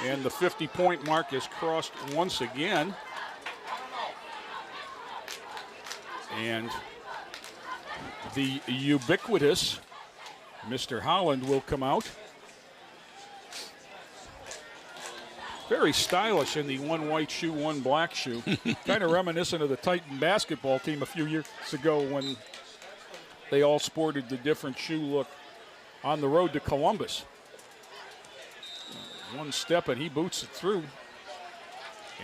Speaker 9: and the 50-point mark is crossed once again. And the ubiquitous Mr. Holland will come out. Very stylish in the one white shoe, one black shoe. Kind of reminiscent of the Titan basketball team a few years ago when they all sported the different shoe look on the road to Columbus. One step and he boots it through.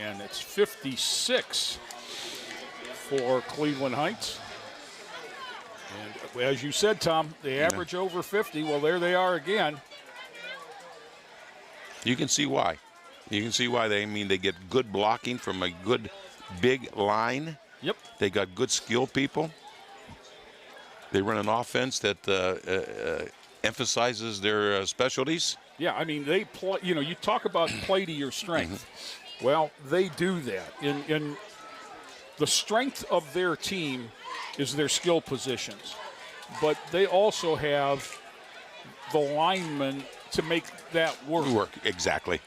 Speaker 9: And it's 56 for Cleveland Heights. And as you said, Tom, they average over 50. Well, there they are again.
Speaker 3: You can see why. You can see why. They get good blocking from a good big line.
Speaker 9: Yep.
Speaker 3: They got good skill people. They run an offense that emphasizes their specialties.
Speaker 9: Yeah, I mean, they play, you talk about play to your strength. Well, they do that. In the strength of their team is their skill positions. But they also have the linemen to make that work.
Speaker 3: Exactly.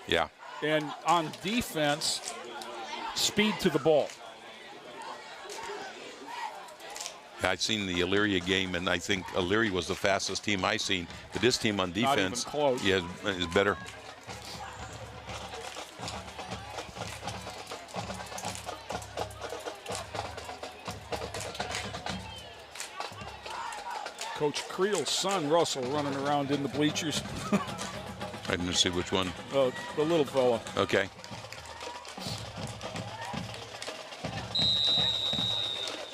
Speaker 3: Yeah.
Speaker 9: And on defense, speed to the ball.
Speaker 3: I've seen the Elyria game, and I think Elyria was the fastest team I've seen. But this team on defense,
Speaker 9: not even close.
Speaker 3: Yeah, is better.
Speaker 9: Coach Creel's son, Russell, running around in the bleachers.
Speaker 3: I didn't see which one.
Speaker 9: The little fella.
Speaker 3: Okay.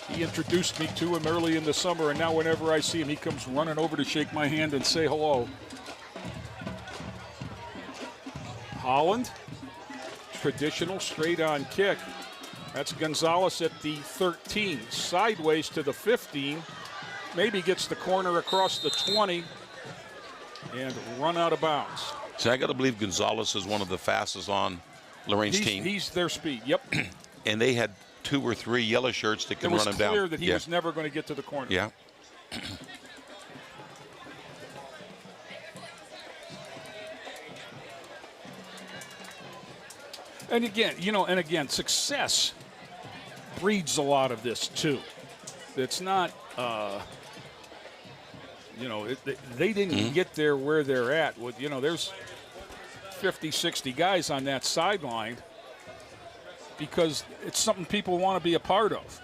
Speaker 9: He introduced me to him early in the summer, and now whenever I see him, he comes running over to shake my hand and say hello. Holland, traditional straight-on kick. That's Gonzalez at the 13, sideways to the 15. Maybe gets the corner across the 20 and run out of bounds.
Speaker 3: So I got to believe Gonzalez is one of the fastest on Lorain's team.
Speaker 9: He's their speed, yep.
Speaker 3: And they had 2 or 3 yellow shirts that can run him down.
Speaker 9: It was clear that he was never going to get to the corner.
Speaker 3: Yeah.
Speaker 9: And again, success breeds a lot of this too. It's not, they didn't get there where they're at. With, there's 50, 60 guys on that sideline because it's something people want to be a part of.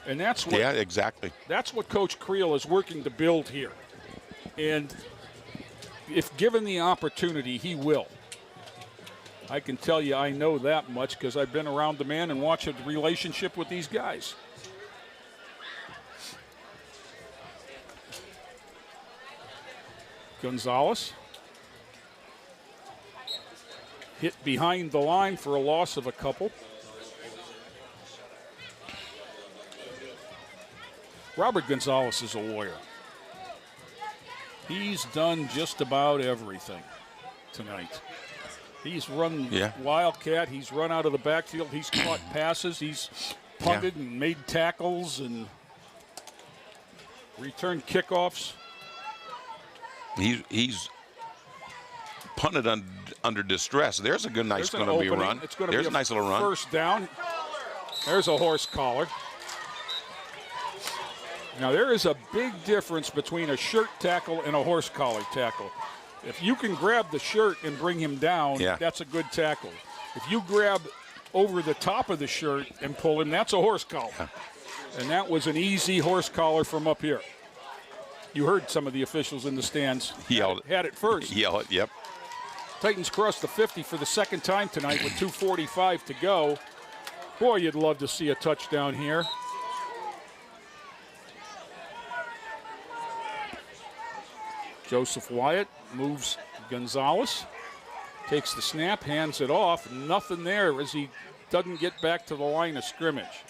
Speaker 9: And that's what,
Speaker 3: yeah, exactly.
Speaker 9: That's what Coach Creel is working to build here. And if given the opportunity, he will. I can tell you I know that much because I've been around the man and watched the relationship with these guys. Gonzalez hit behind the line for a loss of a couple. Robert Gonzalez is a warrior. He's done just about everything tonight. He's run wildcat. He's run out of the backfield. He's caught passes. He's punted and made tackles and returned kickoffs.
Speaker 3: He's punted under distress. There's a good, nice going to be a run. There's a nice little run.
Speaker 9: First down. There's a horse collar. Now, there is a big difference between a shirt tackle and a horse collar tackle. If you can grab the shirt and bring him down, that's a good tackle. If you grab over the top of the shirt and pull him, that's a horse collar. Yeah. And that was an easy horse collar from up here. You heard some of the officials in the stands had it first.
Speaker 3: Yell it, yep.
Speaker 9: Titans crossed the 50 for the second time tonight with 2:45 to go. Boy, you'd love to see a touchdown here. Joseph Wyatt moves Gonzalez, takes the snap, hands it off. Nothing there as he doesn't get back to the line of scrimmage.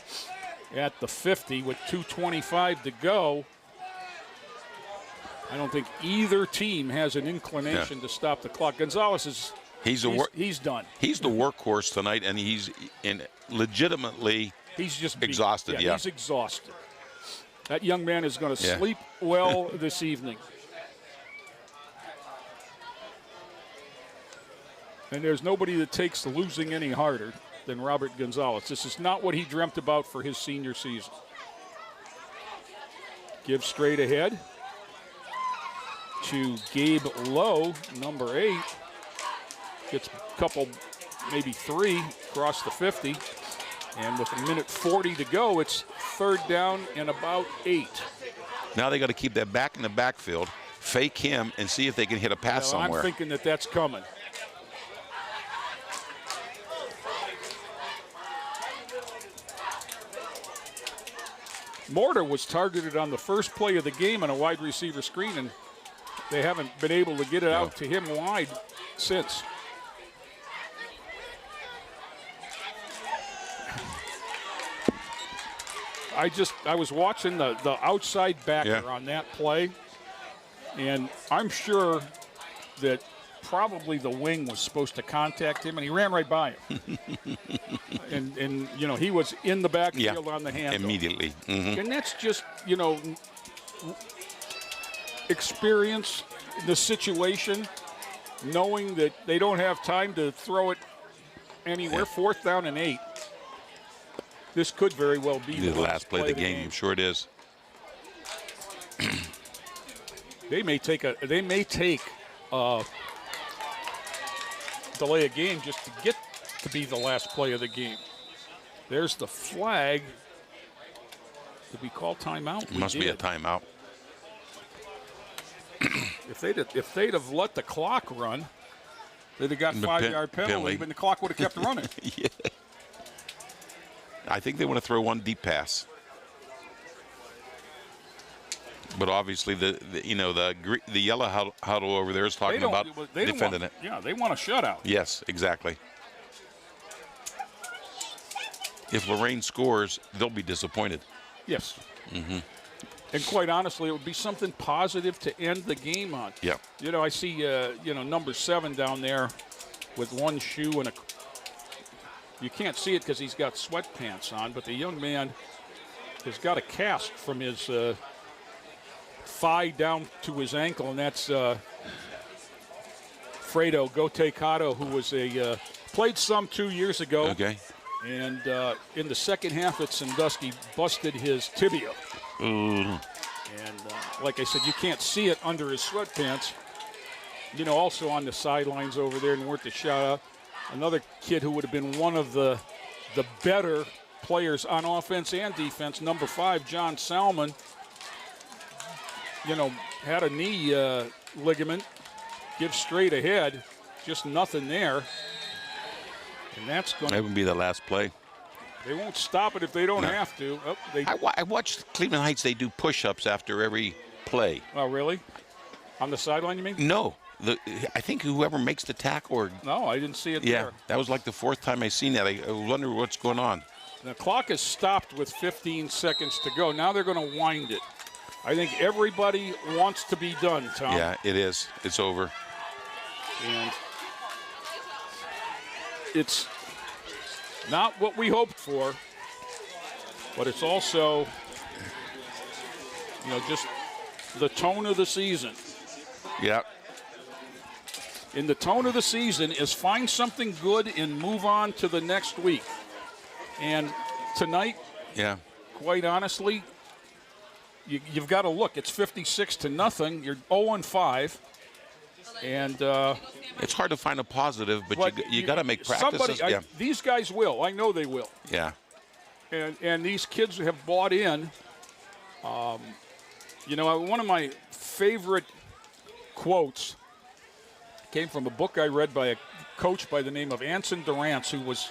Speaker 9: At the 50 with 2:25 to go. I don't think either team has an inclination to stop the clock. Gonzalez is he's done.
Speaker 3: He's the workhorse tonight, and he's legitimately exhausted.
Speaker 9: Yeah, he's exhausted. That young man is going to sleep well this evening. And there's nobody that takes losing any harder than Robert Gonzalez. This is not what he dreamt about for his senior season. Give straight ahead to Gabe Lowe, number 8. Gets a couple, maybe 3, across the 50. And with 1:40 to go, it's 3rd down and about 8.
Speaker 3: Now they got to keep that back in the backfield, fake him, and see if they can hit a pass somewhere.
Speaker 9: I'm thinking that that's coming. Mortar was targeted on the first play of the game on a wide receiver screen, and they haven't been able to get it out to him wide since. I was watching the outside backer on that play, and I'm sure that probably the wing was supposed to contact him, and he ran right by him. and you know, he was in the backfield on the handoff.
Speaker 3: Immediately. Mm-hmm.
Speaker 9: And that's just, you know, experience the situation, knowing that they don't have time to throw it anywhere. 4th down and 8. This could very well be
Speaker 3: the last play of the game. I'm sure it is.
Speaker 9: They may take delay a game just to get to be the last play of the game. There's the flag. Did we call timeout?
Speaker 3: It must be a timeout.
Speaker 9: If they'd have let the clock run, they'd have got 5-yard penalty, but the clock would have kept running.
Speaker 3: Yeah. I think they want to throw one deep pass. But obviously, the yellow huddle over there is talking about defending it.
Speaker 9: Yeah, they want a shutout.
Speaker 3: Yes, exactly. If Lorain scores, they'll be disappointed.
Speaker 9: Yes.
Speaker 3: Mm-hmm.
Speaker 9: And quite honestly, it would be something positive to end the game on.
Speaker 3: Yeah.
Speaker 9: You know, I see, number 7 down there with one shoe and you can't see it because he's got sweatpants on, but the young man has got a cast from his thigh down to his ankle, and that's Fredo Gotecato, who was played some 2 years ago.
Speaker 3: Okay.
Speaker 9: And in the second half at Sandusky, busted his tibia.
Speaker 3: Mm.
Speaker 9: And like I said, you can't see it under his sweatpants. You know, also on the sidelines over there, and worth a shout out, another kid who would have been one of the better players on offense and defense, number 5, John Salmon, you know, had a knee ligament, gives straight ahead, just nothing there. And that's going to
Speaker 3: would be the last play.
Speaker 9: They won't stop it if they don't have to. Oh,
Speaker 3: I watched Cleveland Heights. They do push-ups after every play.
Speaker 9: Oh, really? On the sideline, you mean?
Speaker 3: No. I think whoever makes the tackle. Or,
Speaker 9: no, I didn't see it
Speaker 3: yeah,
Speaker 9: there.
Speaker 3: That was like the 4th time I seen that. I wonder what's going on.
Speaker 9: The clock is stopped with 15 seconds to go. Now they're going to wind it. I think everybody wants to be done, Tom.
Speaker 3: Yeah, it is. It's over.
Speaker 9: And it's not what we hoped for, but it's also, you know, just the tone of the season.
Speaker 3: Yeah.
Speaker 9: And the tone of the season is find something good and move on to the next week. And tonight, quite honestly, you've got to look. It's 56-0. You're 0-5. And
Speaker 3: it's hard to find a positive, but you got to make practices.
Speaker 9: These guys will. I know they will.
Speaker 3: Yeah.
Speaker 9: And these kids have bought in. You know, one of my favorite quotes came from a book I read by a coach by the name of Anson Durrance, who was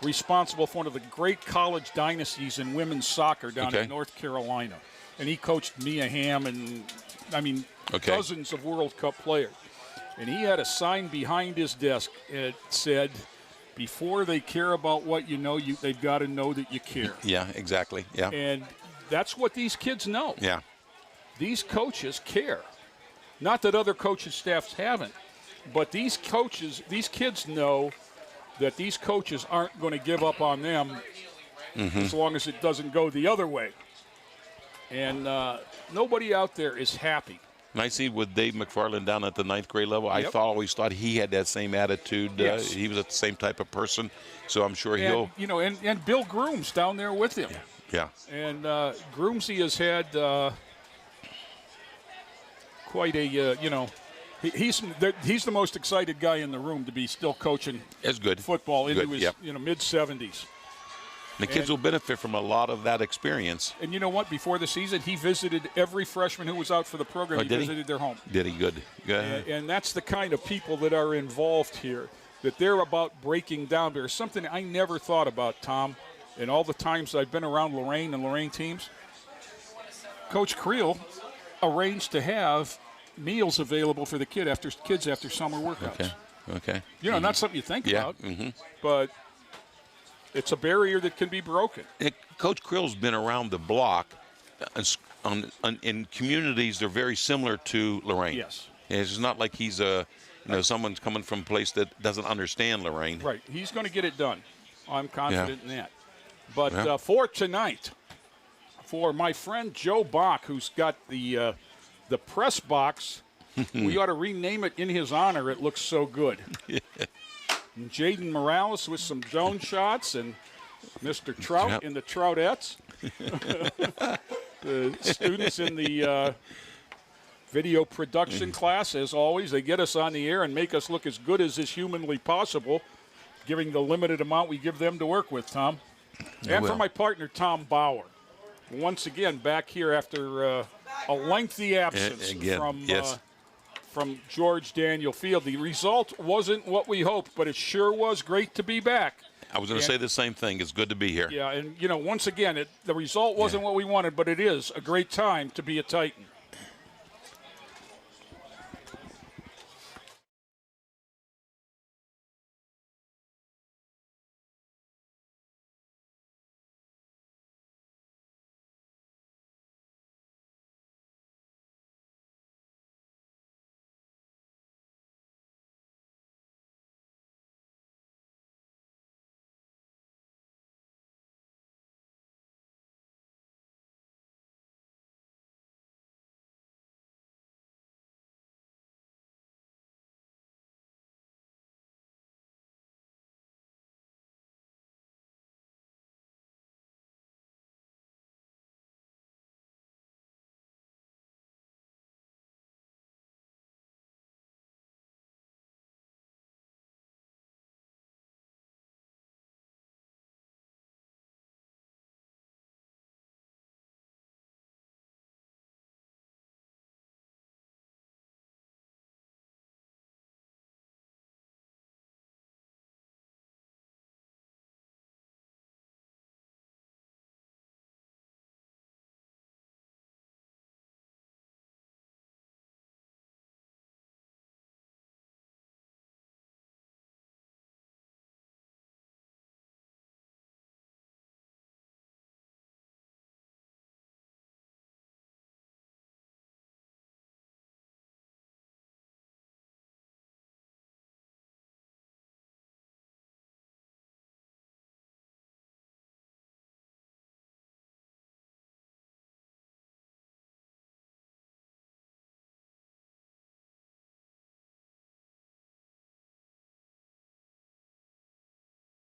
Speaker 9: responsible for one of the great college dynasties in women's soccer down in North Carolina. And he coached Mia Hamm and, dozens of World Cup players. And he had a sign behind his desk. It said, before they care about what you know, they've got to know that you care.
Speaker 3: Yeah, exactly. Yeah.
Speaker 9: And that's what these kids know.
Speaker 3: Yeah.
Speaker 9: These coaches care. Not that other coaches' staffs haven't, but these kids know that these coaches aren't going to give up on them as long as it doesn't go the other way. And nobody out there is happy
Speaker 3: And I see with Dave McFarland down at the 9th grade level, I
Speaker 9: Yep.
Speaker 3: always thought he had that same attitude.
Speaker 9: Yes.
Speaker 3: He was the same type of person. So I'm sure
Speaker 9: And,
Speaker 3: he'll.
Speaker 9: you know, and Bill Grooms down there with him.
Speaker 3: Yeah.
Speaker 9: And Groomsy has had quite a, you know, he's the most excited guy in the room to be still coaching
Speaker 3: It's good.
Speaker 9: football into
Speaker 3: Good,
Speaker 9: his
Speaker 3: yep.
Speaker 9: mid-70s.
Speaker 3: The kids will benefit from a lot of that experience.
Speaker 9: And you know what? Before the season, he visited every freshman who was out for the program.
Speaker 3: Oh,
Speaker 9: He
Speaker 3: did he?
Speaker 9: visited their home.
Speaker 3: Did he good?
Speaker 9: And that's the kind of people that are involved here, that they're about breaking down. There's something I never thought about, Tom, in all the times I've been around Lorain and Lorain teams. Coach Creel arranged to have meals available for the kids after summer workouts.
Speaker 3: Okay.
Speaker 9: You know, not something you think
Speaker 3: Yeah.
Speaker 9: about, but it's a barrier that can be broken.
Speaker 3: Coach Krill's been around the block in communities that are very similar to Lorain.
Speaker 9: Yes.
Speaker 3: And it's not like he's someone's coming from a place that doesn't understand Lorain.
Speaker 9: Right. He's going to get it done. I'm confident in that. But
Speaker 3: Yeah.
Speaker 9: For tonight, for my friend Joe Bach, who's got the press box, we ought to rename it in his honor. It looks so good. And Jaden Morales with some drone shots, and Mr. Trout
Speaker 3: Yep.
Speaker 9: in the Troutettes. The students in the video production class, as always, they get us on the air and make us look as good as is humanly possible, giving the limited amount we give them to work with, Tom. And for my partner, Tom Bauer. Once again, back here after a lengthy absence from George Daniel Field. The result wasn't what we hoped, but it sure was great to be back.
Speaker 3: I was going to say the same thing. It's good to be here.
Speaker 9: Yeah, and, you know, once again, the result wasn't what we wanted, but it is a great time to be a Titan.